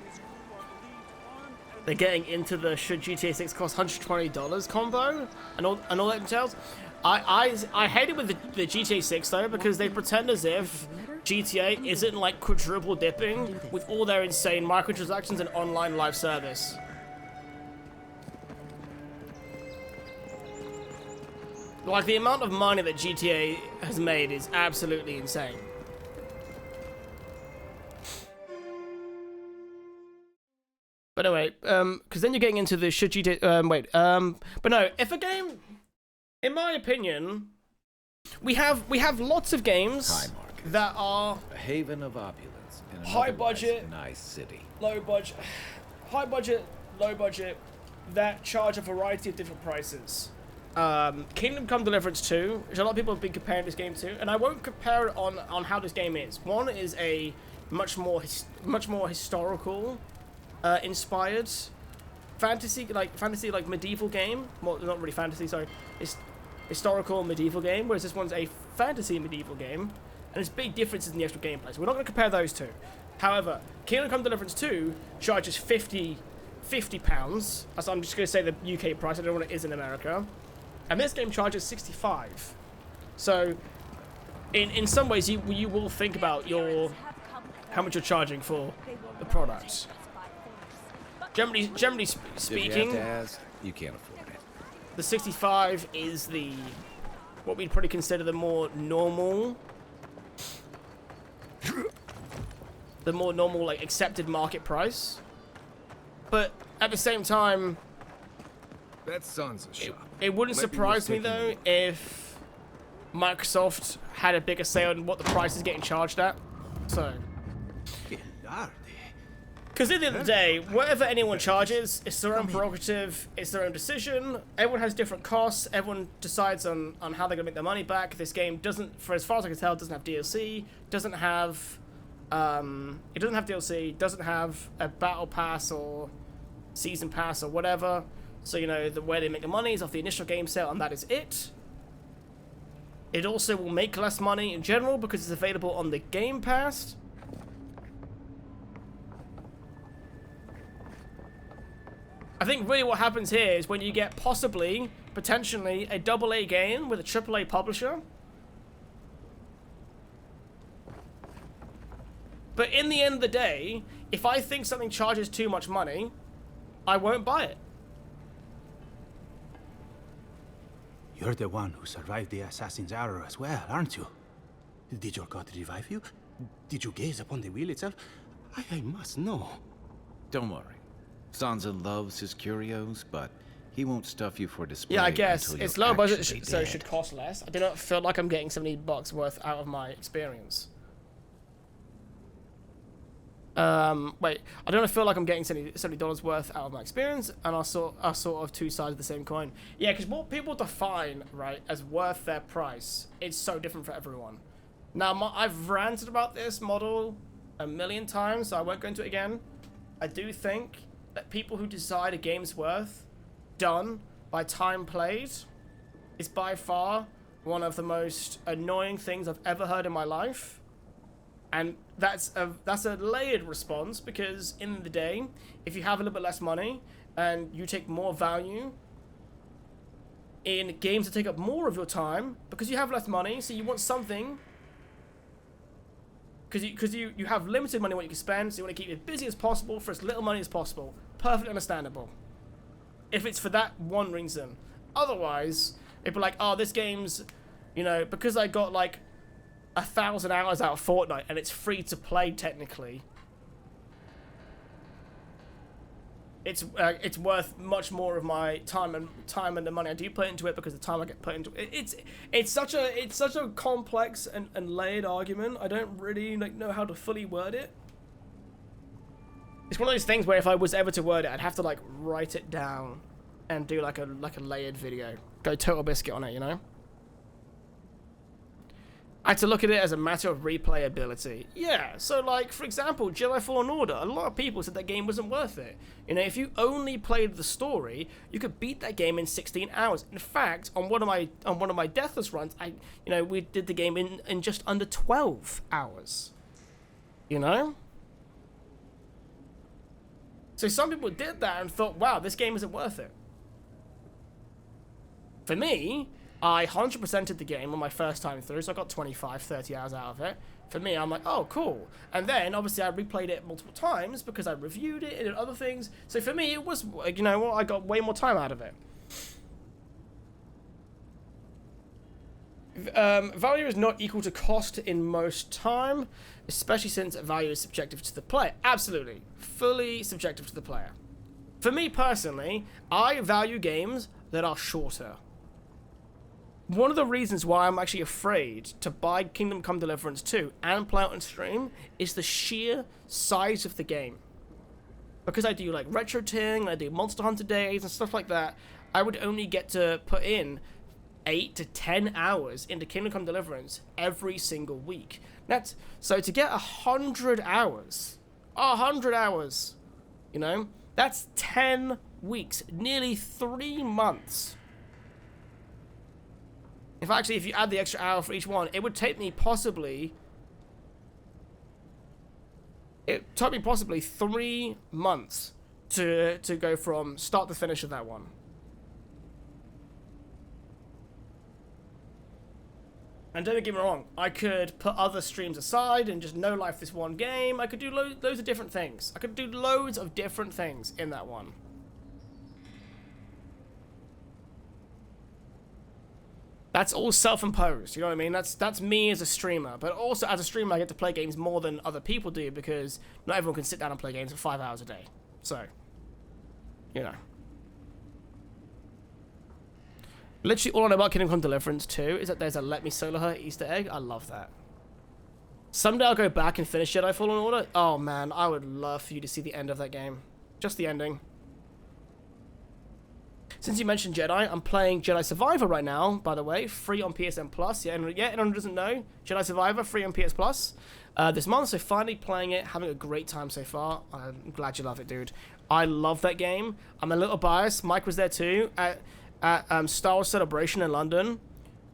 getting into the should GTA 6 cost $120 combo and all that entails. I hate it with the GTA 6 though, because they pretend as if GTA isn't like quadruple dipping with all their insane microtransactions and online live service. Like, the amount of money that GTA has made is absolutely insane. But anyway, because then you're getting into the should GTA... but no, if a game... In my opinion, we have lots of games that are... A haven of opulence in an high budget, nice city. Low budget... High budget, low budget, that charge a variety of different prices. Kingdom Come Deliverance 2, which a lot of people have been comparing this game to, and I won't compare it on how this game is. One is a much more historical inspired fantasy like medieval game. Well, not really fantasy, sorry. It's historical medieval game, whereas this one's a fantasy medieval game, and there's big differences in the actual gameplay. So we're not going to compare those two. However, Kingdom Come Deliverance 2 charges $50 £50. So I'm just going to say the UK price. I don't know what it is in America. And this game charges 65. So in some ways, you will think about how much you're charging for the product. Generally speaking, If you have to ask, you can't afford it. the 65 is what we'd probably consider the more normal, like accepted market price. But at the same time, That Sansa shop. it wouldn't Might be surprise me worth though taking if Microsoft had a bigger say on what the price is getting charged at. So, because at the end of the day, whatever anyone charges, it's their own prerogative, it's their own decision. Everyone has different costs. Everyone decides on how they're gonna make their money back. This game doesn't, for as far as I can tell, doesn't have DLC. Doesn't have it doesn't have DLC. Doesn't have a battle pass or season pass or whatever. So, you know, the way they make the money is off the initial game sale, and that is it. It also will make less money in general because it's available on the Game Pass. I think really what happens here is when you get possibly, potentially, a AA game with a AAA publisher. But in the end of the day, if I think something charges too much money, I won't buy it. You're the one who survived the assassin's arrow as well, aren't you? Did your god revive you? Did you gaze upon the wheel itself? I must know. Don't worry. Sansa loves his curios, but he won't stuff you for display. Yeah, I guess until it's you're low budget, actually so it dead. should cost less. I do not feel like I'm getting $70 worth out of my experience. Wait, I don't feel like I'm getting $70 worth out of my experience, and are sort of two sides of the same coin. Yeah, because what people define, right, as worth their price, it's so different for everyone. Now, I've ranted about this model a million times, so I won't go into it again. I do think that people who decide a game's worth done by time played is by far one of the most annoying things I've ever heard in my life. And that's a layered response, because in the day, if you have a little bit less money and you take more value in games that take up more of your time because you have less money, so you want something, because you have limited money what you can spend, so you want to keep it as busy as possible for as little money as possible. Perfectly understandable. If it's for that one reason. Otherwise, it'd be like, oh, this game's, you know, because I got like 1,000 hours out of Fortnite and it's free to play technically, it's worth much more of my time and the money I do put into it, because the time I get put into it. It's such a complex and layered argument. I don't really know how to fully word it. It's one of those things where if I was ever to word it, I'd have to like write it down and do like a layered video. Go total biscuit on it, you know? I had to look at it as a matter of replayability. Yeah, so like, for example, Jedi Fallen Order, a lot of people said that game wasn't worth it. You know, if you only played the story, you could beat that game in 16 hours. In fact, on one of my deathless runs, we did the game in just under 12 hours. You know? So some people did that and thought, wow, this game isn't worth it. For me, I 100%ed the game on my first time through, so I got 25, 30 hours out of it. For me, I'm like, oh, cool. And then, obviously, I replayed it multiple times because I reviewed it and did other things. So for me, it was, you know what, I got way more time out of it. Value is not equal to cost in most time, especially since value is subjective to the player. Absolutely. Fully subjective to the player. For me, personally, I value games that are shorter. One of the reasons why I'm actually afraid to buy Kingdom Come Deliverance 2 and play it on stream is the sheer size of the game. Because I do like retro ting, I do Monster Hunter days and stuff like that, I would only get to put in 8 to 10 hours into Kingdom Come Deliverance every single week. So to get 100 hours, you know, that's 10 weeks, nearly 3 months. In fact, actually, if you add the extra hour for each one, it would take me possibly 3 months to go from start to finish of that one. And don't get me wrong, I could put other streams aside and just no life this one game. I could do loads of different things. I could do loads of different things in that one. That's all self-imposed, you know what I mean? That's me as a streamer. But also as a streamer, I get to play games more than other people do because not everyone can sit down and play games for 5 hours a day. So, you know. Literally all I know about Kingdom Come Deliverance 2 is that there's a Let Me Solo Her Easter egg. I love that. Someday I'll go back and finish Jedi Fallen Order. Oh man, I would love for you to see the end of that game. Just the ending. Since you mentioned Jedi, I'm playing Jedi Survivor right now, by the way. Free on PSN Plus. Yeah, anyone who doesn't know, Jedi Survivor, free on PS Plus. This month, so finally playing it, having a great time so far. I'm glad you love it, dude. I love that game. I'm a little biased. Mike was there too. At Star Wars Celebration in London,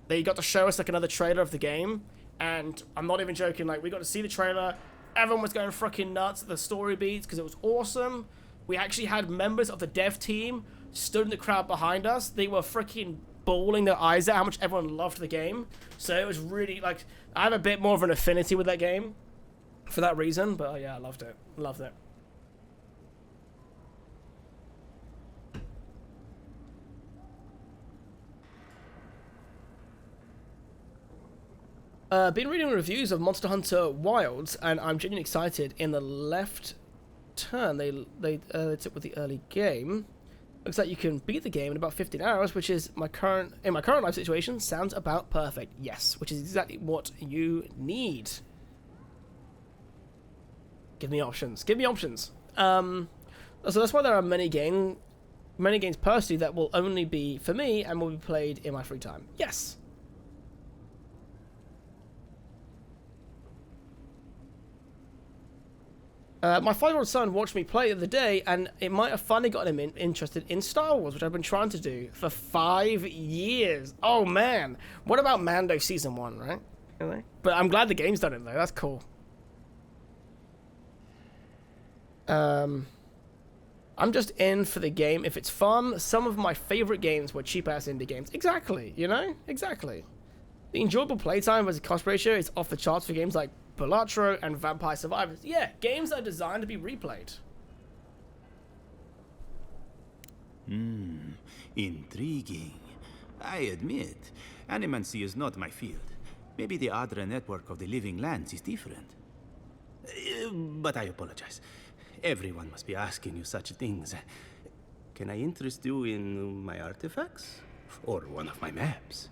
they got to show us like another trailer of the game, and I'm not even joking, like we got to see the trailer, everyone was going freaking nuts at the story beats because it was awesome. We actually had members of the dev team stood in the crowd behind us. They were freaking bawling their eyes out how much everyone loved the game. So it was really like, I have a bit more of an affinity with that game for that reason, but yeah, I loved it. Loved it. Been reading reviews of Monster Hunter Wilds, and I'm genuinely excited. In the left turn, they took with the early game. Looks like you can beat the game in about 15 hours, which is in my current life situation sounds about perfect. Yes, which is exactly what you need. Give me options. Give me options. So that's why there are many games personally that will only be for me and will be played in my free time. Yes. My 5-year-old son watched me play the other day, and it might have finally gotten him interested in Star Wars, which I've been trying to do for 5 years. Oh man, what about Mando Season 1, right? Really? But I'm glad the game's done it though, that's cool. I'm just in for the game if it's fun. Some of my favorite games were cheap-ass indie games. Exactly, you know? Exactly. The enjoyable playtime versus cost ratio is off the charts for games like Balatro and Vampire Survivors. Yeah, games that are designed to be replayed. Intriguing. I admit, animancy is not my field. Maybe the Adra network of the living lands is different. But I apologize. Everyone must be asking you such things. Can I interest you in my artifacts? Or one of my maps?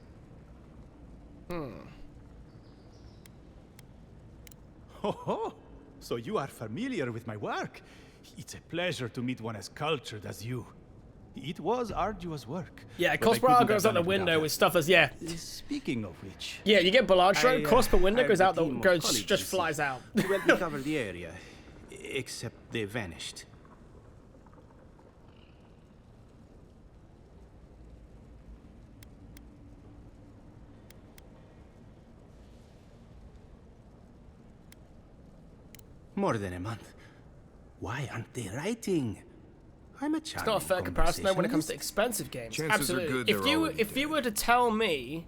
Ho ho! So you are familiar with my work? It's a pleasure to meet one as cultured as you. It was arduous work. Yeah, cost per hour goes out the window with stuff as Speaking of which, yeah, you get Balatro, cost per window goes out just flies out. To help me cover the area, except they vanished. More than a month. Why aren't they writing? I'm a It's not a fair comparison though when it comes to expensive games. Chances Absolutely. are good If you were to tell me,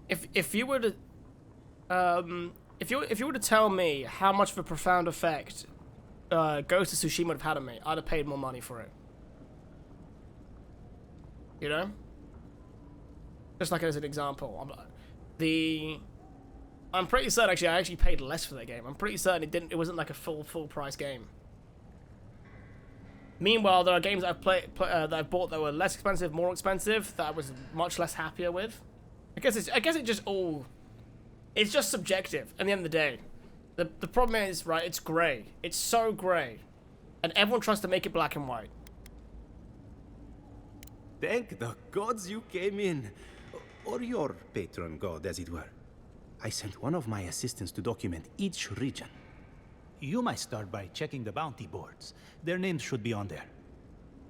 if you were to tell me how much of a profound effect Ghost of Tsushima would have had on me, I'd have paid more money for it. You know? Just like as an example, I'm pretty certain I actually paid less for that game. I'm pretty certain it wasn't like a full price game. Meanwhile, there are games that I've bought that were less expensive, more expensive, that I was much less happier with. I guess it's just subjective at the end of the day. The problem is, right, it's grey. It's so grey. And everyone tries to make it black and white. Thank the gods you came in. Or your patron god, as it were. I sent one of my assistants to document each region. you might start by checking the bounty boards. Their names should be on there.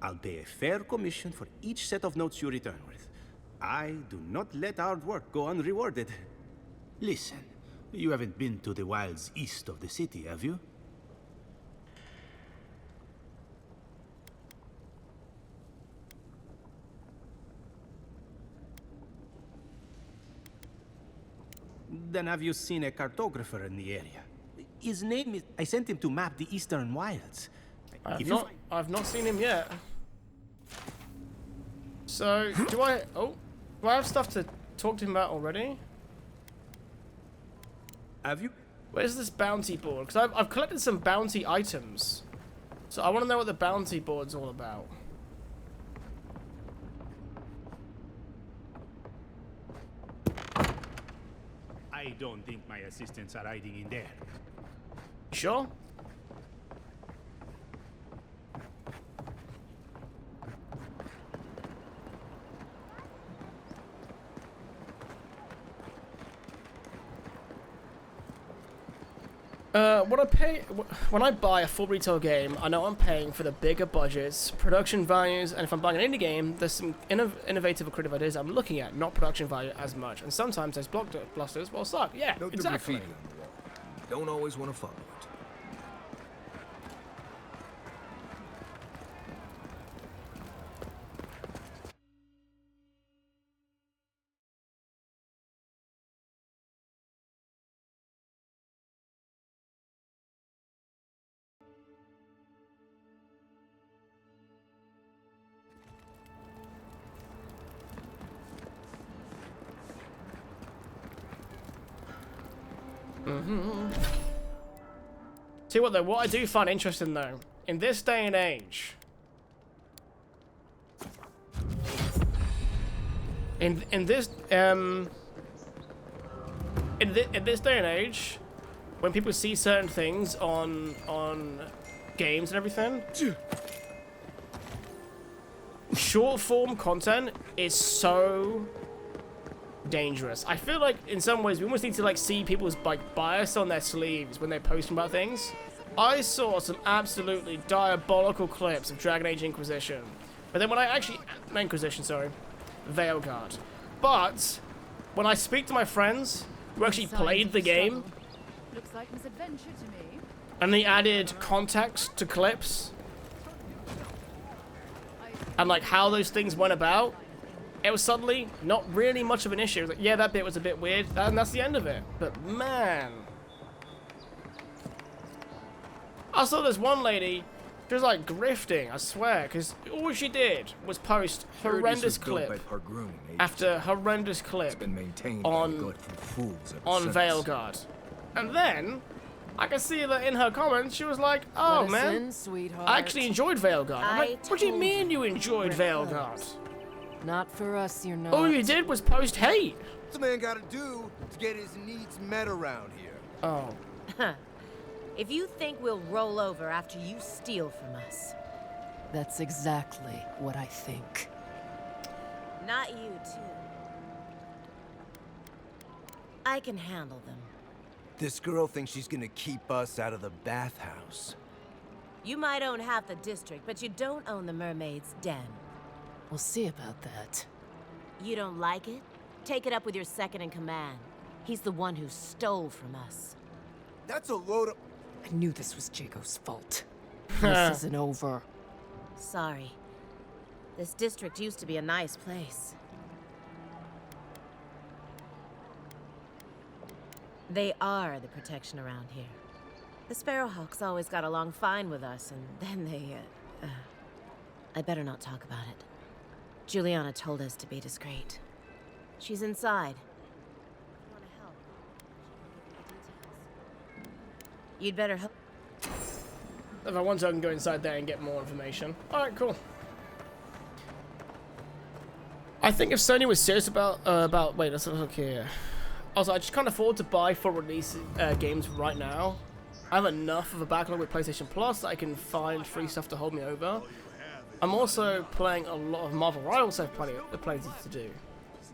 I'll pay a fair commission for each set of notes you return with. I do not let our work go unrewarded. Listen, You haven't been to the wilds east of the city, have you? Then have you seen a cartographer in the area? His name is... I sent him to map the eastern wilds. I've not seen him yet. So, do I have stuff to talk to him about already? Have you? Where's this bounty board? Because I've collected some bounty items. So I want to know what the bounty board's all about. I don't think my assistants are hiding in there. Sure? When I buy a full retail game, I know I'm paying for the bigger budgets, production values, and if I'm buying an indie game, there's some innovative or creative ideas I'm looking at, not production value as much. And sometimes those blockbusters will suck. Yeah, Note exactly. the graffiti on the wall. You don't always want to follow it. See what though, what I do find interesting though, in this day and age, in this day and age, when people see certain things on games and everything, short form content is so dangerous. I feel like in some ways we almost need to like see people's like bias on their sleeves when they're posting about things. I saw some absolutely diabolical clips of Dragon Age Inquisition, but then when I actually Veilguard. But when I speak to my friends who actually played the game, looks like misadventure to me. And they added context to clips and like how those things went about, it was suddenly not really much of an issue. It was like, yeah, that bit was a bit weird, and that's the end of it. But man, I saw this one lady, she was like grifting, I swear, because all she did was post horrendous clip after horrendous clip on Veilguard. And then, I can see that in her comments, she was like, oh man, I actually enjoyed Veilguard. I'm like, what do you mean you enjoyed Veilguard? Not for us, you're not. All you did was post hate. What's a man gotta do to get his needs met around here? Oh. If you think we'll roll over after you steal from us. That's exactly what I think. Not you, too. I can handle them. This girl thinks she's gonna keep us out of the bathhouse. You might own half the district, but you don't own the mermaid's den. We'll see about that. You don't like it? Take it up with your second in command. He's the one who stole from us. That's a load of... I knew this was Jaco's fault. This isn't over. Sorry. This district used to be a nice place. They are the protection around here. The Sparrowhawks always got along fine with us, and then they, I better not talk about it. Juliana told us to be discreet. She's inside. If you want to help, you'd better help. If I want to, I can go inside there and get more information. Alright, cool. I think if Sony was serious about wait, let's look here. Also, I just can't afford to buy full release games right now. I have enough of a backlog with PlayStation Plus that I can find free stuff to hold me over. I'm also playing a lot of Marvel. I also have plenty to do.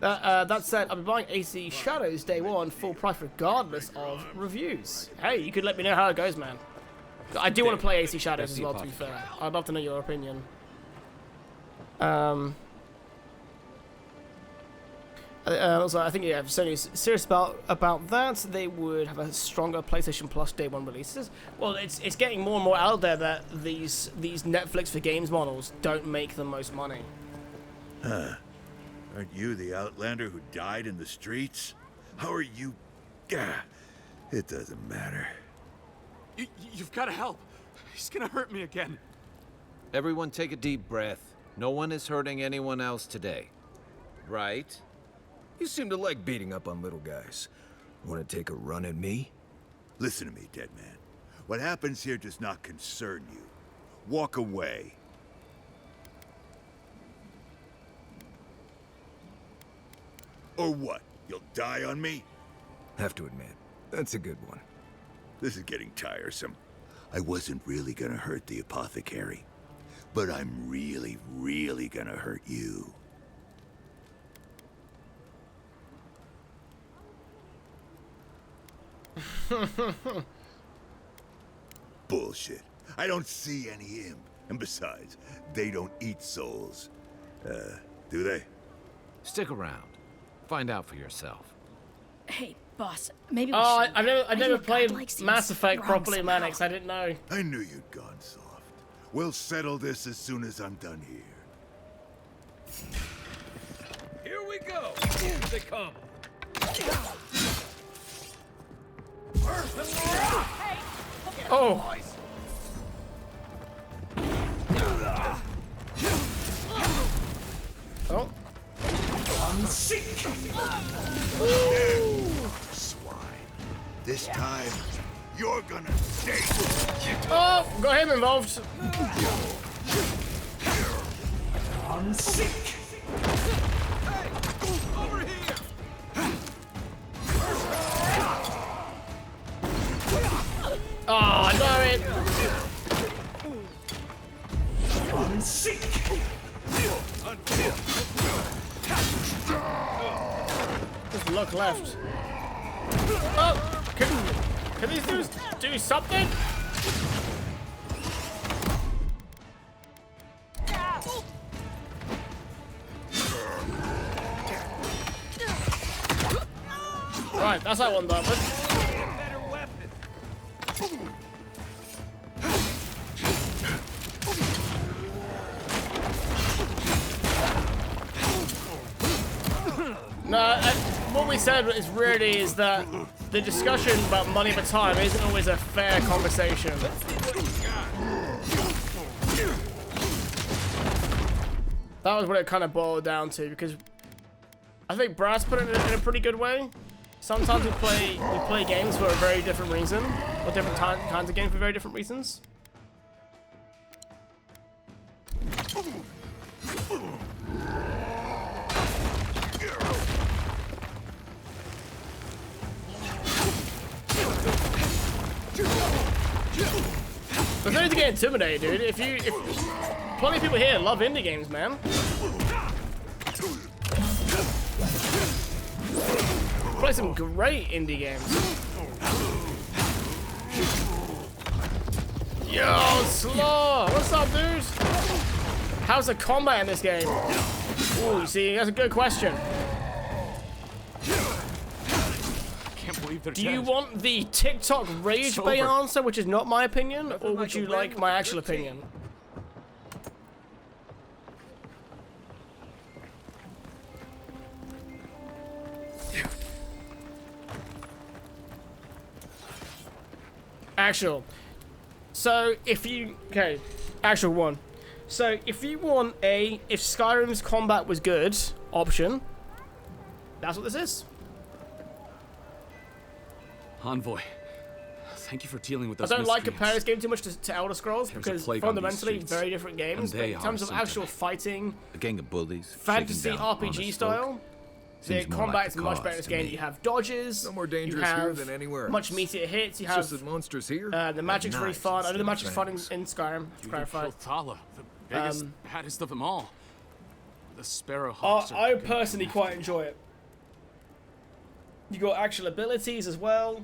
That said, I'll be buying AC Shadows day one full price regardless of reviews. Hey, you could let me know how it goes, man. I do want to play AC Shadows as well, to be fair. I'd love to know your opinion. Also, I think if Sony's serious about that, they would have a stronger PlayStation Plus Day 1 releases. Well, it's getting more and more out there that these Netflix for games models don't make the most money. Huh. Aren't you the Outlander who died in the streets? How are you... Gah, it doesn't matter. You've got to help. He's gonna hurt me again. Everyone take a deep breath. No one is hurting anyone else today. Right? You seem to like beating up on little guys. Want to take a run at me? Listen to me, dead man. What happens here does not concern you. Walk away. Or what? You'll die on me? Have to admit, that's a good one. This is getting tiresome. I wasn't really gonna hurt the apothecary, but I'm really, really gonna hurt you. Bullshit. I don't see any imp. And besides, they don't eat souls. Do they? Stick around. Find out for yourself. Hey, boss, maybe we Oh, should... I never played like Mass Effect wrong properly, somehow. Manix. I didn't know. I knew you'd gone soft. We'll settle this as soon as I'm done here. Here we go. Here they come. Oh. Oh. I'm sick. Swine. This time, you're gonna stay. Oh, got him involved. I'm sick. Over here. Oh, no it. I'm sick. Just look left. Oh, can these dudes do something? Right, that's that one done with. No, what we said is that the discussion about money over time isn't always a fair conversation. That was what it kind of boiled down to, because I think Brad's put it in a pretty good way. Sometimes we play games for a very different reason, or different kinds of games for very different reasons. There's no need to get intimidated, dude. If plenty of people here love indie games, man. Play some great indie games. Yo, Slaw! What's up, dudes? How's the combat in this game? Ooh, you see, that's a good question. Can't believe they're Do you want the TikTok rage bait answer, which is not my opinion, or would you like my actual opinion? Actual. So if you actual one. So if you want if Skyrim's combat was good option, that's what this is. Envoy, thank you for dealing with I us. don't like comparing this game too much to Elder Scrolls There's a because plague on these fundamentally streets, very different games. and But they in terms are of something. actual fighting, A gang of bullies. fantasy shaking down RPG honest style, folk. the Seems more like combat's the much cause better in this to game. me. You have dodges. No more you dangerous here have than anywhere much else. meatier hits. You It's have just that monsters here the have magic's really knives fun. I know the instead of magic's fun in fangs. Skyrim. To You clarify. killed Thala, the biggest, baddest of them all. The Sparrow I Hawks are gonna personally come quite after enjoy it. You got actual abilities as well.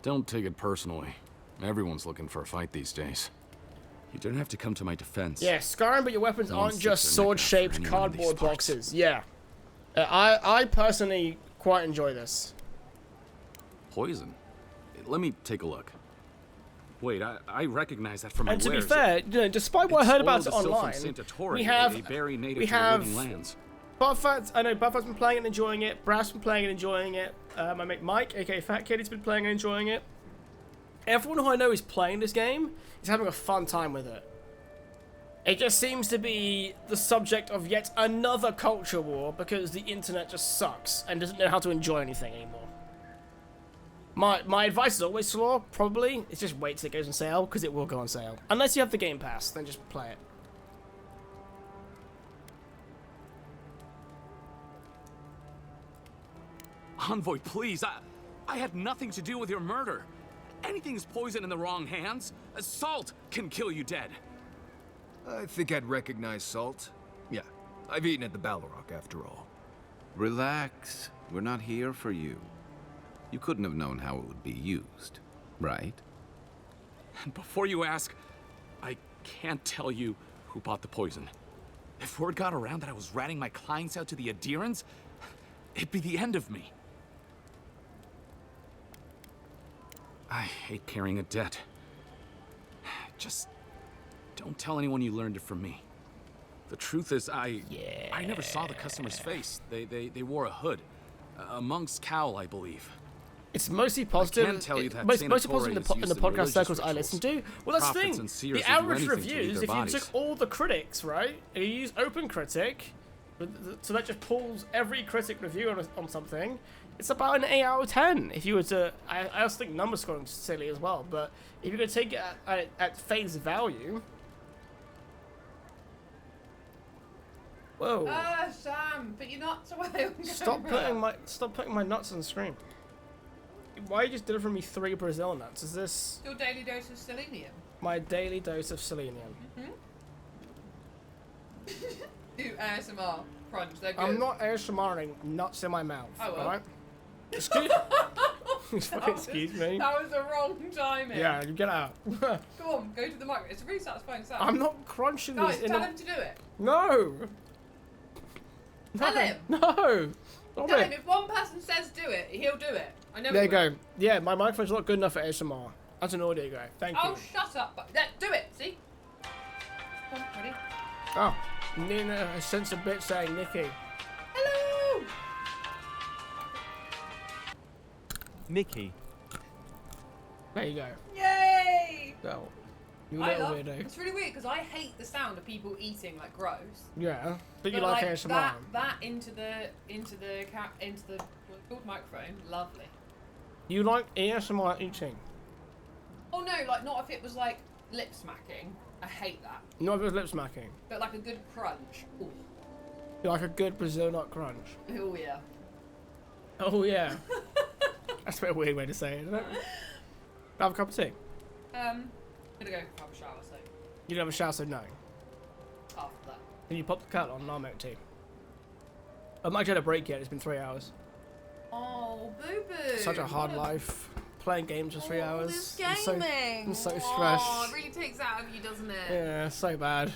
Don't take it personally. Everyone's looking for a fight these days. You don't have to come to my defense. Yeah, Skyrim, but your weapons No one aren't sticks just their neck out for sword-shaped anyone in cardboard these parts. boxes. Yeah. I personally quite enjoy this. Poison? Let me take a look. Wait, I recognize that from my And to be wares. fair, you know, despite what I heard about it spoiled online, from Santa Torre, we have a berry native we to the have living lands. Buffett's. I know Buffett's been playing and enjoying it. Brass been playing and enjoying it. My mate Mike, aka Fat Kid, has been playing and enjoying it. Everyone who I know is playing this game is having a fun time with it. It just seems to be the subject of yet another culture war because the internet just sucks and doesn't know how to enjoy anything anymore. My advice is always slow, probably. It's just wait till it goes on sale, because it will go on sale. Unless you have the Game Pass, then just play it. Envoy, please, I had nothing to do with your murder. Anything's poison in the wrong hands. Salt can kill you dead. I think I'd recognize salt. Yeah, I've eaten at the Balrog after all. Relax. We're not here for you. You couldn't have known how it would be used, right? And before you ask, I can't tell you who bought the poison. If word got around that I was ratting my clients out to the Adherents, it'd be the end of me. I hate carrying a debt. Just don't tell anyone you learned it from me. The truth is, I never saw the customer's face. They wore a hood. A monk's cowl, I believe. It's mostly positive. I can tell you that mostly positive Torre in the, is in used the in podcast religious circles I rituals. listen to. Well, that's the Prophets thing. and seers The would do average anything to leave reviews, their if you bodies. took all the critics, right, and you use OpenCritic, so that just pulls every critic review on something, it's about an 8 out of 10. If you were to, I also think number scoring is silly as well, but if you're going to take it at face value. Whoa. Sam, put your nuts away. Stop putting my nuts on the screen. Why you just delivering me 3 Brazil nuts? Is this Your daily dose of selenium. my daily dose of selenium? Do ASMR crunch. They're good. I'm not ASMRing nuts in my mouth. I will. Alright? Excuse me. That was the wrong timing. Yeah, you get out. Go on, go to the microphone. It's a really satisfying sound. I'm not crunching Guys, this. tell him to do it. No. Tell him. No. Stop Tell it. him if one person says do it, he'll do it. I know. There he you will. go. Yeah, my microphone's not good enough for ASMR. That's an audio guy. Thank Oh, you. shut up. Do it. See. Come on, ready? Oh, Nina, a sense of bitch saying Nikki. Hello. Mickey. There you go. Yay! So, you I little love. weirdo. It's really weird because I hate the sound of people eating like gross. Yeah, but you like ASMR. That into the what's it called, microphone. Lovely. You like ASMR eating? Oh no, like not if it was like lip smacking. I hate that. Not if it's lip smacking. But like a good crunch. Ooh. You like a good Brazil nut crunch. Oh yeah. Oh yeah. That's a bit of a weird way to say it, isn't it? Have a cup of tea. I'm gonna go have a shower, so You don't have a shower, so no. after that. Then you pop the kettle on and I'll make tea. I've not actually had a break yet, it's been 3 hours. Oh, boo boo. Such a hard life. Playing games for 3 hours. This I'm gaming. so stressed. Oh, it really takes it out of you, doesn't it? Yeah, so bad.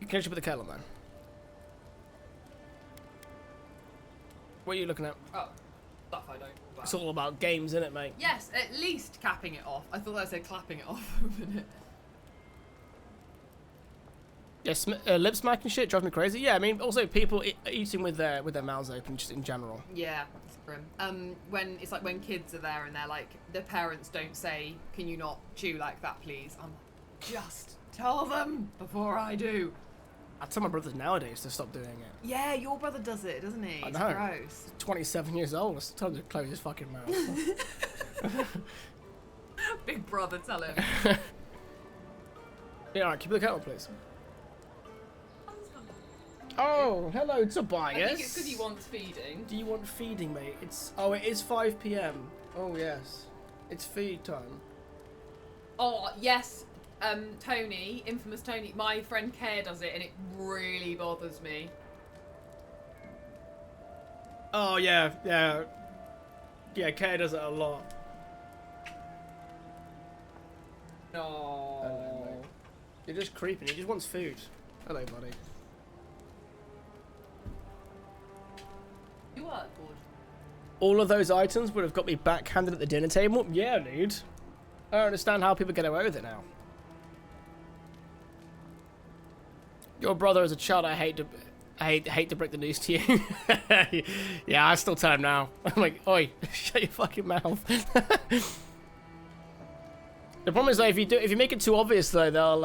You can actually put the kettle on then. What are you looking at? Oh, stuff I don't. But... It's all about games, isn't it, mate? Yes, at least capping it off. I thought I said clapping it off a minute. Yeah, lip smacking shit drives me crazy. Yeah, I mean, also people eating with their mouths open, just in general. Yeah, it's grim. When it's like when kids are there and they're like, the parents don't say, "Can you not chew like that, please?" I'm like, just tell them before I do. I tell my brothers nowadays to stop doing it. Yeah, your brother does it, doesn't he? I It's know. gross. He's 27 years old. It's time to close his fucking mouth. Big brother, tell him. Yeah, alright, keep the kettle, please. Oh, hello, Tobias. I think it's because he wants feeding. Do you want feeding, mate? It is 5 PM. Oh yes, it's feed time. Oh yes, Tony, infamous Tony. My friend Care does it, and it really bothers me. Oh yeah, Kay does it a lot. No. You're just creeping. He just wants food. Hello, buddy. You are good. All of those items would have got me backhanded at the dinner table? Yeah, dude. I don't understand how people get away with it now. Your brother as a child, I hate to break the news to you. Yeah, I still tell him now. I'm like, oi, shut your fucking mouth. The problem is though, if you make it too obvious though, they'll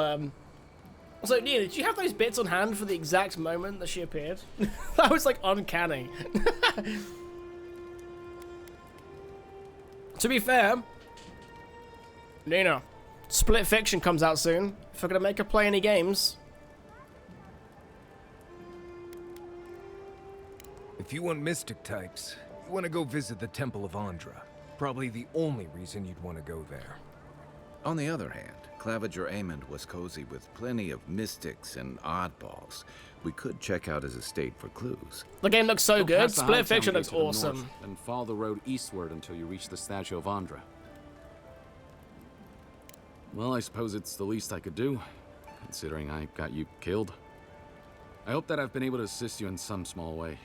Also, Nina, did you have those bits on hand for the exact moment that she appeared? That was like uncanny. To be fair, Nina, Split Fiction comes out soon. If we're gonna make her play any games. If you want mystic types, you want to go visit the Temple of Andra. Probably the only reason you'd want to go there. On the other hand, Claviger Amond was cozy with plenty of mystics and oddballs. We could check out his estate for clues. The game looks so Go good. past the Split High Fiction Town looks gate to the awesome. north, and follow the road eastward until you reach the statue of Andra. Well, I suppose it's the least I could do, considering I got you killed. I hope that I've been able to assist you in some small way.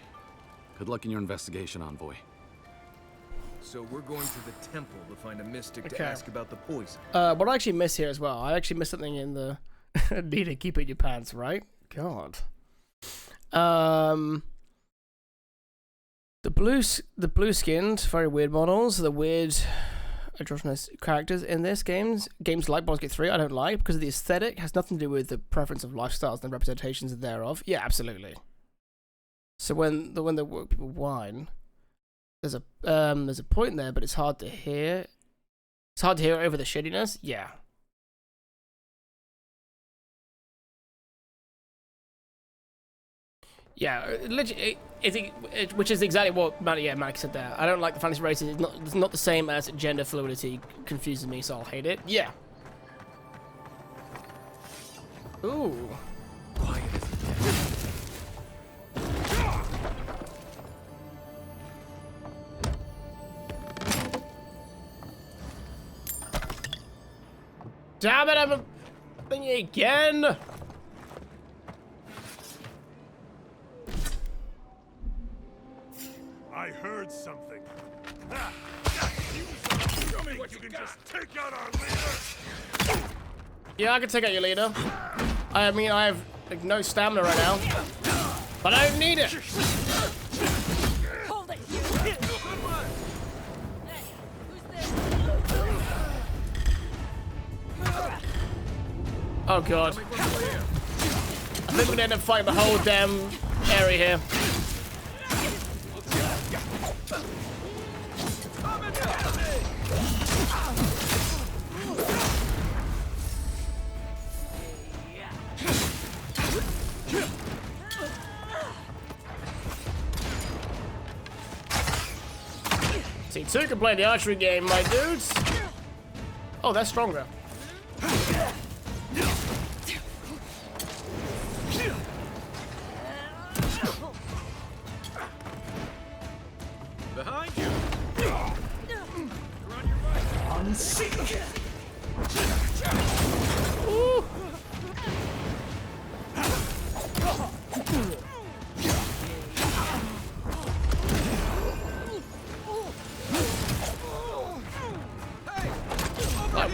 Good luck in your investigation, Envoy. So we're going to the temple to find a mystic Okay. to ask about the poison. What I actually miss here as well, I actually missed something in the need to keep it in your pants, right? God. The blue skinned, very weird models, the weird androgynous characters in this games like Baldur's Gate 3 I don't like because of the aesthetic. It has nothing to do with the preference of lifestyles and the representations thereof. Yeah, absolutely. So when the work people whine, there's a point there, but it's hard to hear. It's hard to hear over the shittiness. Yeah. Yeah, literally, which is exactly what Mike said there. I don't like the fantasy races. It's not the same as gender fluidity. Confuses me, so I'll hate it. Yeah. Ooh. Damn it, I'm thingy again. I heard something. Ha! Show me what you can just take out our leader. Yeah, I can take out your leader. I mean, I have like, no stamina right now, but I don't need it. Hold it. Oh god. I think we're gonna end up fighting the whole damn area here. See, two can play the archery game, my dudes. Oh, that's stronger. Behind you. You're on your right. On sync. Ooh.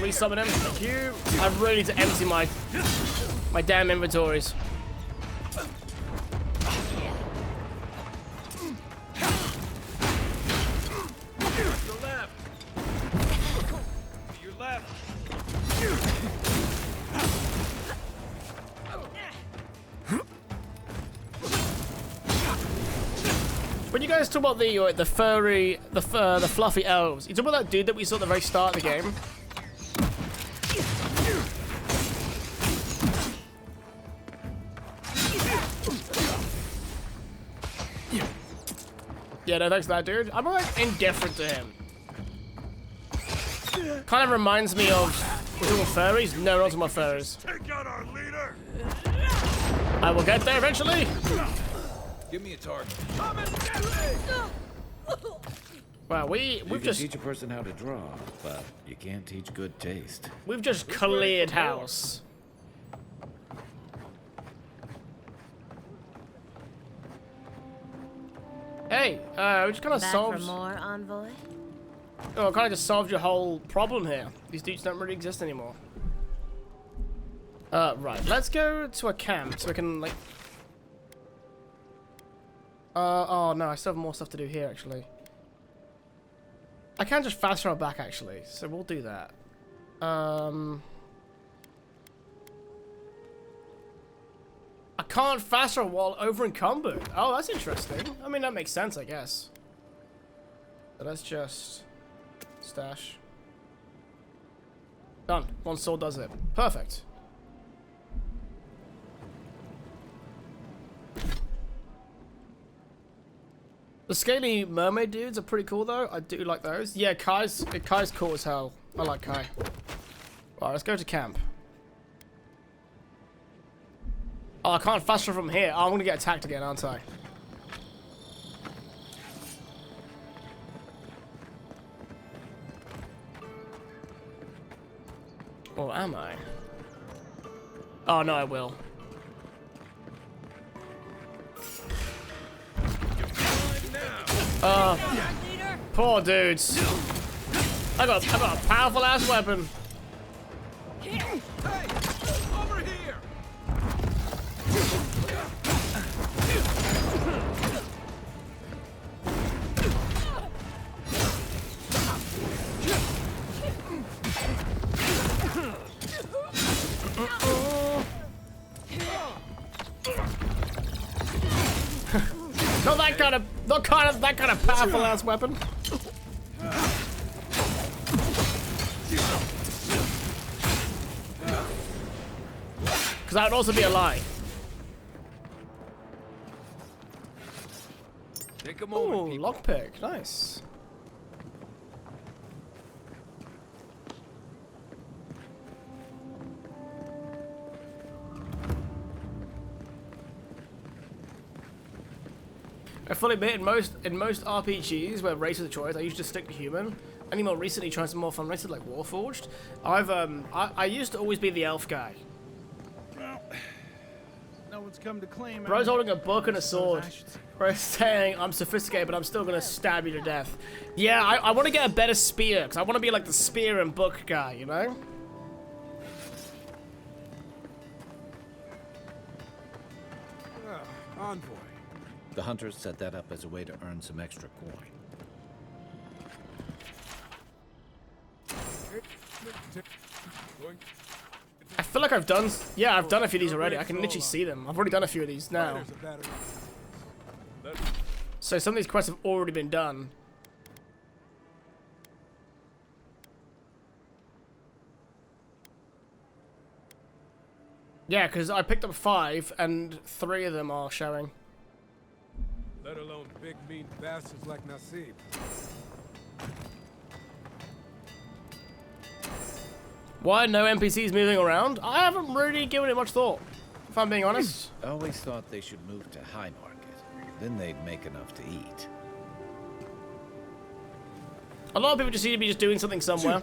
Resummon him. Thank you. I'm ready to empty my damn inventories. Your left. Your left. When you guys talk about the furry, the fluffy elves, you talk about that dude that we saw at the very start of the game. Yeah, no thanks for that, dude. I'm like indifferent to him. Kind of reminds me of we're talking furries. No, we're not talking about furries. Take out our leader. I will get there eventually. Give me a target. Wow, You we've can just teach a person how to draw, but you can't teach good taste. we've just cleared house. Hey, we just kind of Back solved. for more, envoy? Oh, kind of just solved your whole problem here. These dudes don't really exist anymore. Right. Let's go to a camp so we can like. Oh no, I still have more stuff to do here actually. I can just fast travel back actually, so we'll do that. I can't fast travel while over encumbered. Oh, that's interesting. I mean, that makes sense, I guess. So let's just stash. Done. One sword does it. Perfect. The scaly mermaid dudes are pretty cool though. I do like those. Yeah, Kai's cool as hell. I like Kai. Alright, let's go to camp. Oh, I can't fast travel from here. Oh, I'm gonna get attacked again, aren't I? Or am I? Oh no, I will. Poor dudes. I got a powerful ass weapon. Hey, over here. Not that kind of powerful ass weapon. Because that would also be a lie. Take a moment. Ooh, lockpick, nice. I fully admit, in most RPGs where race is a choice, I usually just stick to human. Only more recently trying some more fun races like Warforged. I used to always be the elf guy. Well, no one's come to claim. Bro's holding a book and a sword. Bro's saying, I'm sophisticated, but I'm still gonna stab you to death. Yeah, I want to get a better spear, because I want to be like the spear and book guy, you know? Envoy. The hunters set that up as a way to earn some extra coin. I feel like I've done a few of these already. I can literally see them. I've already done a few of these now. So some of these quests have already been done. Yeah, because I picked up 5 and 3 of them are showing. Let alone big mean bastards like Nasib. Why no NPCs moving around? I haven't really given it much thought, if I'm being honest. I always thought they should move to High Market. Then they'd make enough to eat. A lot of people just seem to be just doing something somewhere.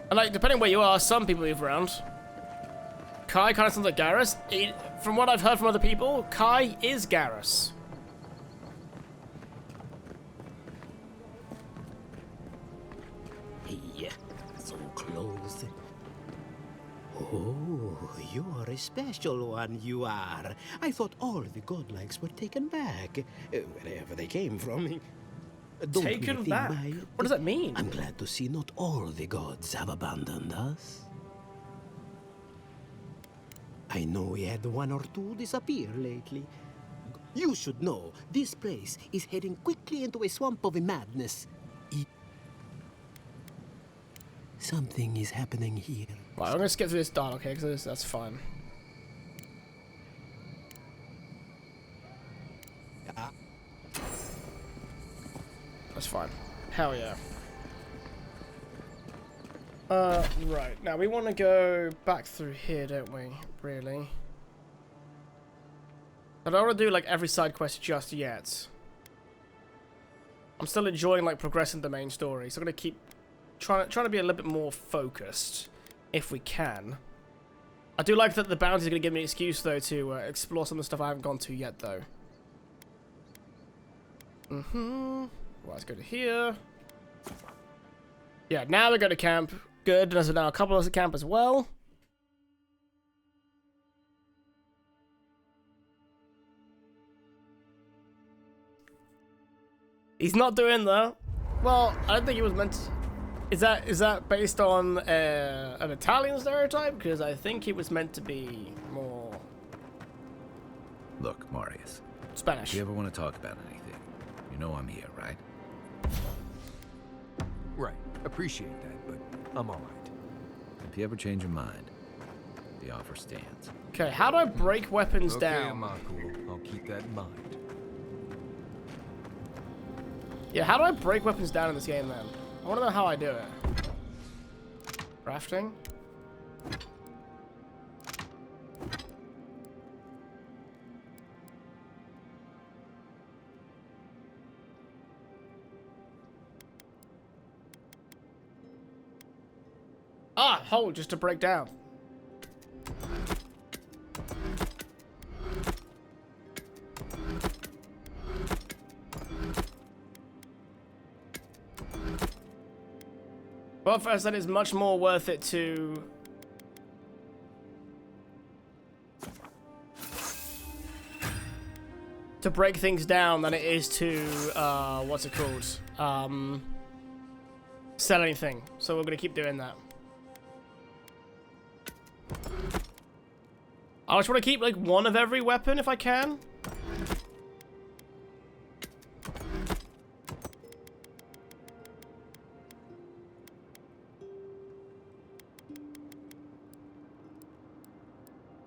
And like, depending where you are, some people move around. Kai kind of sounds like Garrus. From what I've heard from other people, Kai is Garrus. Hey, so close. Oh, you are a special one, you are. I thought all the godlikes were taken back, wherever they came from. Don't Taken be back? my- What does that mean? I'm glad to see not all the gods have abandoned us. I know we had one or two disappear lately. You should know, this place is heading quickly into a swamp of madness. Something is happening here. Right, I'm gonna skip through this dialogue here because that's fine. That's fine. Hell yeah. Right. Now we want to go back through here, don't we? Really? I don't want to do like every side quest just yet. I'm still enjoying like progressing the main story, so I'm gonna keep trying to be a little bit more focused if we can. I do like that the bounties are gonna give me an excuse though to explore some of the stuff I haven't gone to yet though. Well, let's go to here. Yeah, now we go to camp. Good. There's now a couple of us at camp as well. He's not doing that. Well, I don't think he was meant to. Is that based on an Italian stereotype? Because I think he was meant to be more... Look, Marius. Spanish. If you ever want to talk about anything, you know I'm here, right? Right. Appreciate that, but I'm all right. If you ever change your mind, the offer stands. Okay, how do I break weapons down? Okay, Marco. I'll keep that in mind. Yeah, how do I break weapons down in this game then? I want to know how I do it. Crafting. Ah, hold just to break down. Well, first, that is much more worth it to... break things down than it is to, what's it called? Sell anything. So we're gonna keep doing that. I just want to keep, like, one of every weapon if I can.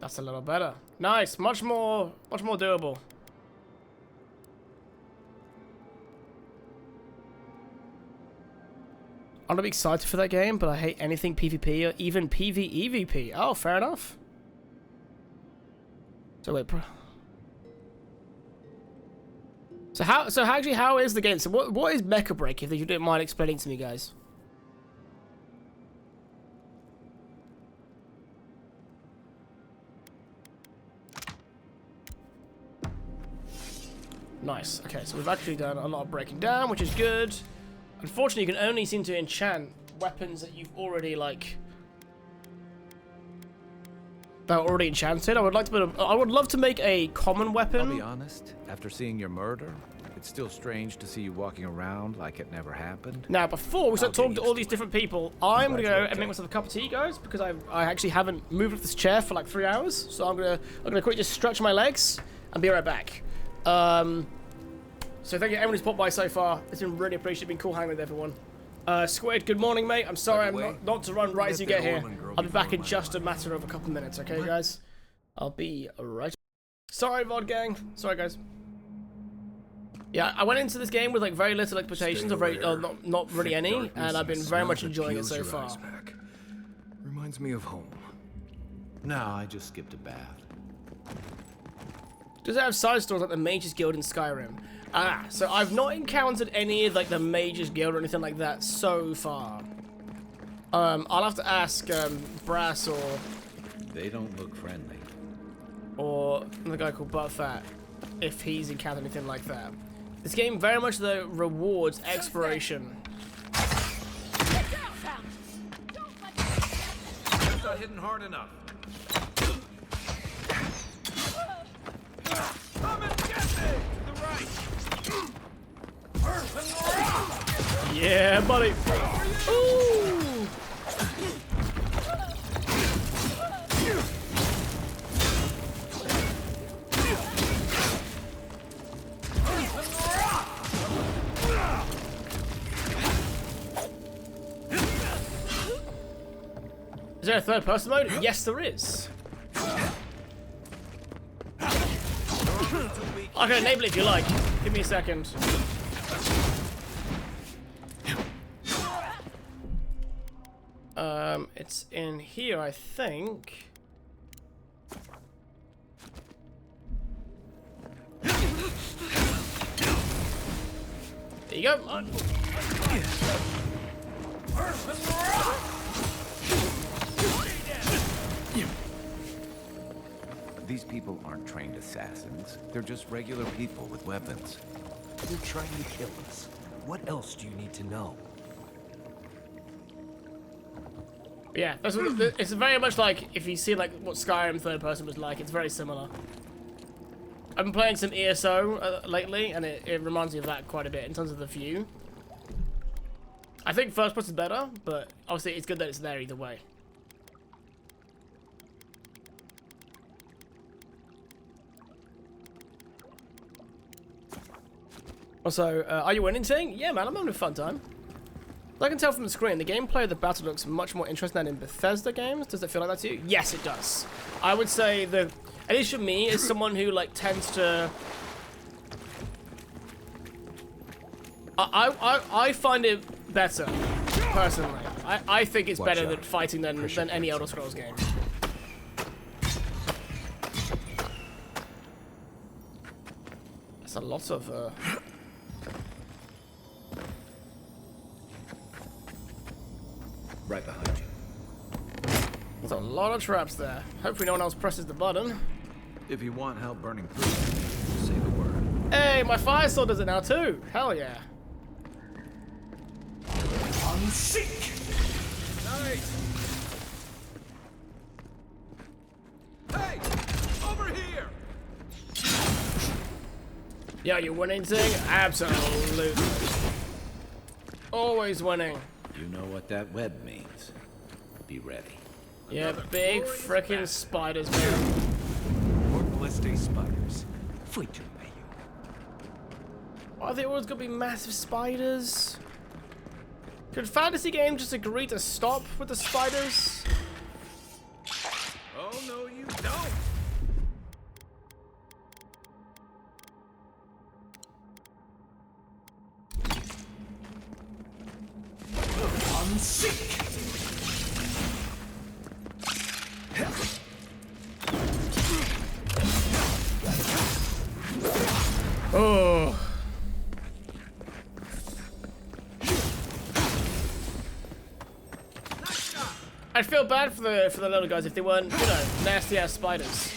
That's a little better. Nice, much more doable. I'm not excited for that game, but I hate anything PvP or even PvEVP. Oh, fair enough. So wait, how is the game? So what is Mecha Break? If you don't mind explaining to me, guys. Nice. Okay, so we've actually done a lot of breaking down, which is good. Unfortunately, you can only seem to enchant weapons that you've already, like... that are already enchanted. I would love to make a common weapon. I'll be honest, after seeing your murder, it's still strange to see you walking around like it never happened. Now, before we start talking to all these different people, I'm gonna go and make myself a cup of tea, guys, because I actually haven't moved off this chair for like 3 hours. So I'm gonna quickly just stretch my legs and be right back. So thank you everyone who's popped by so far. It's been really appreciated. It's been cool hanging with everyone. Squid, good morning, mate. I'm sorry I'm not to run right as you get here. I'll be back in just a matter of a couple minutes, okay, guys? I'll be right. Sorry, VOD gang. Sorry, guys. Yeah, I went into this game with like very little expectations, or not really any, and I've been very much enjoying it so far. Reminds me of home. No, I just skipped a bath. Does it have side stories like the Mages Guild in Skyrim? Ah, so I've not encountered any of like the Mages Guild or anything like that so far. I'll have to ask Brass or... They don't look friendly. Or the guy called Buttfat if he's encountered anything like that. This game very much though rewards exploration. That's not hitting hard enough. Come and get me! To the right! Yeah, buddy. Ooh. Is there a third person mode? Yes, there is. I can enable it if you like. Give me a second. It's in here, I think. you go. These people aren't trained assassins. They're just regular people with weapons. You're trying to kill us. What else do you need to know? Yeah, that's what, it's very much like if you see like what Skyrim third person was like. It's very similar. I've been playing some ESO lately, and it reminds me of that quite a bit in terms of the view. I think first person is better, but obviously it's good that it's there either way. Also, are you winning thing? Yeah, man, I'm having a fun time. As I can tell from the screen, the gameplay of the battle looks much more interesting than in Bethesda games. Does it feel like that to you? Yes, it does. I would say at least for me, as someone who like tends to, I find it better personally. I think it's better than fighting than any Elder Scrolls game. That's a lot of. Right behind you. There's a lot of traps there. Hopefully no one else presses the button. If you want help burning through, say the word. Hey, my fire sword does it now too. Hell yeah. Unseek! Nice! Hey! Over here! Yeah, you winning thing? Absolutely. Always winning. You know what that web means. Be ready. Yeah, big frickin' spiders, man. Or ballistic spiders. Fui to you. Why are they always gonna be massive spiders? Could fantasy games just agree to stop with the spiders? Oh, no, you don't! Unseek! Oh. I'd feel bad for the little guys if they weren't, you know, nasty ass spiders.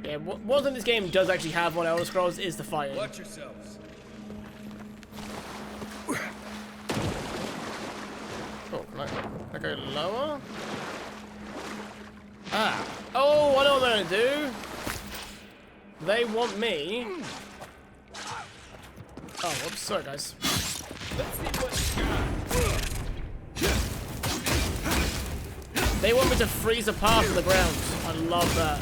Yeah, one thing this game does actually have on Elder Scrolls is the fighting. Watch yourselves. Oh, can I go lower? Ah. Oh, I know what they're gonna do. They want me. Oh, whoops. Sorry, guys. Let's see what you got. They want me to freeze a path to the ground. I love that.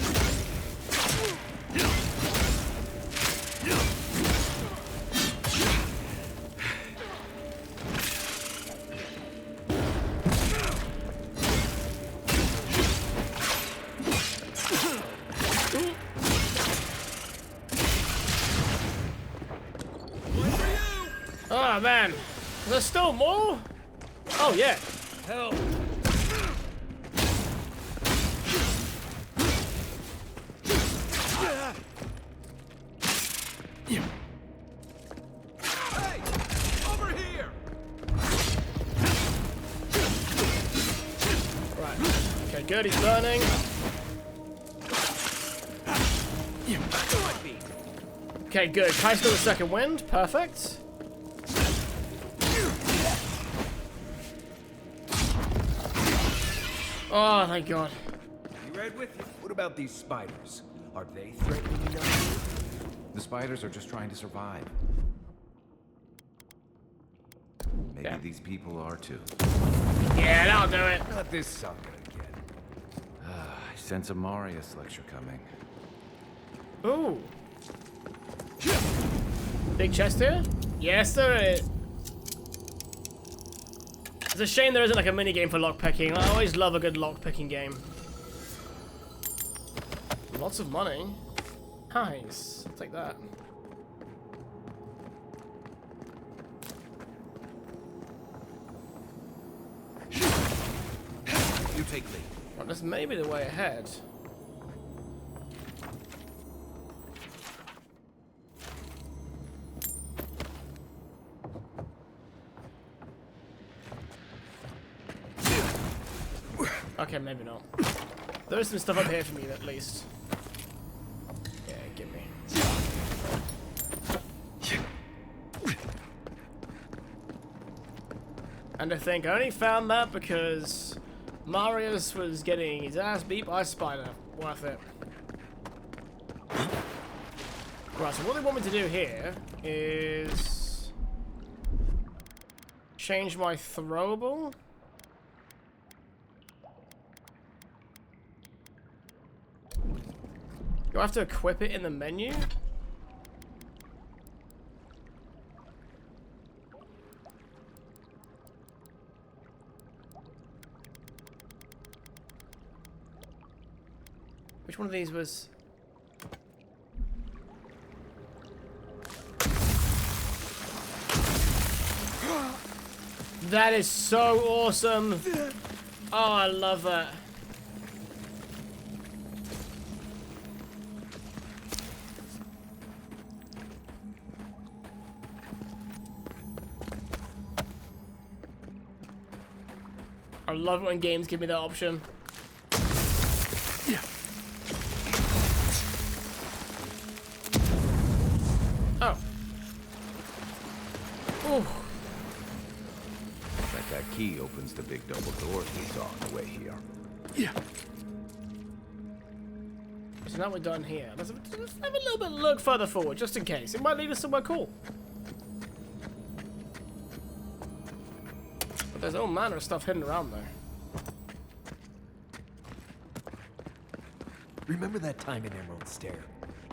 Oh man, there's still more? Oh yeah. Help. Hey, over here. Right. Okay, good, he's burning. Okay, good. Kai's got the second wind. Perfect. Oh, thank God. You right with you? What about these spiders? Are they threatening enough? The spiders are just trying to survive. Maybe these people are too. Yeah, that'll do it. Not this sucker again. I sense a Marius lecture coming. Ooh. Big chest here? Yes, there is. It's a shame there isn't like a mini game for lockpicking. I always love a good lockpicking game. Lots of money. Nice. I'll take that. You take lead. Well, this may be the way ahead. Okay, maybe not. There's some stuff up here for me, at least. Yeah, give me. And I think I only found that because Marius was getting his ass beat by a spider. Worth it. Right, so what they want me to do here is change my throwable. Do I have to equip it in the menu? Which one of these was... That is so awesome! Oh, I love that. I love it when games give me that option. Oh. Ooh. Looks like that key opens the big double doors we saw on the way here. Yeah. So now we're done here. Let's have a little bit look further forward, just in case. It might lead us somewhere cool. But there's all manner of stuff hidden around there. Remember that time in Emerald Stair?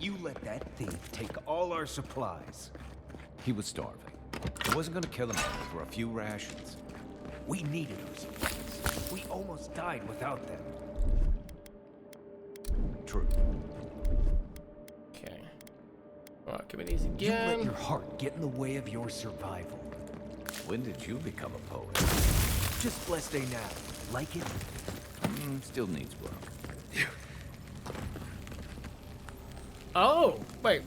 You let that thief take all our supplies. He was starving. I wasn't gonna kill him for a few rations. We needed our supplies. We almost died without them. True. Okay. Alright, give me these again. You let your heart get in the way of your survival. When did you become a poet? Just blessed day now. Like it? Still needs work. Oh, wait.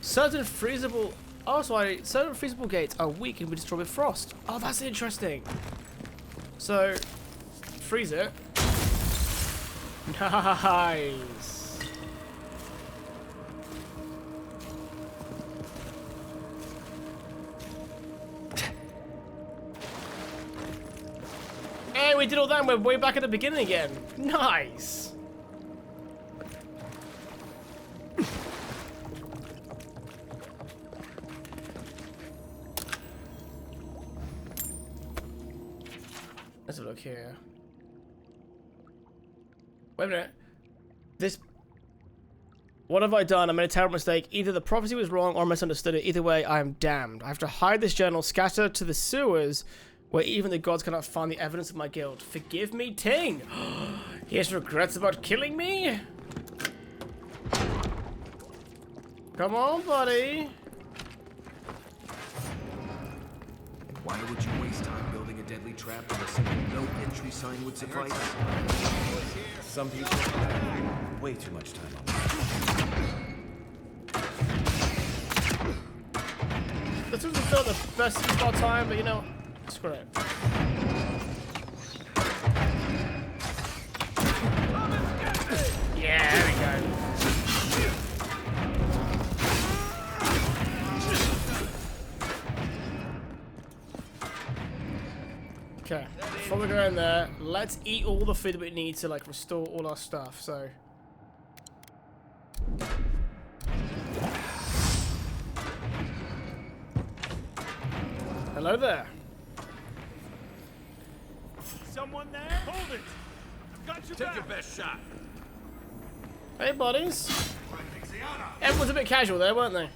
Certain freezable... Oh, sorry. Certain freezable gates are weak and will be destroyed with frost. Oh, that's interesting. So, freeze it. Nice. Hey, we did all that and we're way back at the beginning again. Nice. Let's look here. Wait a minute. This... What have I done? I made a terrible mistake. Either the prophecy was wrong or I misunderstood it. Either way, I am damned. I have to hide this journal, scatter to the sewers, where even the gods cannot find the evidence of my guilt. Forgive me, Ting! He has regrets about killing me? Come on, buddy. Why would you waste time building a deadly trap when a simple no entry sign would suffice? Some people have way too much time on that. This doesn't feel the best use of our time, but you know, screw it. Yeah, there we go. Okay, before we go in there, let's eat all the food that we need to like restore all our stuff, so. Hello there. Someone there? Hold it! Got your Take your best shot. Hey, buddies. Everyone's a bit casual there, weren't they?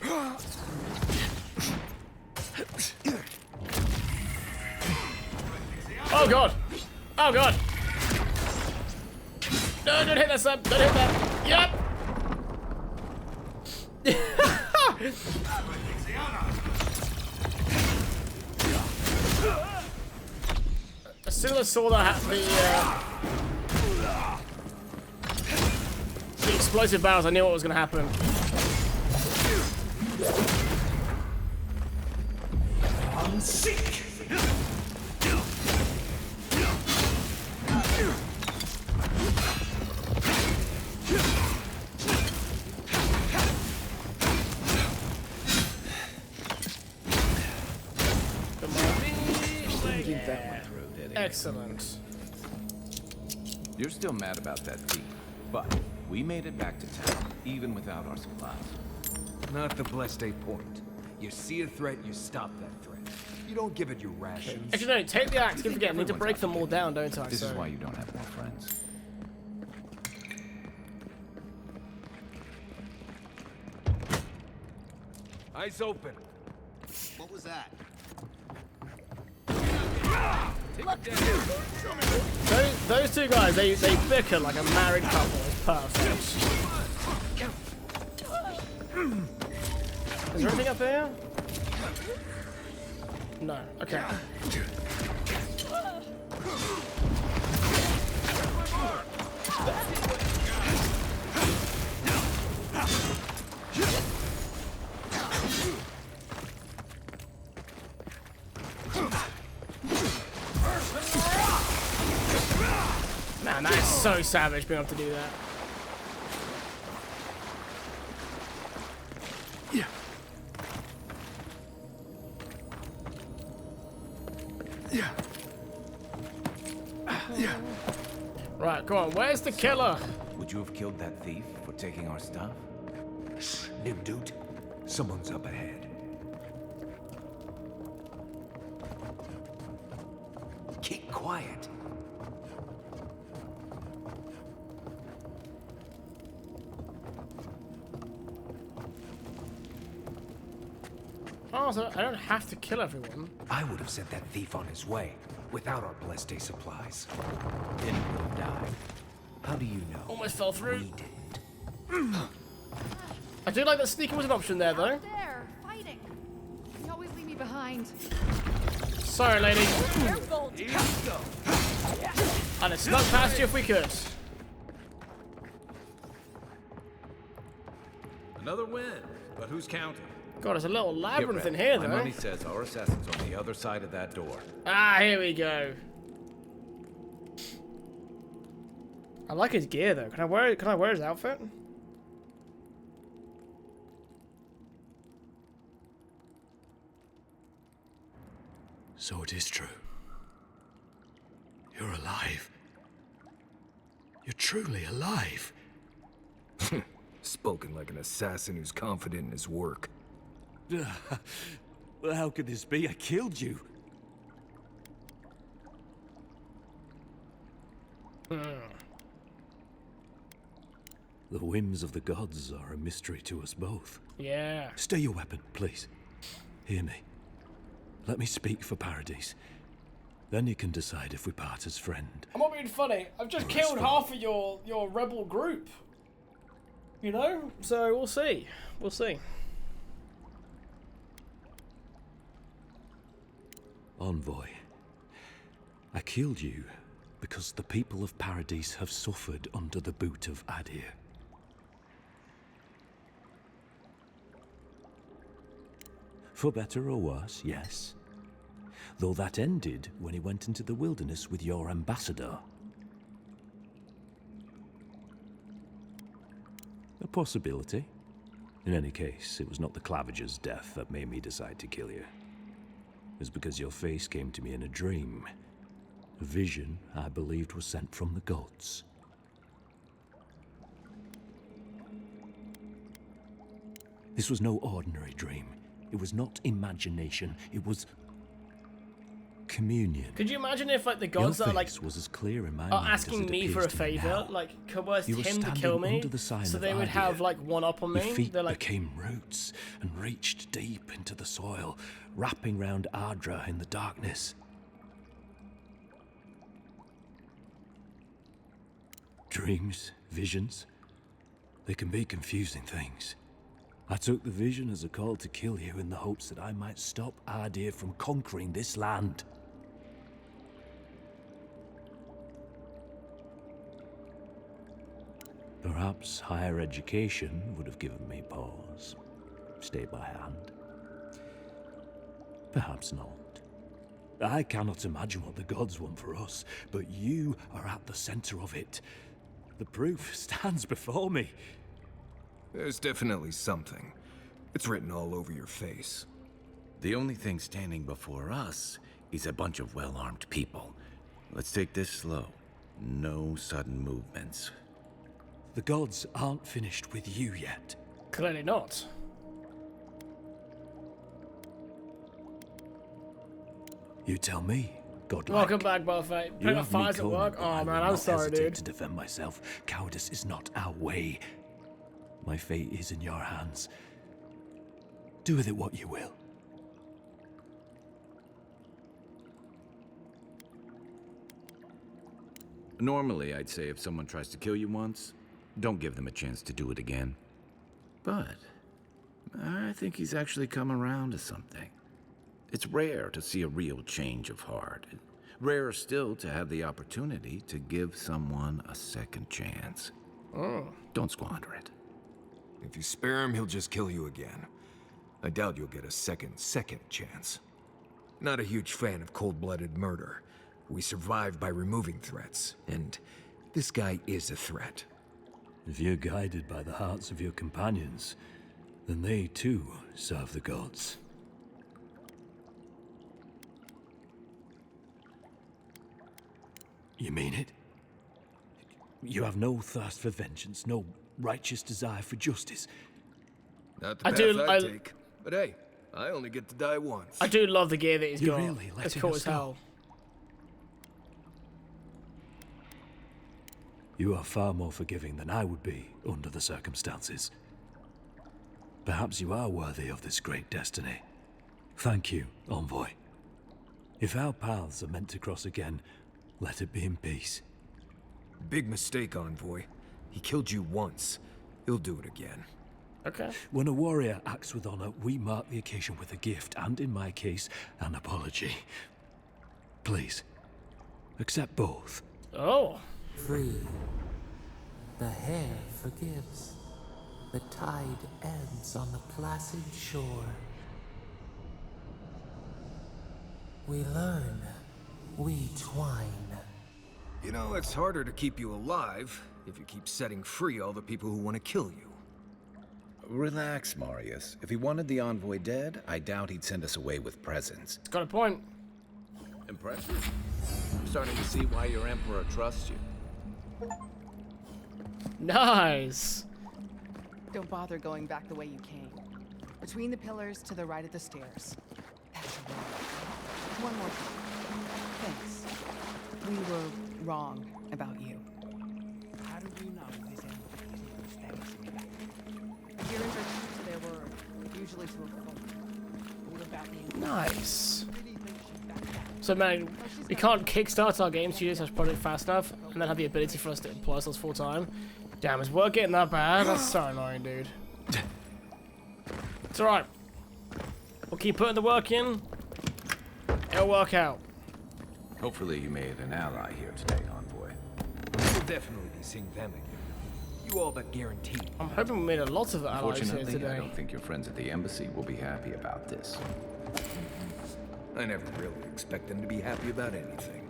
Oh god! Oh god! No, don't hit that sub! Don't hit that! Yep! As soon as I saw that, the explosive barrels, I knew what was going to happen. I'm sick! There. Excellent. You're still mad about that thief, but we made it back to town, even without our supplies. Not the blessed point. You see a threat, you stop that threat. You don't give it your rations. Actually, no, take the axe. Keep forgetting. I need to break them all down, don't I? This is why you don't have more friends. Eyes open. What was that? Those two guys, they bicker like a married couple. It's perfect. Is there anything up here? No. Okay. Man, that is so savage being able to do that. Yeah. Yeah. Yeah. Right, come on. Where's the killer? Would you have killed that thief for taking our stuff? Shh, new dude. Someone's up ahead. Keep quiet. Oh, so I don't have to kill everyone. I would have sent that thief on his way without our blessed day supplies. Then he would have died. How do you know? Almost fell through. We didn't. I do like that sneaking was an option there, though. There, fighting. You always leave me behind. Sorry, lady. Careful. I'd have snuck past you if we could. Another win, but who's counting? God, there's a little Get labyrinth in ready. here, My though. money says our assassin's on the other side of that door. Ah, here we go. I like his gear, though. Can I wear his outfit? So it is true. You're alive. You're truly alive. Spoken like an assassin who's confident in his work. Well, how could this be? I killed you. The whims of the gods are a mystery to us both. Yeah. Stay your weapon, please. Hear me. Let me speak for Paradise. Then you can decide if we part as friend. I'm not being funny. I've just killed half of your rebel group. You know? So we'll see. We'll see. Envoy, I killed you because the people of Paradise have suffered under the boot of Adir. For better or worse, yes. Though that ended when he went into the wilderness with your ambassador. A possibility. In any case, it was not the Clavager's death that made me decide to kill you. It was because your face came to me in a dream. A vision I believed was sent from the gods. This was no ordinary dream. It was not imagination. It was communion. Could you imagine if, like, the gods Your are, like, face was as clear in my are mind as asking it me for appears a to me favor, now. like, coerced You were him to standing kill me, under the sign so of they would Adir. have, like, one up on Your me? feet They're like, became roots and reached deep into the soil, wrapping round Ardra in the darkness. Dreams, visions, they can be confusing things. I took the vision as a call to kill you in the hopes that I might stop Adir from conquering this land. Perhaps higher education would have given me pause. Stay by hand. Perhaps not. I cannot imagine what the gods want for us, but you are at the center of it. The proof stands before me. There's definitely something. It's written all over your face. The only thing standing before us He's a bunch of well-armed people. Let's take this slow. No sudden movements. The gods aren't finished with you yet. Clearly not. You tell me, godlike. Welcome back, Buffet. You Putting have up me fires at cornered, work? but Oh I man, will I'm not sorry, hesitate dude. to defend myself. Cowardice is not our way. My fate is in your hands. Do with it what you will. Normally, I'd say if someone tries to kill you once, don't give them a chance to do it again. But I think he's actually come around to something. It's rare to see a real change of heart. Rarer still to have the opportunity to give someone a second chance. Don't squander it. If you spare him, he'll just kill you again. I doubt you'll get a second chance. Not a huge fan of cold-blooded murder. We survive by removing threats, and this guy is a threat. If you're guided by the hearts of your companions, then they too serve the gods. You mean it? You have no thirst for vengeance, no righteous desire for justice. Not the I path do- I'd I- take. But hey, I only get to die once. I do love the gear that he's You got. really let It's him cool as go? hell. You are far more forgiving than I would be under the circumstances. Perhaps you are worthy of this great destiny. Thank you, Envoy. If our paths are meant to cross again, let it be in peace. Big mistake, Envoy. He killed you once. He'll do it again. Okay. When a warrior acts with honor, we mark the occasion with a gift, and in my case, an apology. Please, accept both. Oh. Free. The hair forgives. The tide ebbs on the placid shore. We learn. We twine. You know, it's harder to keep you alive if you keep setting free all the people who want to kill you. Relax, Marius. If he wanted the envoy dead, I doubt he'd send us away with presents. Got a point. Impressive. I'm starting to see why your emperor trusts you. Nice. Don't bother going back the way you came. Between the pillars to the right of the stairs. That's a road. One more thing. Thanks. We were wrong about you. How do we know this Hearings are to their word, usually to a fault. What about the Nice. So man, we can't kickstart our game studios as project fast enough and then have the ability for us to employ ourselves full time. Damn, is work getting that bad? That's so annoying, dude. It's alright. We'll keep putting the work in. It'll work out. Hopefully you made an ally here today, envoy. We'll definitely be seeing them again. You all but guaranteed. I'm hoping we made a lot of allies here Unfortunately, I today. don't think your friends at the embassy will be happy about this. I never really expect them to be happy about anything.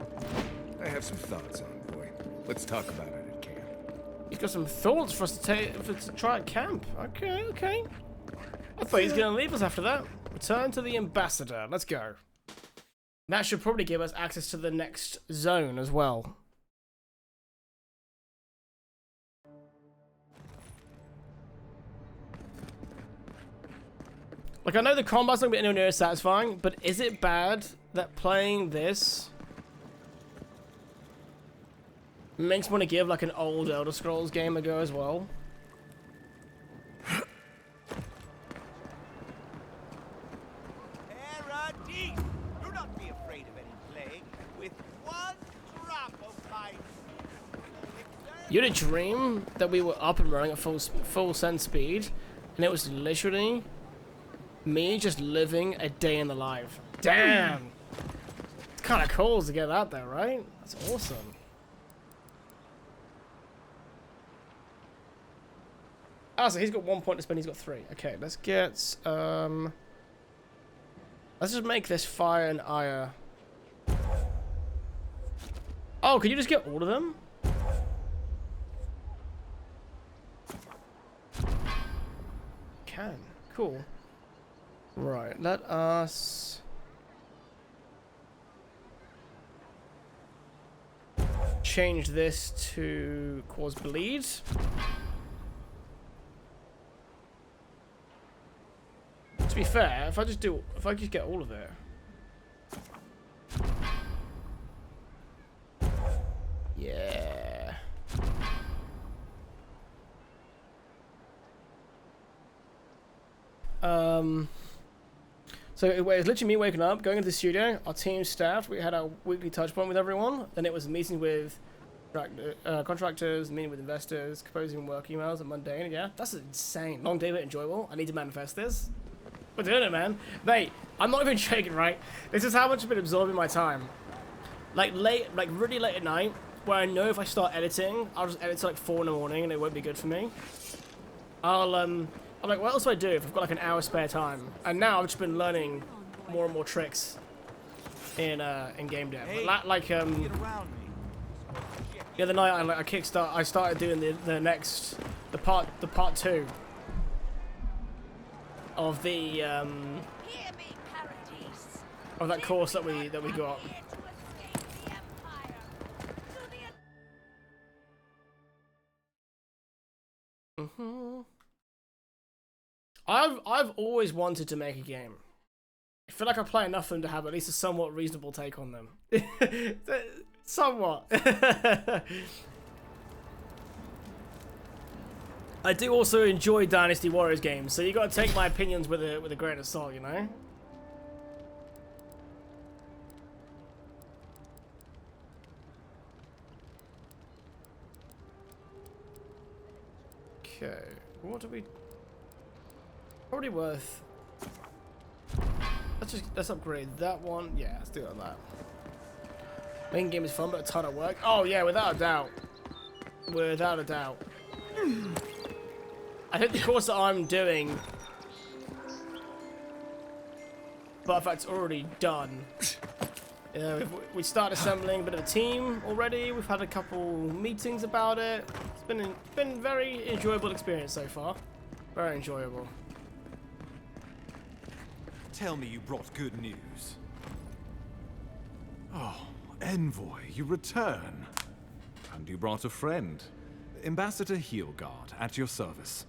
I have some thoughts, Envoy. Let's talk about it at camp. He's got some thoughts for us to try at camp. Okay, okay. I thought he was going to leave us after that. Return to the ambassador. Let's go. That should probably give us access to the next zone as well. Like, I know the combat's not going to be anywhere near as satisfying, but is it bad that playing this makes me want to give, like, an old Elder Scrolls game a go as well? Do not be afraid of any plague. With one drop of my... You had a dream that we were up and running at full send speed, and it was literally me just living a day in the life. Damn! It's kind of cool to get out there, right? That's awesome. Ah, so he's got 1 point to spend, he's got 3. Okay, let's get, let's just make this fire and ire. Oh, can you just get all of them? Can. Cool. Right, let us... change this to cause bleed. To be fair, if I just get all of it. Yeah. So it was literally me waking up, going into the studio, our team staff, we had our weekly touch point with everyone, then it was meeting with contractors, meeting with investors, composing work emails, and mundane. Yeah, that's insane. Long day but enjoyable. I need to manifest this. We're doing it, man. Mate, I'm not even joking, right? This is how much I've been absorbing my time. Like really late at night, where I know if I start editing, I'll just edit till like 4 in the morning and it won't be good for me. I'm like, what else do I do if I've got like an hour spare time? And now I've just been learning more and more tricks in game dev. Hey, like get around me. the other night I started doing the part 2 of the of that course that we got. I've always wanted to make a game. I feel like I play enough of them to have at least a somewhat reasonable take on them. Somewhat. I do also enjoy Dynasty Warriors games, so you gotta take my opinions with a grain of salt, you know? Okay, what do we... Probably worth... Let's upgrade that one. Yeah, let's do it on that. Main game is fun, but a ton of work. Oh yeah, without a doubt. Without a doubt. I think the course that I'm doing, but if that's already done. We start assembling a bit of a team already. We've had a couple meetings about it. It's been very enjoyable experience so far. Very enjoyable. Tell me you brought good news. Oh, Envoy, you return. And you brought a friend. Ambassador Heelguard, at your service.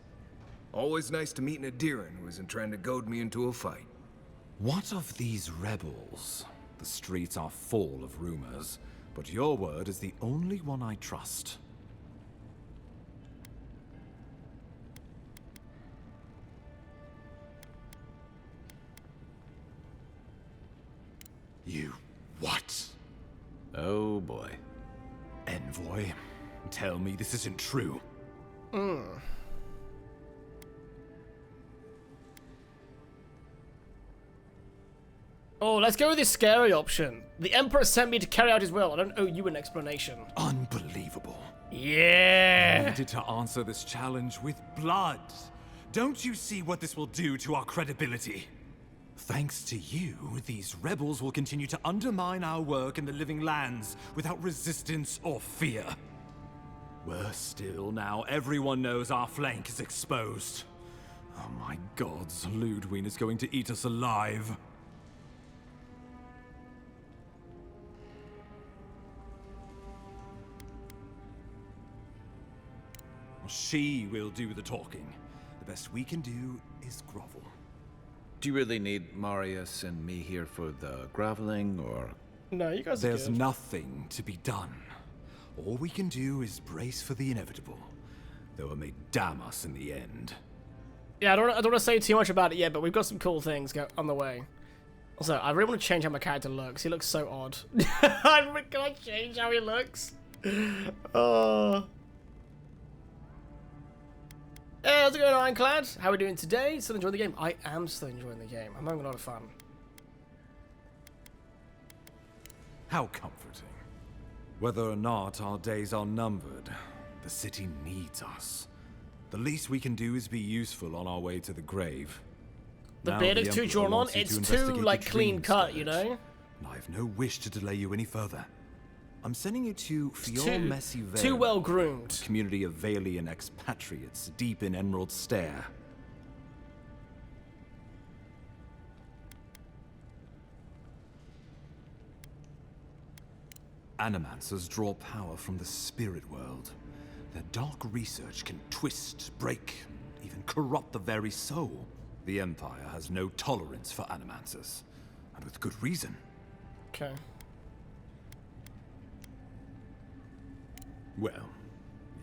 Always nice to meet an Adiran who isn't trying to goad me into a fight. What of these rebels? The streets are full of rumors, but your word is the only one I trust. You... what? Oh boy. Envoy, tell me this isn't true. Oh, let's go with this scary option. The Emperor sent me to carry out his will. I don't owe you an explanation. Unbelievable. Yeah. I needed to answer this challenge with blood. Don't you see what this will do to our credibility? Thanks to you, these rebels will continue to undermine our work in the Living Lands without resistance or fear. Worse still, now everyone knows our flank is exposed. Oh my gods, Ludwig is going to eat us alive. She will do the talking. The best we can do is grovel. Do you really need Marius and me here for the groveling, or...? No, you guys are There's good. nothing to be done. All we can do is brace for the inevitable, though it may damn us in the end. Yeah, I don't want to say too much about it yet, but we've got some cool things on the way. Also, I really want to change how my character looks. He looks so odd. Can I change how he looks? Oh. Hey, how's it going, Ironclad? How are we doing today? Still enjoying the game? I am still enjoying the game. I'm having a lot of fun. How comforting. Whether or not our days are numbered, the city needs us. The least we can do is be useful on our way to the grave. The Now beard is too Emperor drawn on. wants you to It's too, investigate like, the clean dream cut, you scourge, know? And I have no wish to delay you any further. I'm sending you to too- Fior-Messi Vale, too well groomed. a community of Valian expatriates deep in Emerald Stair. Animancers draw power from the spirit world. Their dark research can twist, break, and even corrupt the very soul. The Empire has no tolerance for Animancers, and with good reason. Okay. Well,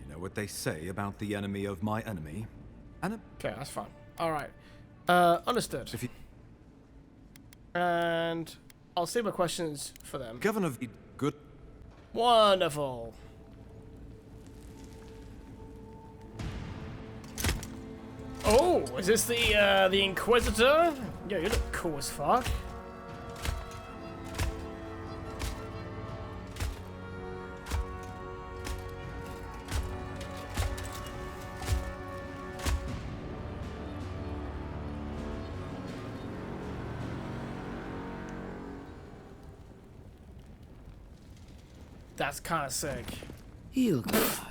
you know what they say about the enemy of my enemy? Okay, that's fine. All right. Understood. And I'll save my questions for them. Governor, good. Wonderful. Oh, is this the Inquisitor? Yo, you look cool as fuck. That's kind of sick. Hilgard.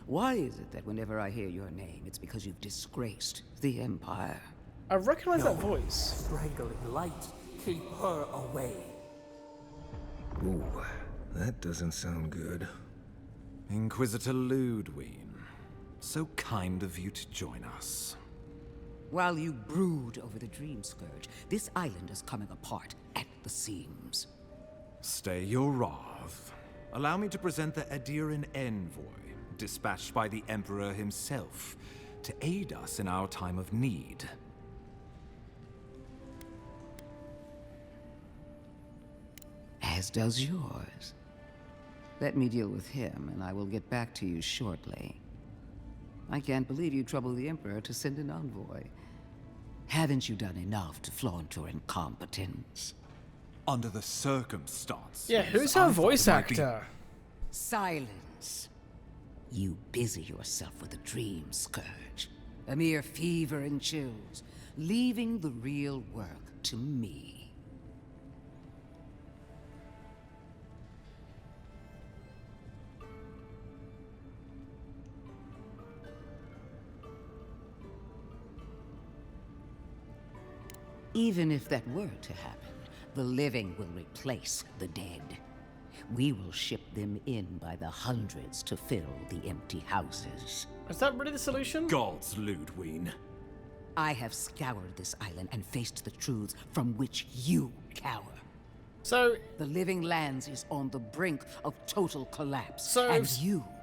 Why is it that whenever I hear your name, it's because you've disgraced the Empire? I recognize that voice. Strangling light. Keep her away. Ooh, that doesn't sound good. Inquisitor Ludwig, so kind of you to join us. While you brood over the Dream Scourge, this island is coming apart at the seams. Stay your wrath. Allow me to present the Adiran envoy, dispatched by the Emperor himself, to aid us in our time of need. As does yours. Let me deal with him, and I will get back to you shortly. I can't believe you troubled the Emperor to send an envoy. Haven't you done enough to flaunt your incompetence? Under the circumstances. Yeah, who's her voice actor? Silence. You busy yourself with the Dream Scourge. A mere fever and chills, leaving the real work to me. Even if that were to happen, the living will replace the dead. We will ship them in by the hundreds to fill the empty houses. Is that really the solution? Gods, Ludwig. I have scoured this island and faced the truths from which you cower. So the Living Lands is on the brink of total collapse. So and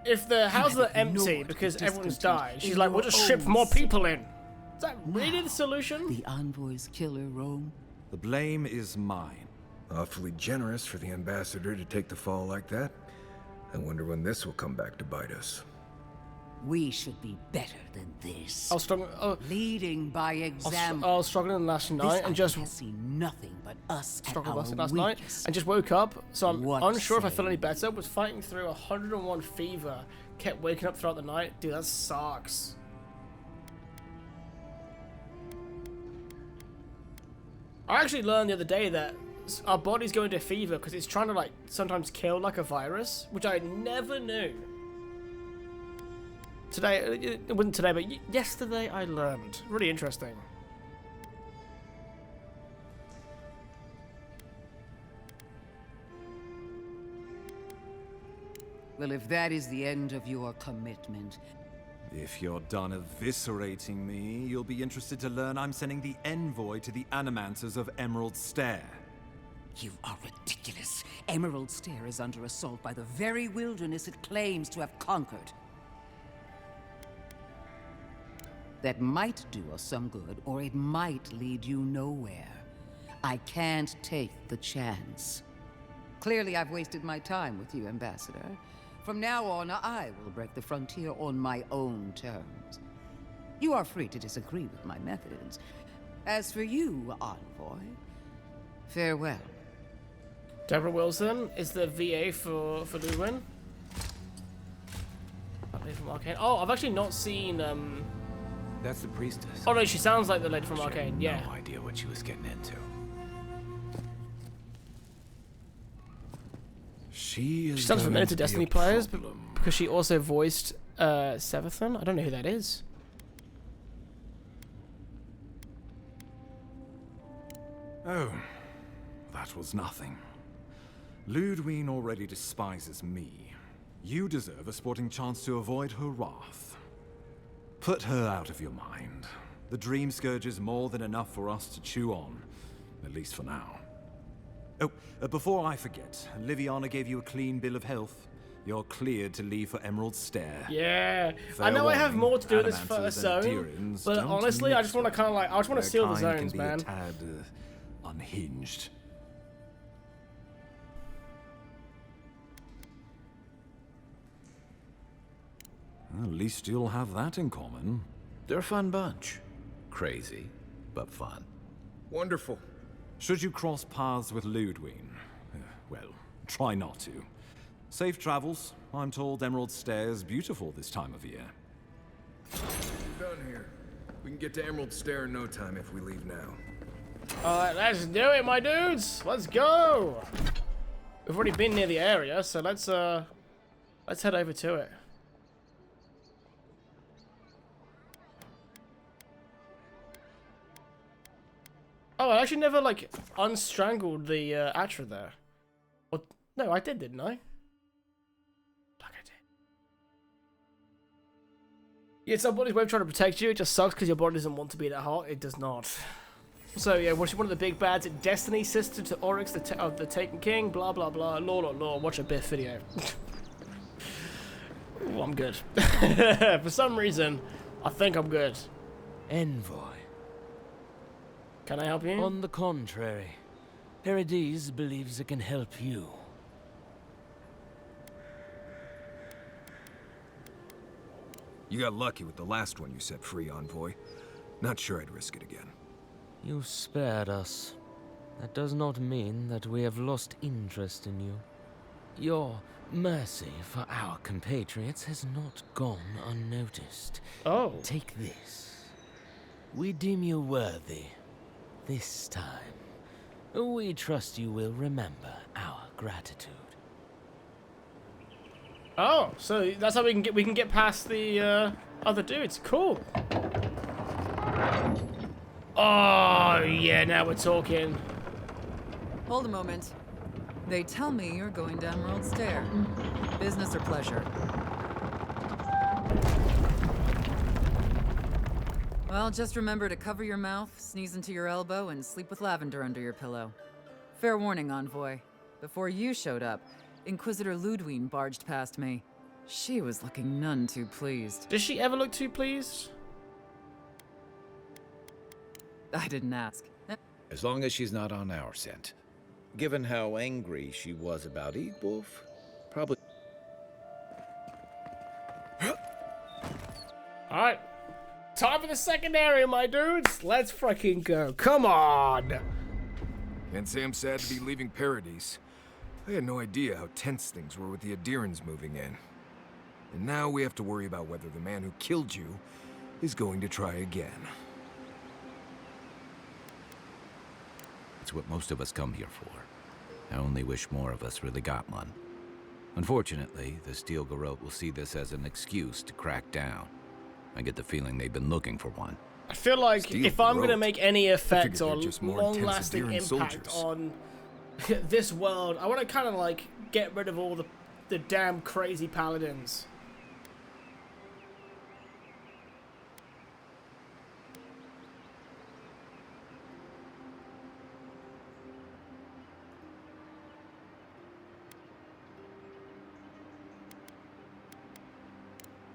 if the houses are empty because everyone's died, she's like, we'll just ship more people in. Is that really the solution? The envoy's killer, Rome? The blame is mine. Awfully generous for the ambassador to take the fall like that. I wonder when this will come back to bite us. We should be better than this. I was struggling. Leading by example. I was struggling last night and just seen nothing but us struggled last night and just woke up. So I'm unsure if I feel any better. Was fighting through 101 fever. Kept waking up throughout the night. Dude, that sucks. I actually learned the other day that our bodies go into fever because it's trying to like sometimes kill like a virus, which I never knew. Today, it wasn't today, but yesterday I learned. Really interesting. Well, if that is the end of your commitment... If you're done eviscerating me, you'll be interested to learn I'm sending the envoy to the Animancers of Emerald Stair. You are ridiculous. Emerald Stair is under assault by the very wilderness it claims to have conquered. That might do us some good, or it might lead you nowhere. I can't take the chance. Clearly, I've wasted my time with you, Ambassador. From now on, I will break the frontier on my own terms. You are free to disagree with my methods. As for you, Envoy, farewell. Deborah Wilson is the VA for Ludwig. Lady from Arcane. Oh, I've actually not seen. That's the priestess. Oh no, she sounds like the lady from Arcane. Yeah. No idea what she was getting into. She sounds familiar to Destiny players, but because she also voiced Sevathan. I don't know who that is. Oh, that was nothing. Ludwine already despises me. You deserve a sporting chance to avoid her wrath. Put her out of your mind. The Dream Scourge is more than enough for us to chew on, at least for now. Oh, before I forget, Liviana gave you a clean bill of health. You're cleared to leave for Emerald Stair. Yeah, Fair I know I have warning, more to do in this Adamanters first and zone, Dirans but don't honestly, I mix just want to kind of like, I just want to Their seal the kind zones, can be man. a tad, unhinged. At least you'll have that in common. They're a fun bunch. Crazy, but fun. Wonderful. Should you cross paths with Ludwine, well, try not to. Safe travels. I'm told Emerald Stair's beautiful this time of year. We're done here. We can get to Emerald Stair in no time if we leave now. Alright, let's do it, my dudes. Let's go. We've already been near the area, so let's head over to it. Oh, I actually never, like, unstrangled the Atra there. Or, no, I did, didn't I? Like I did. Yeah, some bodies won't try to protect you. It just sucks because your body doesn't want to be that hot. It does not. So, yeah, watch one of the big bads in Destiny, sister to Oryx, of the Taken King, blah, blah, blah. Lord. Watch a Biff video. Ooh, I'm good. For some reason, I think I'm good. Envoy. Can I help you? On the contrary, Paradise believes it can help you. You got lucky with the last one you set free, Envoy. Not sure I'd risk it again. You spared us. That does not mean that we have lost interest in you. Your mercy for our compatriots has not gone unnoticed. Oh. Take this. We deem you worthy. This time, we trust you will remember our gratitude. Oh, so that's how we can get past the other dudes. Cool. Oh yeah, now we're talking. Hold a moment. They tell me you're going to Emerald Stair. Business or pleasure? Well, just remember to cover your mouth, sneeze into your elbow, and sleep with lavender under your pillow. Fair warning, Envoy. Before you showed up, Inquisitor Ludwine barged past me. She was looking none too pleased. Does she ever look too pleased? I didn't ask. As long as she's not on our scent. Given how angry she was about Eagwolf, probably... Alright. Time for the second area, my dudes. Let's fucking go. Come on. Can't say I'm sad to be leaving Paradise. I had no idea how tense things were with the Adirans moving in. And now we have to worry about whether the man who killed you is going to try again. It's what most of us come here for. I only wish more of us really got one. Unfortunately, the Steel Garrote will see this as an excuse to crack down. I get the feeling they've been looking for one. I feel like Steel if I'm going to Garrote. make any effect or just more long-lasting intense impact Adirran on this world, I want to kind of like get rid of all the damn crazy paladins.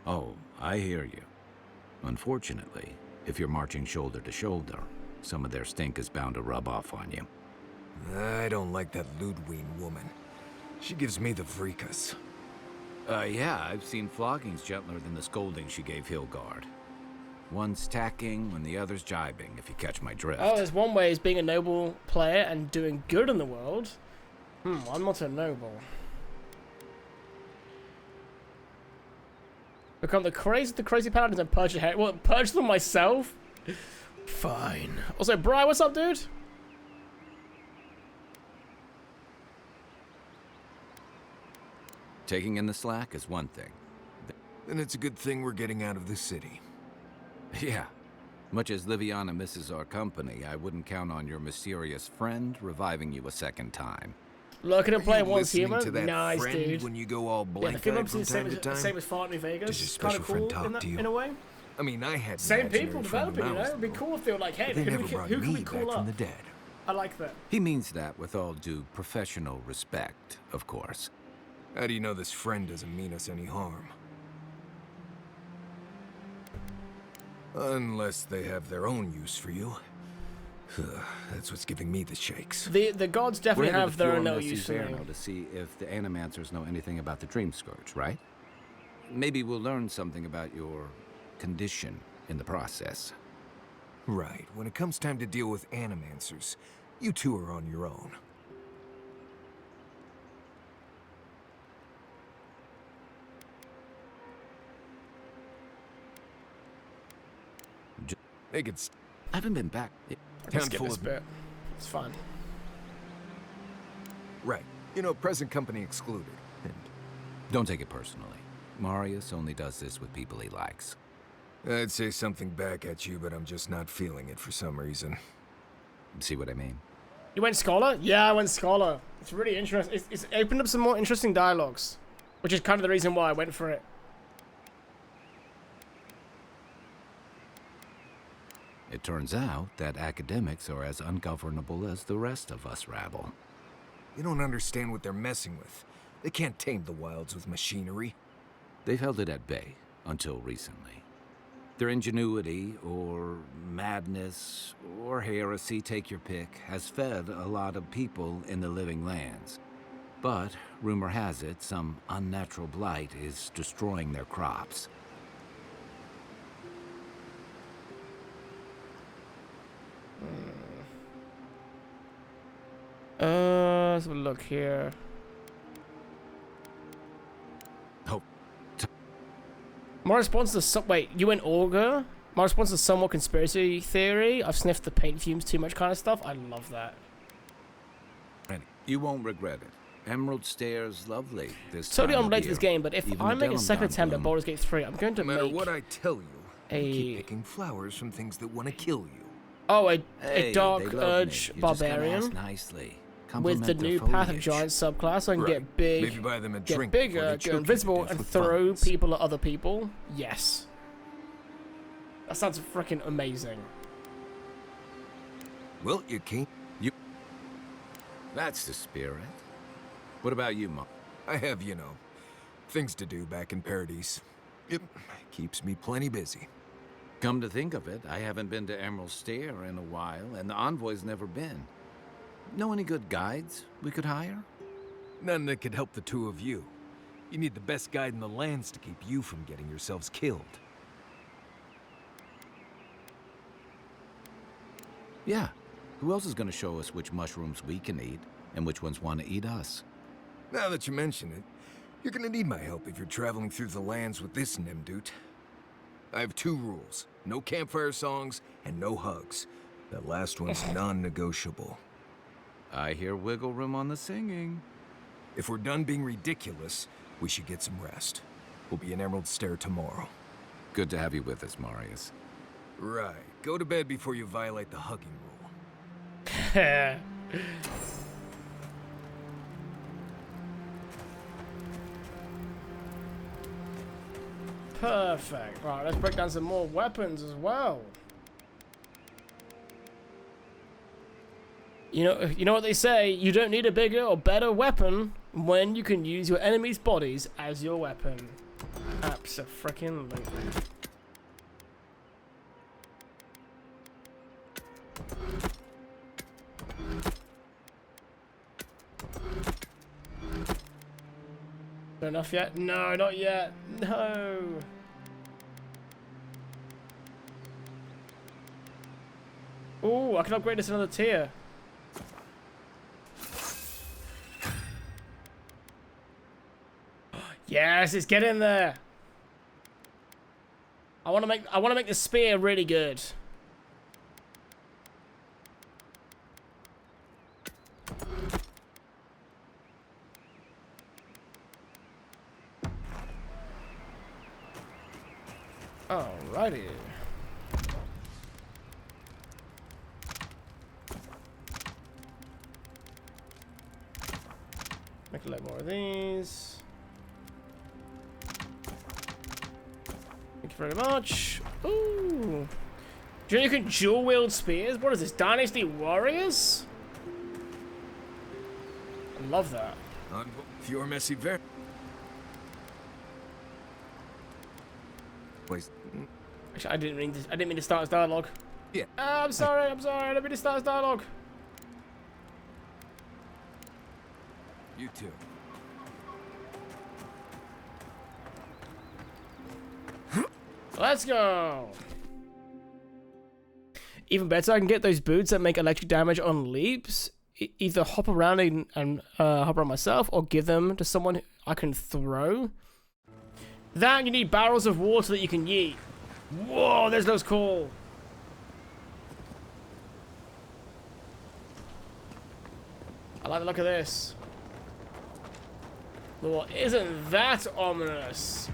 Oh, I hear you. Unfortunately, if you're marching shoulder to shoulder, some of their stink is bound to rub off on you. I don't like that Ludwine woman. She gives me the vreekas. Yeah, I've seen floggings gentler than the scolding she gave Hilgard. One's tacking when the other's jibing, if you catch my drift. Oh, there's one way is being a noble player and doing good in the world. I'm not a noble. Become the crazy paladins and purge your head. What, purge them myself? Fine. Also, Bri, what's up, dude? Taking in the slack is one thing. Then it's a good thing we're getting out of the city. Yeah. Much as Liviana misses our company, I wouldn't count on your mysterious friend reviving you a second time. Look at him play you once listening human. to that Nice, friend dude. when you go all Yeah, the blank-eyed film from is time to the time? same as Far New Vegas. Does your It's kind special of friend cool talk in, that, to you? in a way. I mean, I had an Same people imaginary friend developing, when you I was know? It'd be little, cool if they were like, hey, but they who, never brought who can me we back call from up? the dead. I like that. He means that with all due professional respect, of course. How do you know this friend doesn't mean us any harm? Unless they have their own use for you. That's what's giving me the shakes. The gods definitely We're have their headed own to no Pure use for me. Inferno to see if the Animancers know anything about the Dream Scourge, right? Maybe we'll learn something about your condition in the process. Right. When it comes time to deal with Animancers, you two are on your own. They could. I haven't been back. Let's skip this bit. It's fun. Right. You know, present company excluded. And don't take it personally. Marius only does this with people he likes. I'd say something back at you, but I'm just not feeling it for some reason. See what I mean? You went Scholar? Yeah, I went Scholar. It's really interesting. It's opened up some more interesting dialogues, which is kind of the reason why I went for it. It turns out that academics are as ungovernable as the rest of us rabble. You don't understand what they're messing with. They can't tame the wilds with machinery. They've held it at bay until recently. Their ingenuity, or madness, or heresy, take your pick, has fed a lot of people in the living lands. But, rumor has it, some unnatural blight is destroying their crops. Let's have a look here. Oh. My response to wait, you went Augur? My response is somewhat conspiracy theory. I've sniffed the paint fumes too much kind of stuff. I love that. You won't regret it. Emerald Stairs, lovely. This Totally time of unrelated to year. this game, but if Even I the make a denim second don't attempt at bloom. Baldur's Gate 3, I'm going to No matter make what I tell you, you keep a picking flowers from things that want to kill you. a Dark Urge Barbarian nicely. with the Compliment their new Path of foliage. Giants subclass, so I can Right. get big, Maybe buy them a get drink before they bigger, choke get you invisible, to death and with throw vines. people at other people. Yes. That sounds freaking amazing. Well, you can't. That's the spirit. What about you, Mom? I have, you know, things to do back in Paradise. It keeps me plenty busy. Come to think of it, I haven't been to Emerald Stair in a while, and the Envoy's never been. Know any good guides we could hire? None that could help the two of you. You need the best guide in the lands to keep you from getting yourselves killed. Yeah. Who else is going to show us which mushrooms we can eat, and which ones want to eat us? Now that you mention it, you're gonna need my help if you're traveling through the lands with this Nimdude. I have 2 rules. No campfire songs, and no hugs. That last one's non-negotiable. I hear wiggle room on the singing. If we're done being ridiculous, we should get some rest. We'll be in Emerald Stair tomorrow. Good to have you with us, Marius. Right. Go to bed before you violate the hugging rule. Perfect. Right, let's break down some more weapons as well. You know what they say, you don't need a bigger or better weapon when you can use your enemy's bodies as your weapon. Abso-freaking-lutely. Not enough yet? No, not yet. No. Ooh, I can upgrade this another tier. Yes, it's getting there. I want to make the spear really good. Alrighty. Make a lot more of these. Thank you very much. Ooh. Do you know you can dual wield spears? What is this? Dynasty Warriors? I love that. Your messy ver. Please. Actually, I didn't mean to start his dialogue. Yeah. I'm sorry. I didn't mean to start his dialogue. You too. Let's go. Even better, I can get those boots that make electric damage on leaps. Either hop around and hop around myself, or give them to someone I can throw. Then you need barrels of water that you can yeet. Whoa, this looks cool. I like the look of this. Well, isn't that ominous?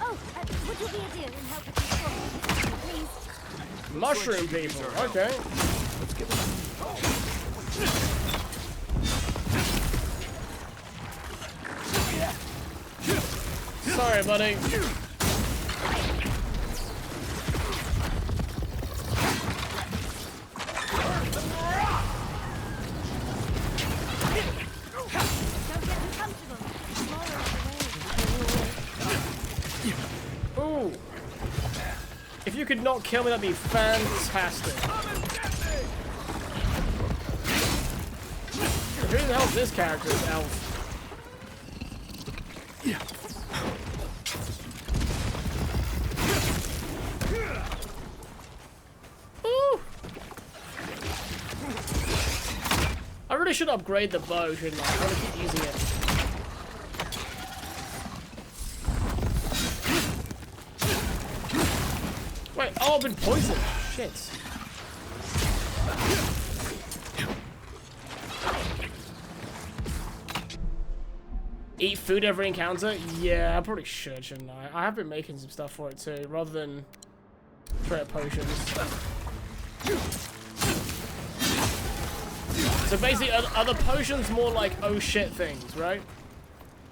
Oh, would you be a dear and help with these forms, please? Mushroom people, okay. Let's get them. Sorry, buddy. Ooh. If you could not kill me, that'd be fantastic. Who the hell's this character? It's Elf. Ooh. I really should upgrade the bow, shouldn't I? I want to keep using it. Wait, oh, I've been poisoned. Shit. Eat food every encounter? Yeah, I probably should, shouldn't I? I have been making some stuff for it too, rather than try out potions. So basically, are the potions more like oh shit things, right?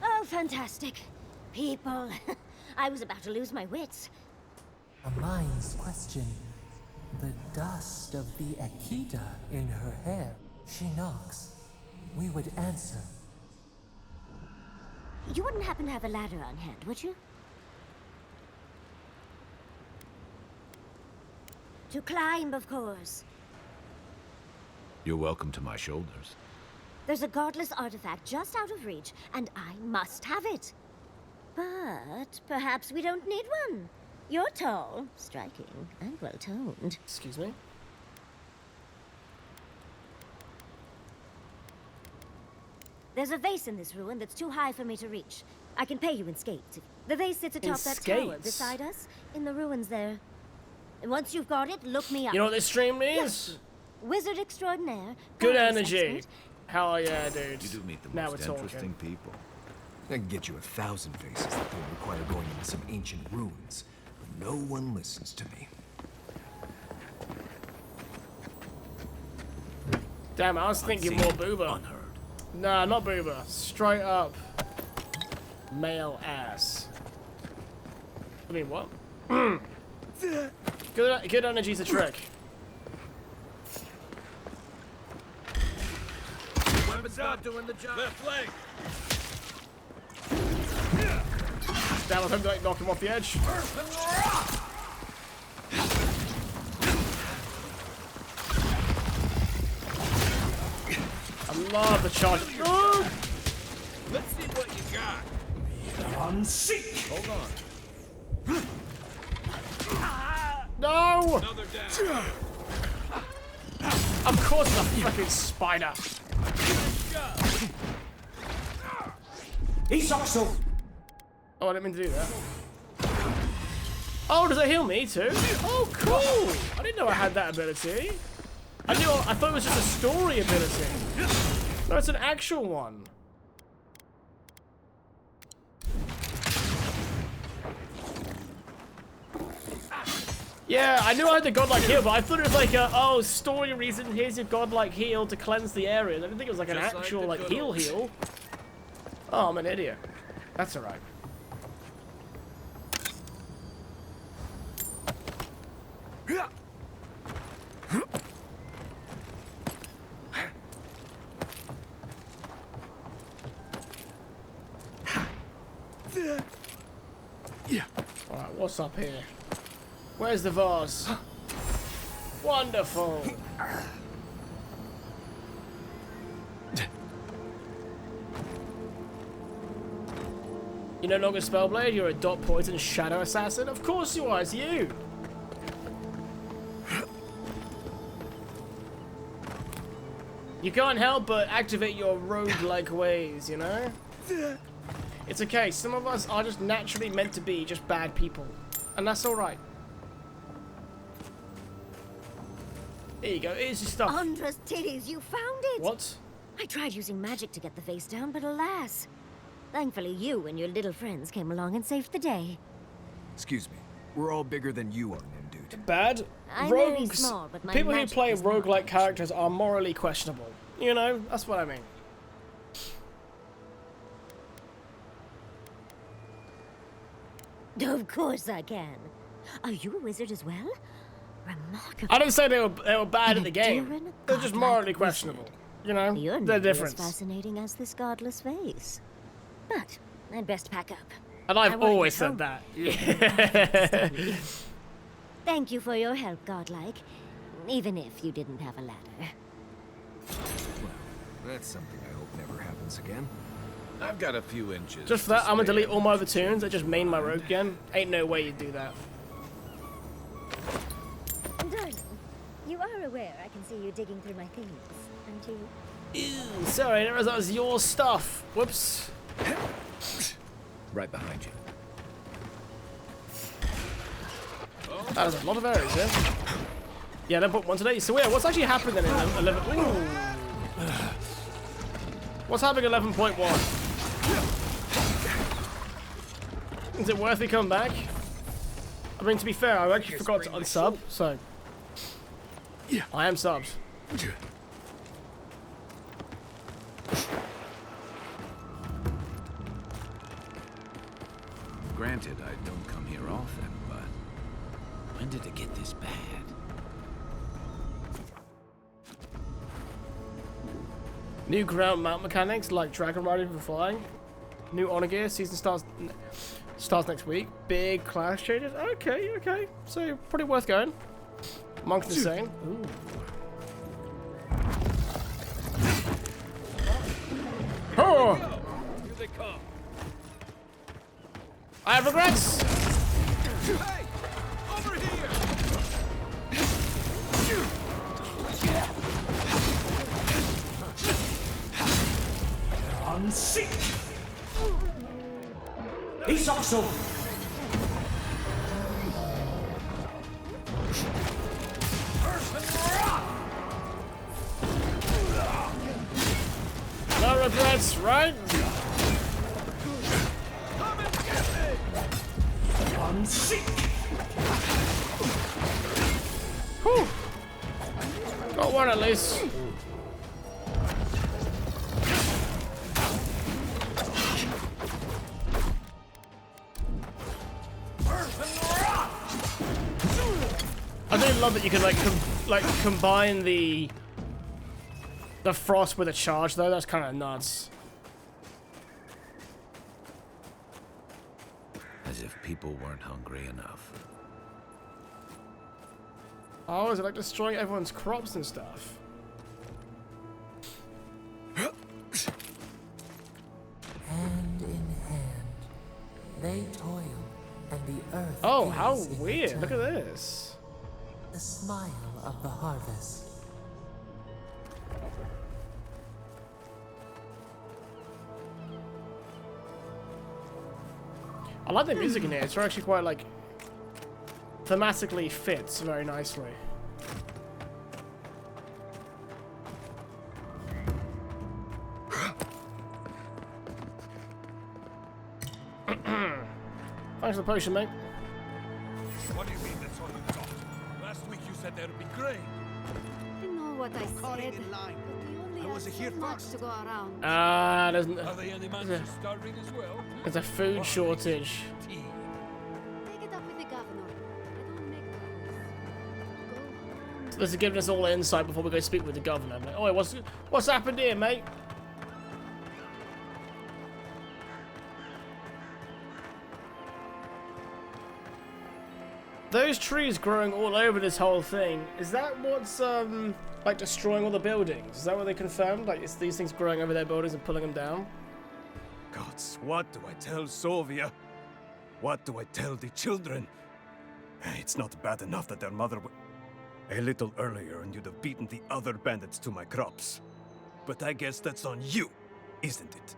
Oh, fantastic. People. I was about to lose my wits. A mind's question. The dust of the Akita in her hair. She knocks. We would answer. You wouldn't happen to have a ladder on hand, would you? To climb, of course. You're welcome to my shoulders. There's a godless artifact just out of reach, and I must have it. But perhaps we don't need one. You're tall, striking, and well-toned. Excuse me? There's a vase in this ruin that's too high for me to reach. I can pay you in skates. The vase sits atop that tower beside us, in the ruins there. And once you've got it, look me up. You know what this stream is? Yes. Wizard extraordinaire. Good fabulous energy. expert. Hell yeah, dude. You do meet the Now most we're interesting talking. people. I can get you 1,000 faces that don't require going into some ancient ruins. But no one listens to me. Damn, I was thinking more booba. Unheard. Nah, not booba. Straight up. Male ass. I mean, what? Good energy's a trick. Weapons not doing the job. Left leg. Damn, I hope they knock him off the edge. I love the charge. Oh! Let's see what you got. Unseek. Hold on. No! Another down. Of course, the fucking spider. Isokso. Oh, I didn't mean to do that. Oh, does that heal me too? Oh, cool! I didn't know I had that ability. I thought it was just a story ability. No, it's an actual one. Yeah, I knew I had the godlike heal, but I thought it was like a, oh, story reason, here's your godlike heal to cleanse the area. I didn't think it was like an actual like heal. Oh, I'm an idiot. That's alright. Alright, what's up here? Where's the vase? Wonderful. You're no longer Spellblade, you're a dot poison shadow assassin? Of course you are, it's you! You can't help but activate your rogue-like ways, you know? It's okay, some of us are just naturally meant to be just bad people. And that's alright. There you go, here's your stuff. Andra's titties, you found it! What? I tried using magic to get the face down, but alas. Thankfully, you and your little friends came along and saved the day. Excuse me. We're all bigger than you are, dude. Bad? I may be Rogues. small, but my People who magic play is not roguelike characters are morally questionable. You know, that's what I mean. Of course I can. Are you a wizard as well? Remarkable. I didn't say they were bad at the game. They're just morally questionable. You know, You're they're nearly different. as fascinating as this godless face. But I'd best pack up. And I I've wanna always get said home. that. Yeah. Thank you for your help, godlike. Even if you didn't have a ladder. Well, that's something I hope never happens again. I've got a few inches. Just for that, I'm gonna delete all my other tunes. I just main my rogue again. Ain't no way you'd do that. Darling, you are aware I can see you digging through my things, aren't you? Ew, sorry, I didn't realize that was your stuff. Whoops. Right behind you. That is a lot of areas, yeah? Yeah, then put one today. So yeah, what's actually happened then in 11? Ooh. What's happening 11.1? Is it worth me coming back? I mean, to be fair, I actually forgot to unsub, so I am subbed. Granted, I don't come here often, but when did it get this bad? New ground mount mechanics like dragon riding for flying. New honor gear season starts next week. Big class changes. Okay, okay. So pretty worth going. Monk's insane. Ooh. Oh! Here they come. I have regrets. Hey! Over here! Unseat! Isaxo! No regrets, right? Unseat! Whew. Got one at least. I do love that you can like combine the frost with a charge though. That's kind of nuts. As if people weren't hungry enough. Oh, is it like destroying everyone's crops and stuff? Hand in hand, they toil, and the earth. Oh, how is in weird! return. Look at this. The smile of the harvest. I like the music in here. It's actually quite like thematically fits very nicely. Thanks for the potion, mate. What do you mean that's all you got? that there be grain. I know what I said, in line. but we only I have was so here much first. to go around. There's Are the animals starving as well? there's a food shortage. Take it up with the governor. I don't make the rules. This is giving us all insight before we go speak with the governor. Like, oh, what's happened here, mate? Those trees growing all over this whole thing, is that what's like destroying all the buildings? Is that what they confirmed? Like, it's these things growing over their buildings and pulling them down? Gods, what do I tell Sovia? What do I tell the children? It's not bad enough that their mother a little earlier and you'd have beaten the other bandits to my crops. But I guess that's on you, isn't it?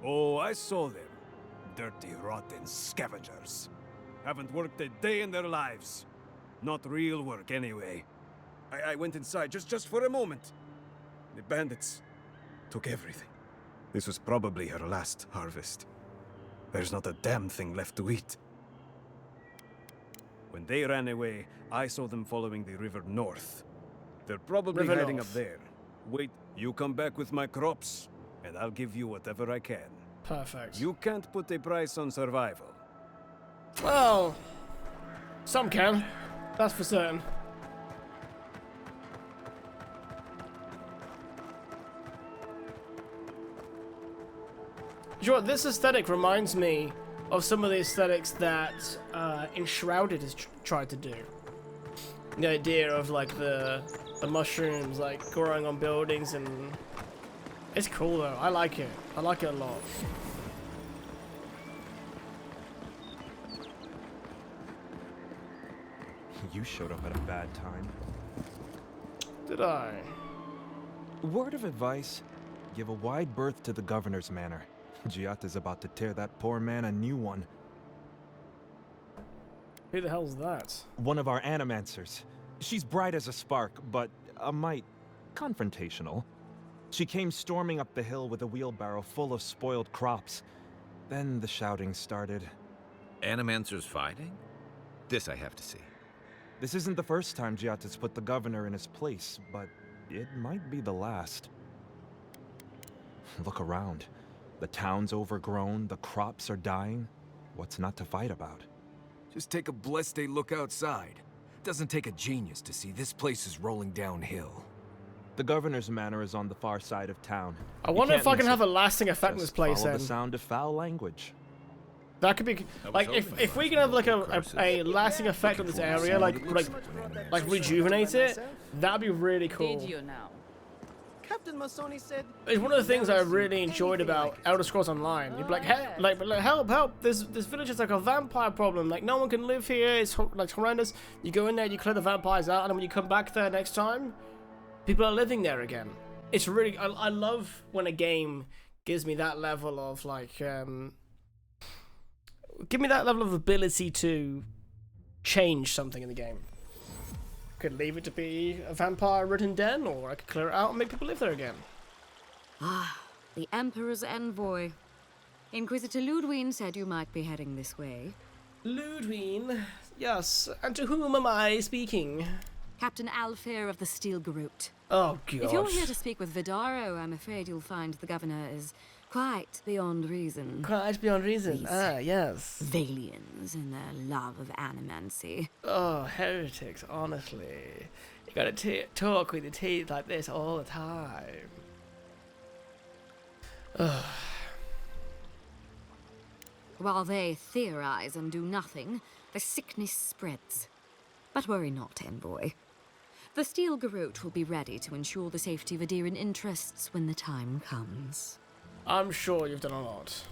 Oh, I saw them. Dirty, rotten scavengers. Haven't worked a day in their lives. Not real work, anyway. I went inside just for a moment. The bandits took everything. This was probably her last harvest. There's not a damn thing left to eat. When they ran away, I saw them following the river north. They're probably River heading north. up there. Wait, you come back with my crops, and I'll give you whatever I can. Perfect. You can't put a price on survival. Well, some can. That's for certain. You know what, this aesthetic reminds me of some of the aesthetics that Enshrouded has tried to do. The idea of like the mushrooms like growing on buildings, and it's cool though. I like it. I like it a lot. You showed up at a bad time. Did I? Word of advice, give a wide berth to the governor's manor. Giatta's about to tear that poor man a new one. Who the hell's that? One of our animancers. She's bright as a spark, but a mite confrontational. She came storming up the hill with a wheelbarrow full of spoiled crops. Then the shouting started. Animancers fighting? This I have to see. This isn't the first time Giatta's put the governor in his place, but it might be the last. Look around. The town's overgrown, the crops are dying. What's not to fight about? Just take a blessed day look outside. Doesn't take a genius to see this place is rolling downhill. The governor's manor is on the far side of town. I wonder if I can have a lasting effect in this place Follow then. the sound of foul language. That could be like if we can have like a lasting effect on this area, like rejuvenate it. That'd be really cool. Did you now? Captain Masoni said. It's one of the things I really enjoyed about Elder Scrolls Online. You'd be like, hey, like, help! This village is like a vampire problem. Like, no one can live here. It's like horrendous. You go in there, you clear the vampires out, and then when you come back there next time, people are living there again. It's really I love when a game gives me that level of like give me that level of ability to change something in the game. Could leave it to be a vampire-ridden den, or I could clear it out and make people live there again. Ah, the Emperor's envoy. Inquisitor Ludwine said you might be heading this way. Ludwine? Yes, and to whom am I speaking? Captain Alfair of the Steel Garrote. Oh, God. If you're here to speak with Vidaro, I'm afraid you'll find the governor is quite beyond reason. Quite beyond reason. These Yes. Valians and their love of animancy. Oh, heretics, honestly. You gotta talk with your teeth like this all the time. Ugh. While they theorize and do nothing, the sickness spreads. But worry not, envoy. The Steel Garrote will be ready to ensure the safety of Adiran interests when the time comes. I'm sure you've done a lot.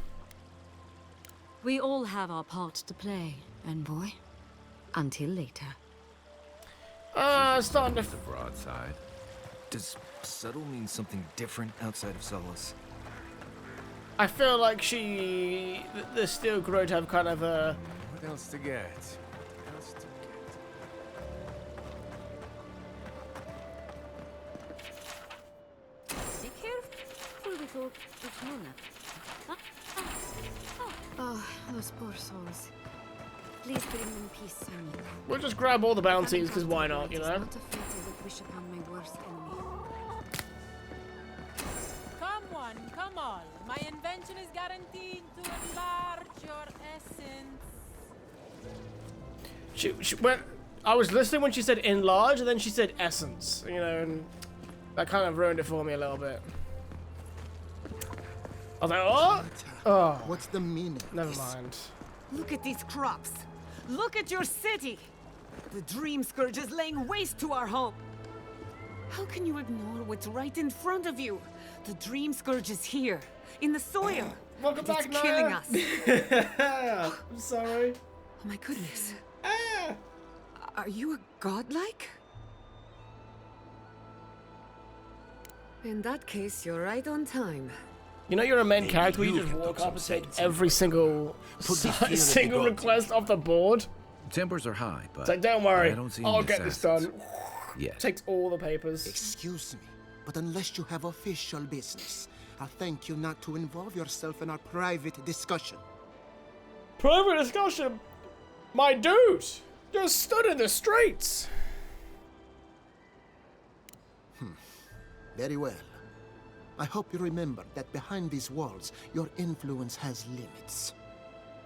We all have our part to play, envoy. Until later. Starting to... The broadside. Does subtle mean something different outside of Solace? I feel like the Steel Garrote have kind of a... What else to get? Be careful with Mona. Oh, those poor souls. Please bring them peace soon. We'll just grab all the bounties, because why not, you know? Not a fate I would wish upon my worst enemy. Come one, come all. My invention is guaranteed to enlarge your essence. She went. I was listening when she said enlarge, and then she said essence. You know, and that kind of ruined it for me a little bit. I was like, oh, oh. What's the meaning? Never mind. Look at these crops. Look at your city. The Dream Scourge is laying waste to our home. How can you ignore what's right in front of you? The Dream Scourge is here, in the soil. Welcome back, it's killing us. I'm sorry. Oh my goodness. Are you a godlike? In that case, you're right on time. You know you're a main character where you just walk up and take every single request off the board? Tempers are high, but it's like, don't worry, I don't see I'll get this done. Yeah. Takes all the papers. Excuse me, but unless you have official business, I'll thank you not to involve yourself in our private discussion. Private discussion? My dude! Just stood in the streets! Very well. I hope you remember that behind these walls, your influence has limits.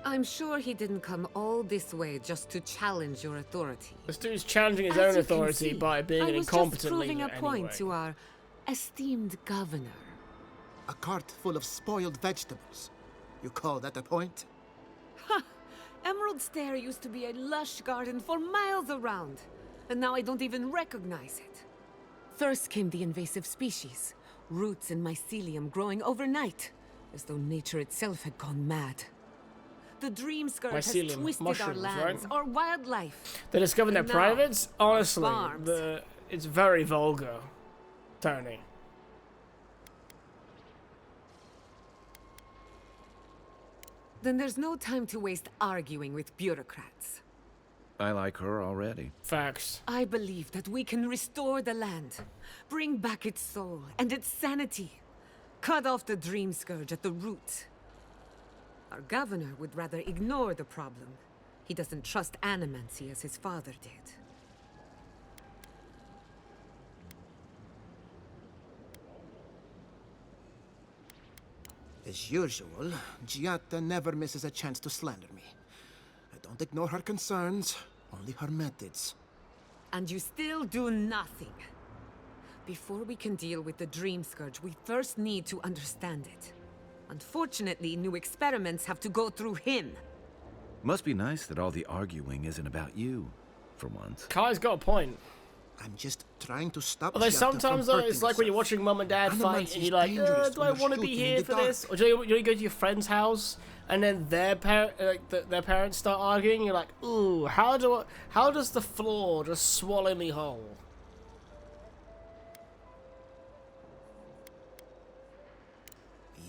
I'm sure he didn't come all this way just to challenge your authority. This dude's challenging his own authority by being an incompetent leader. I was just proving a point to our esteemed governor. A cart full of spoiled vegetables. You call that a point? Ha! Emerald Stair used to be a lush garden for miles around, and now I don't even recognize it. First came the invasive species, roots and mycelium growing overnight, as though nature itself had gone mad. The Dream Scourge has twisted our lands, right? our wildlife. They discovered their And now, privates? Honestly, farms. it's very vulgar, Tony. Then there's no time to waste arguing with bureaucrats. I like her already. Facts. I believe that we can restore the land, bring back its soul and its sanity, cut off the Dream Scourge at the root. Our governor would rather ignore the problem. He doesn't trust animancy as his father did. As usual, Giatta never misses a chance to slander me. I don't ignore her concerns, only her methods. And you still do nothing. Before we can deal with the Dream Scourge, we first need to understand it. Unfortunately, new experiments have to go through him. Must be nice that all the arguing isn't about you, for once. Kai's got a point. I'm just trying to stop. Although sometimes it's like when you're watching mum and dad fight and you're like, do I want to be here for this? Or do you go to your friend's house and then their parents start arguing? You're like, ooh, how does the floor just swallow me whole?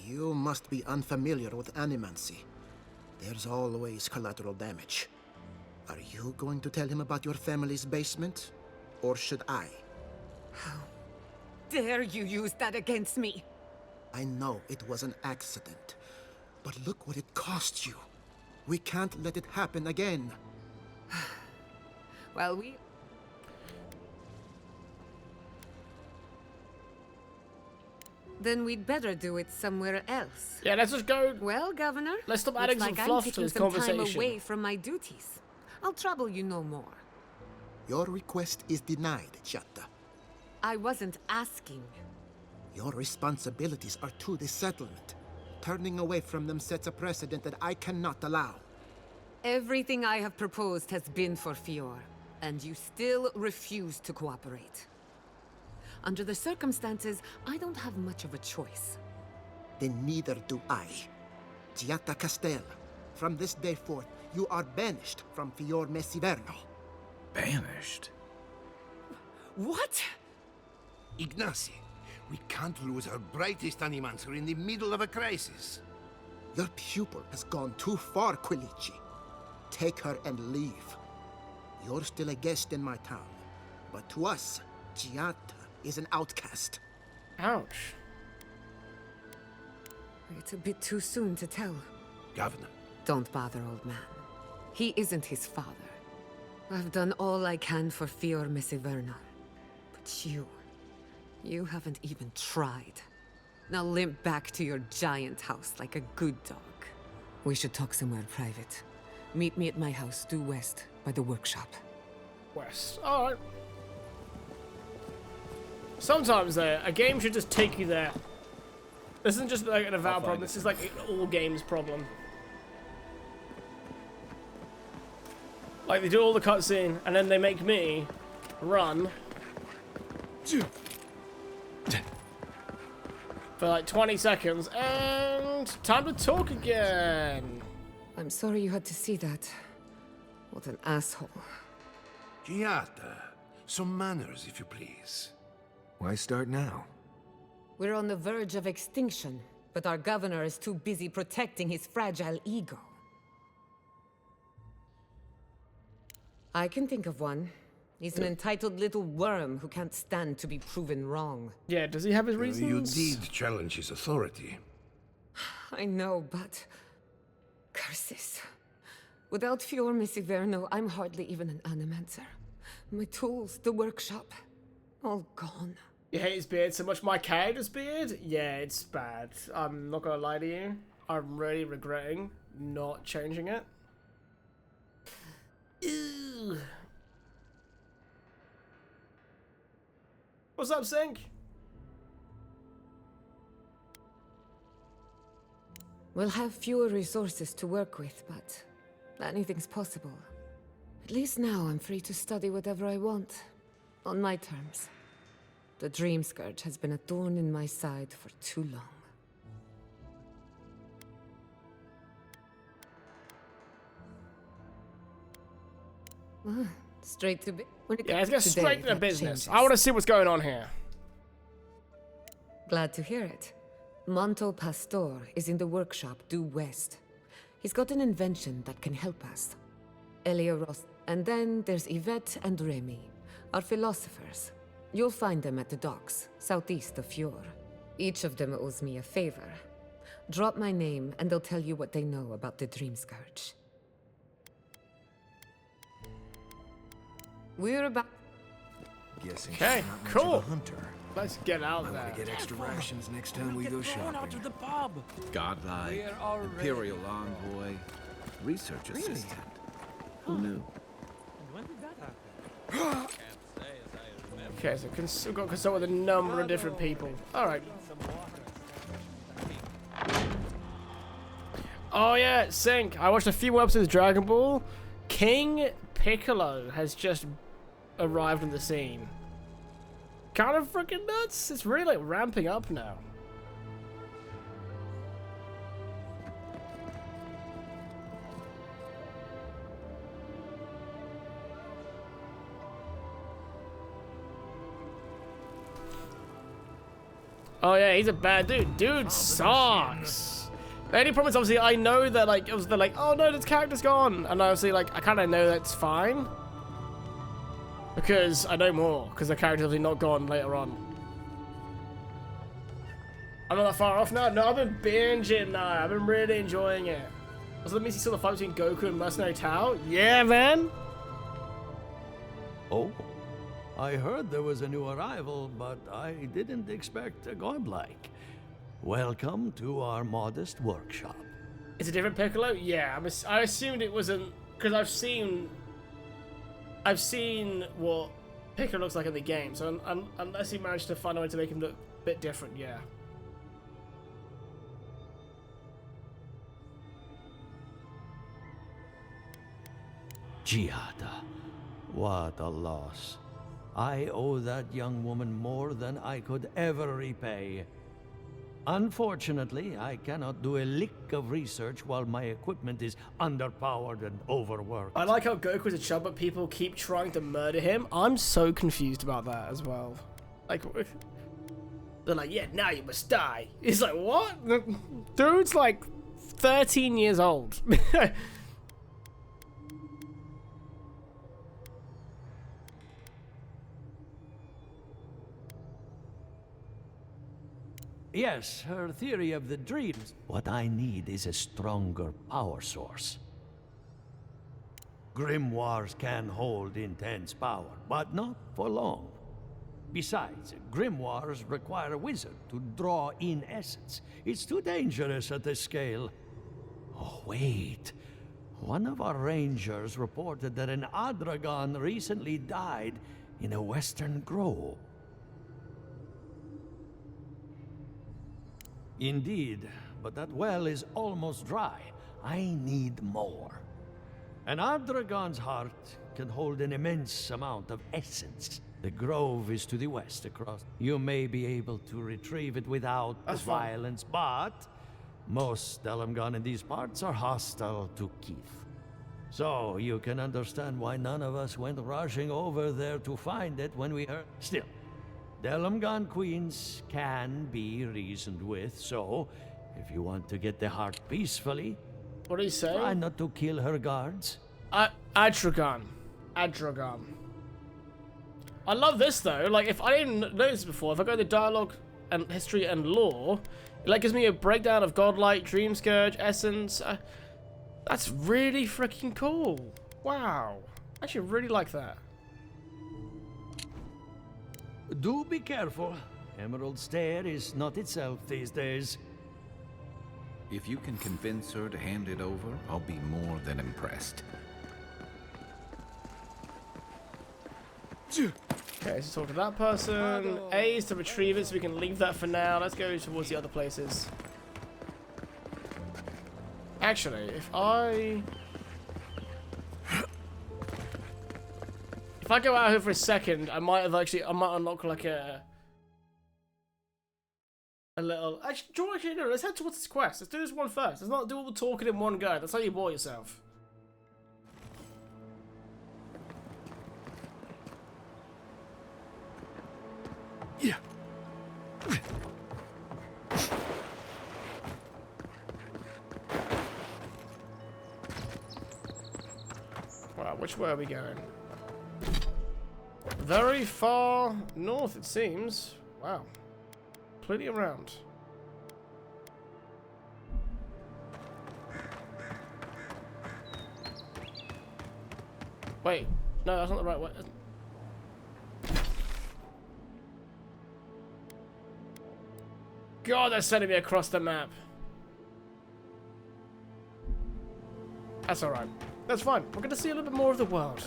You must be unfamiliar with animancy. There's always collateral damage. Are you going to tell him about your family's basement? Or should I? How dare you use that against me? I know it was an accident, but look what it cost you. We can't let it happen again. Well, Then we'd better do it somewhere else. Yeah, let's just go. Well, Governor, let's stop adding some fluff to this conversation. I'm taking some time away from my duties. I'll trouble you no more. Your request is denied, Giatta. I wasn't asking. Your responsibilities are to the settlement. Turning away from them sets a precedent that I cannot allow. Everything I have proposed has been for Fior, and you still refuse to cooperate. Under the circumstances, I don't have much of a choice. Then neither do I. Giatta Castel, from this day forth, you are banished from Fior Messiverno. Banished? What? Ignacy, we can't lose our brightest animancer in the middle of a crisis. Your pupil has gone too far, Quilici. Take her and leave. You're still a guest in my town, but to us, Giatta is an outcast. Ouch. It's a bit too soon to tell. Governor, Don't bother, old man. He isn't his father. I've done all I can for Fior Mesiverno. But you haven't even tried. Now limp back to your giant house like a good dog. We should talk somewhere private. Meet me at my house due west by the workshop. West. Alright. Sometimes a game should just take you there. This isn't just like an Avowed problem, this is like an all games problem. Like they do all the cutscene and then they make me run for like 20 seconds and time to talk again. I'm sorry you had to see that. What an asshole. Giata, some manners, if you please. Why start now? We're on the verge of extinction, but our governor is too busy protecting his fragile ego. I can think of one. He's an entitled little worm who can't stand to be proven wrong. Yeah, does he have his reasons? You did challenge his authority. I know, but... curses. Without Fior Mesiverno, I'm hardly even an animancer. My tools, the workshop, all gone. You hate his beard so much. My character's beard? Yeah, it's bad. I'm not gonna lie to you. I'm really regretting not changing it. Ew. What's up, Sync? We'll have fewer resources to work with, but anything's possible. At least now I'm free to study whatever I want, on my terms. The Dream Scourge has been a thorn in my side for too long. Straight to yeah, let's get straight to the business. I want to see what's going on here. Glad to hear it. Monto Pastor is in the workshop due west. He's got an invention that can help us. Elioros. And then there's Yvette and Remy, our philosophers. You'll find them at the docks, southeast of Fior. Each of them owes me a favor. Drop my name and they'll tell you what they know about the Dream Scourge. We're about... Guessing okay, not much cool. of a hunter. Let's get out I there. want to get extra rations next time we go shopping. Out to the pub. Godlike, Imperial envoy, research assistant. Who knew? When did that happen? Okay, so we've got to consult with a number of different people. Alright. Oh yeah, Sync. I watched a few episodes of Dragon Ball. King Piccolo has just arrived on the scene. Kind of freaking nuts. It's really like ramping up now. Oh yeah, he's a bad dude. Dude sucks. The only problem is obviously I know that like they're like, oh no, this character's gone, and obviously like I kind of know that's fine because I know more because the character's obviously not gone later on. I'm not that far off now. No, I've been binging now. I've been really enjoying it. Also, let me see the fight between Goku and Mercenary Tao. Yeah, man. Oh. I heard there was a new arrival, but I didn't expect a godlike. Welcome to our modest workshop. It's a different Piccolo? Yeah, I assumed it wasn't, because I've seen what Piccolo looks like in the game, so unless he managed to find a way to make him look a bit different, yeah. Giada, what a loss. I owe that young woman more than I could ever repay. Unfortunately, I cannot do a lick of research while my equipment is underpowered and overworked. I like how Goku's a chub, but people keep trying to murder him. I'm so confused about that as well. Like, they're like, yeah, now you must die. He's like, what? The dude's like 13 years old. Yes, her theory of the dreams. What I need is a stronger power source. Grimoires can hold intense power, but not for long. Besides, grimoires require a wizard to draw in essence. It's too dangerous at this scale. Oh, wait. One of our rangers reported that an Adragon recently died in a western grove. Indeed, but that well is almost dry. I need more. An Adragon's heart can hold an immense amount of essence. The grove is to the west across. You may be able to retrieve it without violence, but most Delmgon in these parts are hostile to Keith. So you can understand why none of us went rushing over there to find it when we heard. Still, Delmgon queens can be reasoned with, so if you want to get the heart peacefully, what do you say? Try not to kill her guards. Adragon. I love this though. Like, if I didn't notice before, if I go to dialogue and history and lore, it like gives me a breakdown of godlike, dream scourge, essence. That's really freaking cool. Wow. I actually really like that. Do be careful. Emerald Stair is not itself these days. If you can convince her to hand it over, I'll be more than impressed. Okay, so talk to that person. A is to retrieve it, so we can leave that for now. Let's go towards the other places. Actually, if I go out here for a second, I might unlock like a little. Actually, no. Let's head towards this quest. Let's do this one first. Let's not do all the talking in one go. That's how you bore yourself. Yeah. Wow, which way are we going? Very far north, it seems. Wow. Plenty around. Wait. No, that's not the right way. God, they're sending me across the map. That's alright. That's fine. We're going to see a little bit more of the world.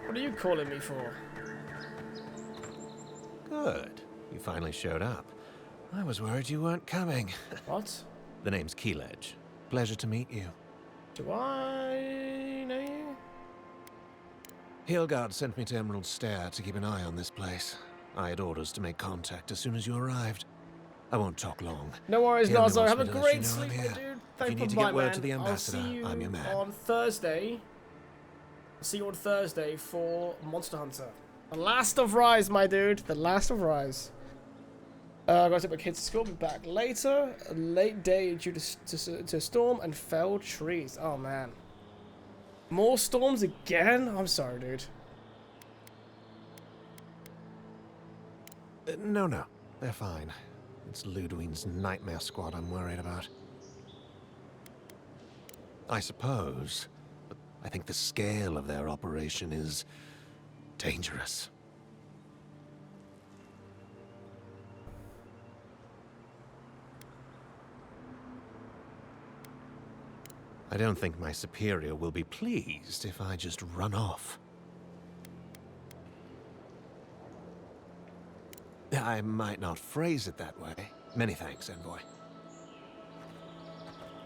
What are you calling me for? Good. You finally showed up. I was worried you weren't coming. What? The name's Keeledge. Pleasure to meet you. Do I know you? Hilgard sent me to Emerald Stair to keep an eye on this place. I had orders to make contact as soon as you arrived. I won't talk long. No worries, He only Nazo. wants Have me a to let great you know sleep, I'm my here. dude. If you Thank need to you, get word man. to the ambassador, I'll see you I'm your man. on Thursday. I'll see you on Thursday for Monster Hunter. The Last of Rise, my dude. The Last of Rise. I gotta take my kids to school. Be back later. A late day due to storm and felled trees. Oh man. More storms again? I'm sorry, dude. No. They're fine. It's Ludwig's nightmare squad I'm worried about. I suppose. But I think the scale of their operation is dangerous. I don't think my superior will be pleased if I just run off. I might not phrase it that way. Many thanks, Envoy.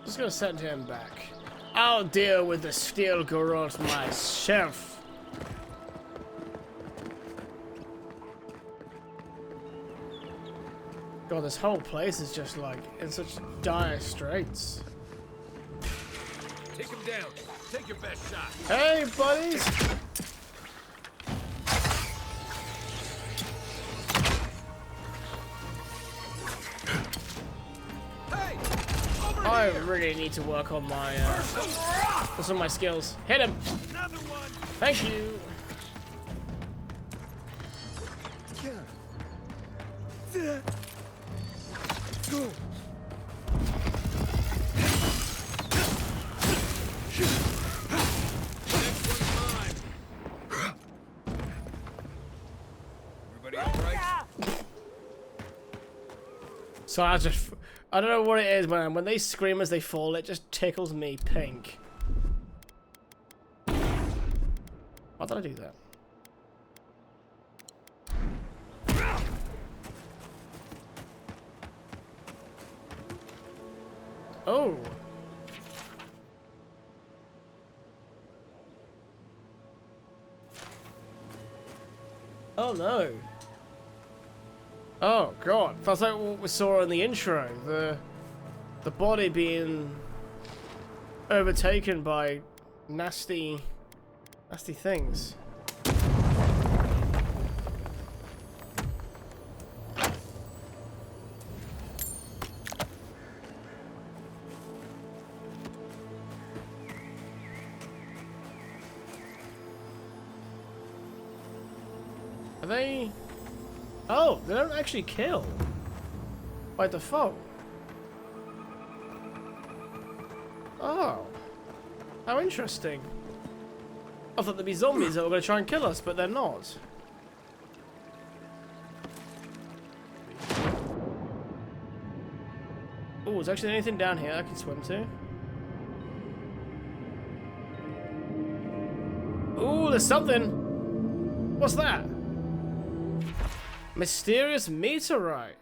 Just gonna send him back. I'll deal with the steel garrote myself. God, this whole place is just like in such dire straits. Take him down. Take your best shot. Hey, buddies. I really need to work on my some of my skills. Hit him. Thank you. Go. So I don't know what it is, man. When they scream as they fall, it just tickles me pink. Why did I do that? Oh. Oh no. Oh god. That's like what we saw in the intro. The body being overtaken by nasty things. Are they... Oh, they don't actually kill by default. Oh. How interesting. I thought there'd be zombies that were going to try and kill us, but they're not. Oh, is there actually anything down here I can swim to? Oh, there's something. What's that? Mysterious meteorite.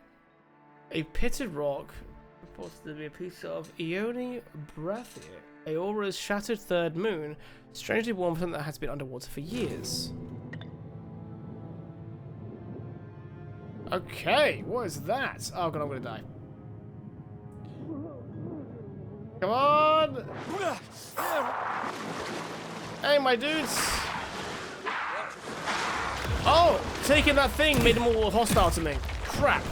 A pitted rock reported to be a piece of Ione Brathia. Aora's shattered third moon. Strangely warm from that has been underwater for years. Okay, what is that? Oh god, I'm gonna die. Come on! Hey, my dudes! Oh! Taking that thing made them all hostile to me. Crap!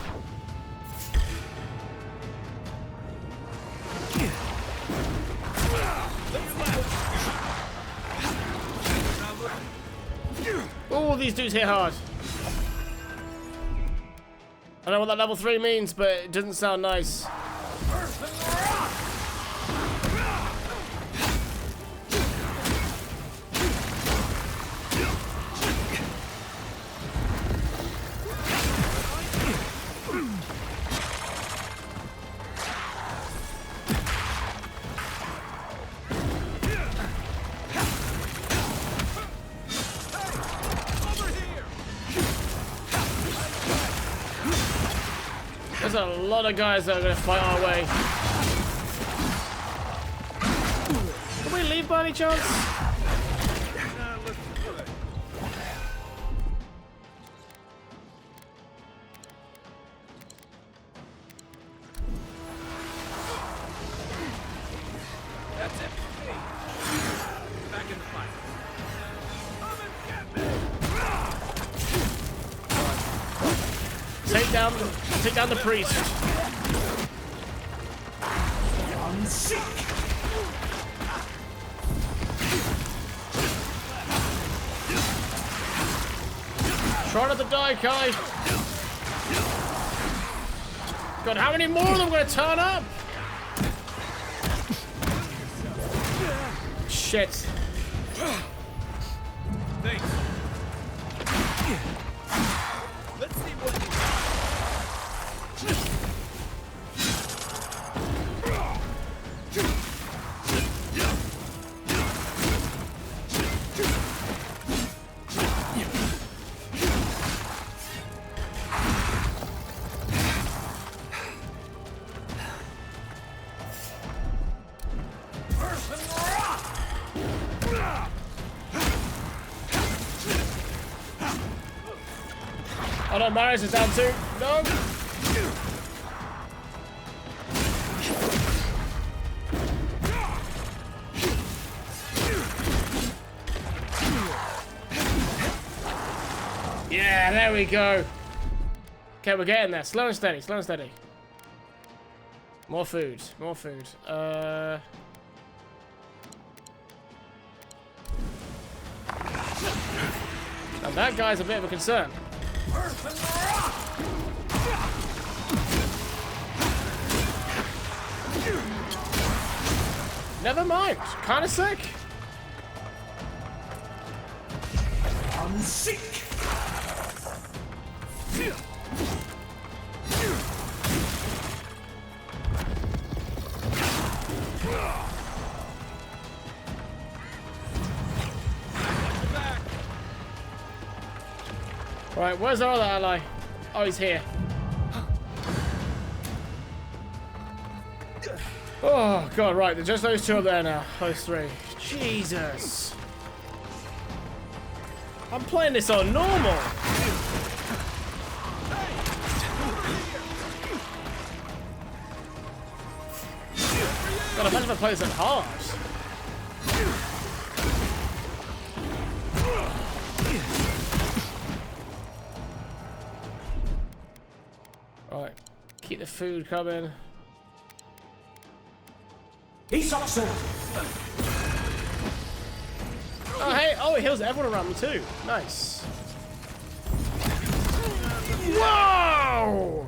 Oh, these dudes hit hard. I don't know what that level 3 means, but it doesn't sound nice. There's a lot of guys that are going to fight our way. Can we leave by any chance? That's it. Back in the fight. Take down the priest. I'm sick. Try not to die, Kai. God, how many more of them are going to turn up? Shit. Thanks. Let's see what you Oh no, Marius is down too. No. Yeah, there we go. Okay, we're getting there. Slow and steady, slow and steady. More food, more food. Now that guy's a bit of a concern. Never mind. Kind of sick. I'm sick. Right, where's our other ally? Oh, he's here. Oh, God, right. There's just those two up there now. Those three. Jesus. I'm playing this on normal. God, imagine if I play this on hard. Alright. Keep the food coming. He's awesome. Oh, hey. Oh, it heals everyone around me, too. Nice. Whoa!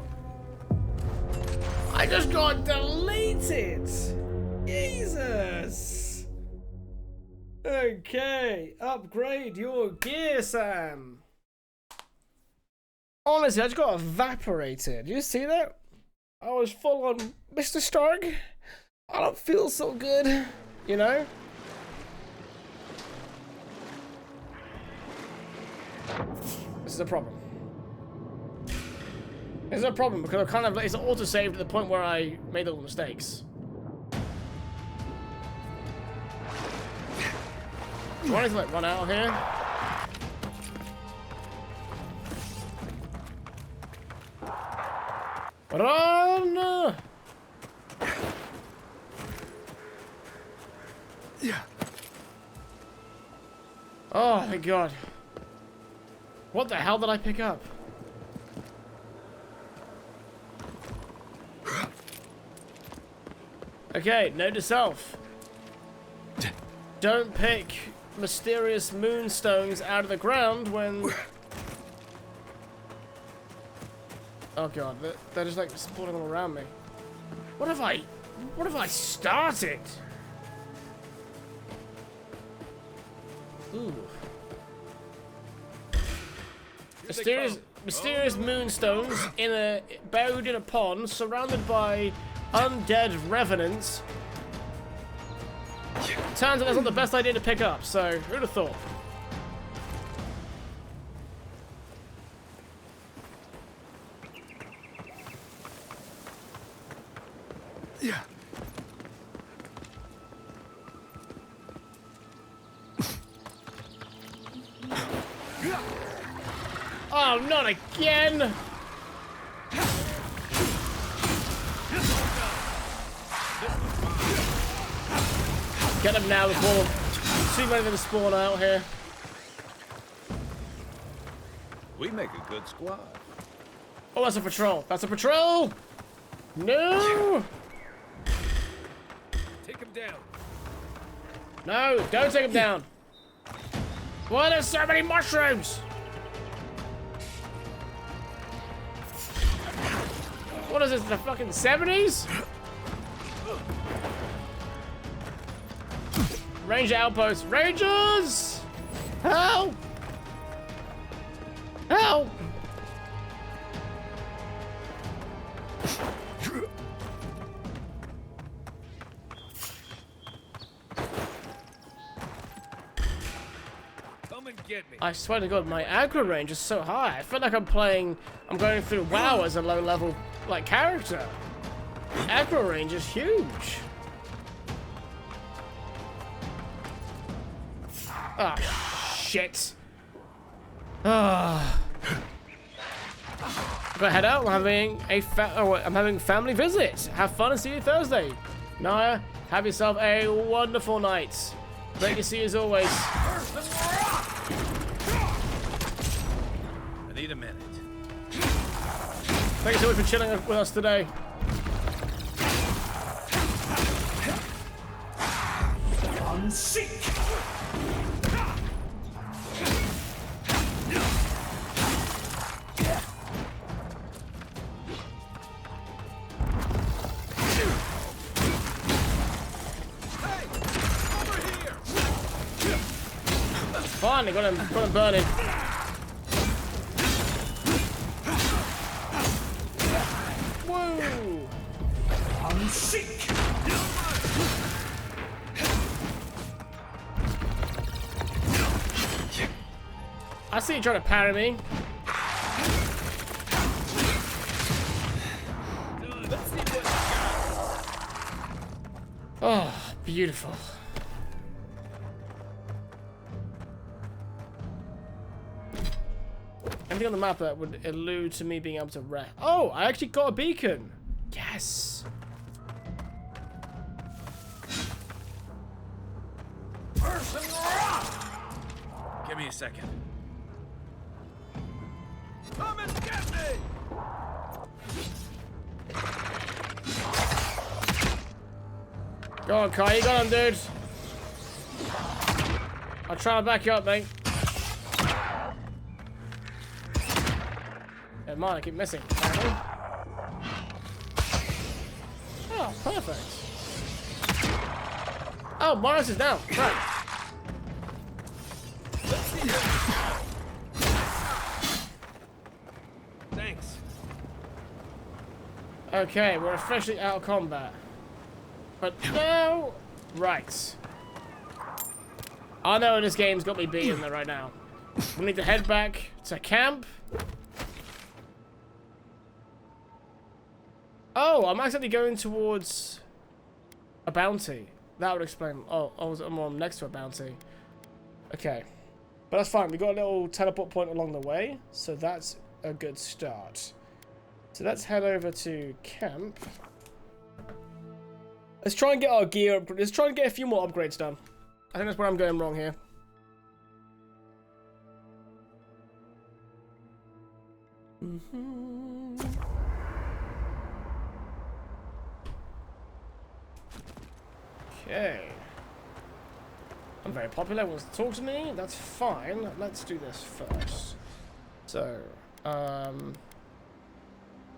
I just got deleted. Jesus. Okay. Upgrade your gear, Sam. Honestly, I just got evaporated. You see that? I was full on Mr. Stark. I don't feel so good, you know? This is a problem. This is a problem because I kind of, it's auto-saved at the point where I made all the mistakes. Do I need to like run out of here? Run! Yeah. Oh my God. What the hell did I pick up? Okay, note to self. Don't pick mysterious moonstones out of the ground when... Oh God, they're just like spawning all around me. What have I started? Ooh. Mysterious moonstones buried in a pond, surrounded by undead revenants. Turns out that's not the best idea to pick up, so who'd have thought? Yeah. Oh, not again! Get him now before too many of them spawn out here. We make a good squad. Oh, that's a patrol. That's a patrol! No! Take him down. No, don't take him down. Why are there so many mushrooms? What is this, the fucking 70s? Ranger outpost. Rangers! Help! Help! Come and get me. I swear to God, my aggro range is so high. I feel like I'm going through WoW as a low-level, like, character. Aggro range is huge. Ah, shit. Ah. Gotta head out. I'm having family visit. Have fun and see you Thursday. Naya, have yourself a wonderful night. Great to see you as always. I need a minute. Thank you so much for chilling with us today. I'm sick. Finally got him burning. Whoa! Unseek! I see you trying to parry me. Oh, beautiful. Anything on the map that would allude to me being able to rest. Oh, I actually got a beacon. Yes. Give me a second. Come and get me! Go on, Kai. You got him, dude. I'll try and back you up, mate. Yeah, mine, I keep missing. Apparently. Oh, perfect. Oh, Morris is down. Right. Thanks. Okay, we're officially out of combat. But now, right. I know this game's got me beaten there right now. We need to head back to camp. Oh, I'm actually going towards a bounty. That would explain. Oh, I'm next to a bounty. Okay. But that's fine. We got a little teleport point along the way. So that's a good start. So let's head over to camp. Let's try and get our gear up. Let's try and get a few more upgrades done. I think that's where I'm going wrong here. Okay. I'm very popular. Wants to talk to me. That's fine. Let's do this first. So,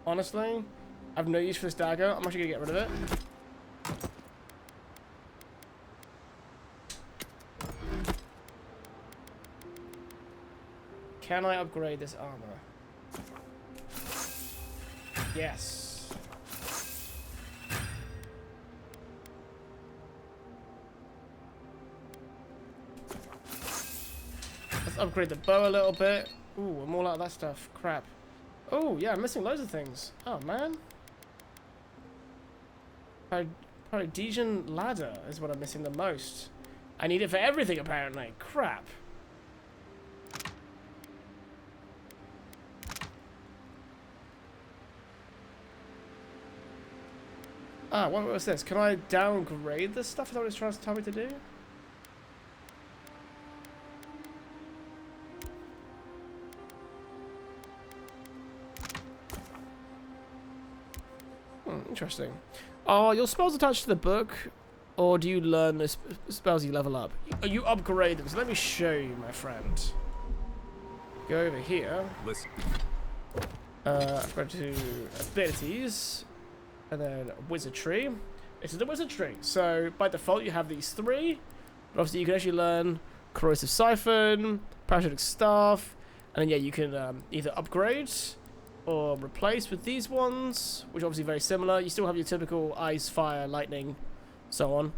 honestly, I have no use for this dagger. I'm actually gonna get rid of it. Can I upgrade this armor? Yes. Let's upgrade the bow a little bit. Ooh, I'm all out of that stuff. Crap. Oh, yeah, I'm missing loads of things. Oh, man. Paradisian ladder is what I'm missing the most. I need it for everything, apparently. Crap. Ah, what was this? Can I downgrade this stuff? Is that what it's trying to tell me to do? Interesting. Are your spells attached to the book, or do you learn the spells you level up? You upgrade them. So let me show you, my friend. Go over here. Listen. Go to abilities, and then wizardry. This is the wizardry. So by default, you have these three. But obviously, you can actually learn corrosive siphon, parasitic staff, and then yeah, you can either upgrade or replace with these ones, which are obviously very similar. You still have your typical ice, fire, lightning, so on.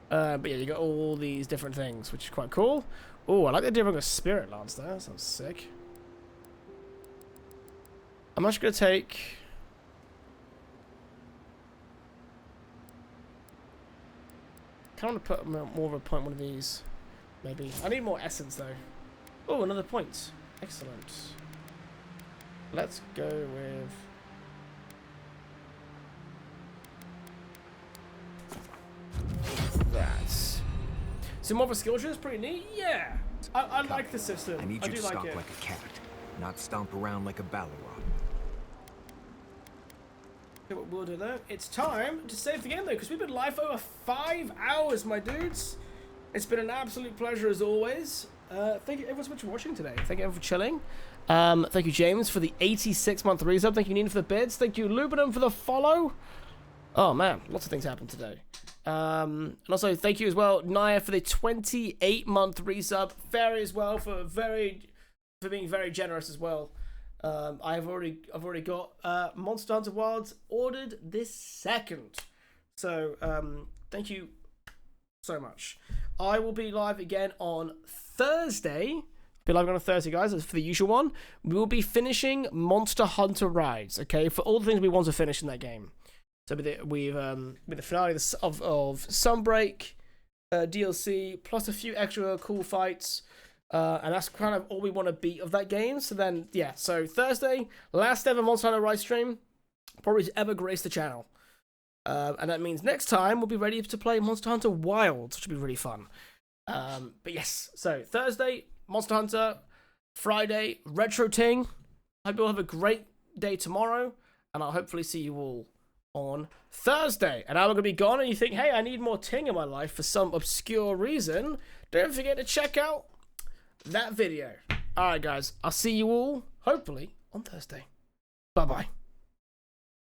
But yeah, you got all these different things, which is quite cool. Oh, I like the idea of a spirit lance there. That sounds sick. I'm actually going to take... I kind of want to put more of a point on one of these. Maybe. I need more essence, though. Oh, another point. Excellent. Let's go with... that. So more of a skill tree is pretty neat. Yeah, I like the system. I need you to like stalk it. like a cat, not stomp around like a Balrog. Okay, what we'll do though, it's time to save the game though, because we've been live for over 5 hours, my dudes. It's been an absolute pleasure as always. Thank you everyone so much for watching today. Thank you everyone for chilling. Thank you James for the 86-month resub. Thank you Nina for the bids. Thank you Lubinum for the follow. Oh man, lots of things happened today. And also thank you as well, Naya, for the 28-month resub. Fairy as well for being very generous as well. I've already got Monster Hunter Wilds ordered this second. So thank you so much. I will be live again on Thursday. Be live on a Thursday, guys. That's for the usual one. We will be finishing Monster Hunter Rise, okay, for all the things we want to finish in that game. So with the finale of Sunbreak DLC, plus a few extra cool fights, and that's kind of all we want to beat of that game. So then, yeah, so Thursday, last ever Monster Hunter Rise stream, probably to ever grace the channel. And that means next time we'll be ready to play Monster Hunter Wilds, which will be really fun. But yes, so Thursday, Monster Hunter, Friday, Retro Ting. Hope you all have a great day tomorrow, and I'll hopefully see you all on Thursday. And I'm going to be gone, and you think, hey, I need more Ting in my life for some obscure reason, don't forget to check out that video. Alright guys, I'll see you all, hopefully, on Thursday. Bye-bye.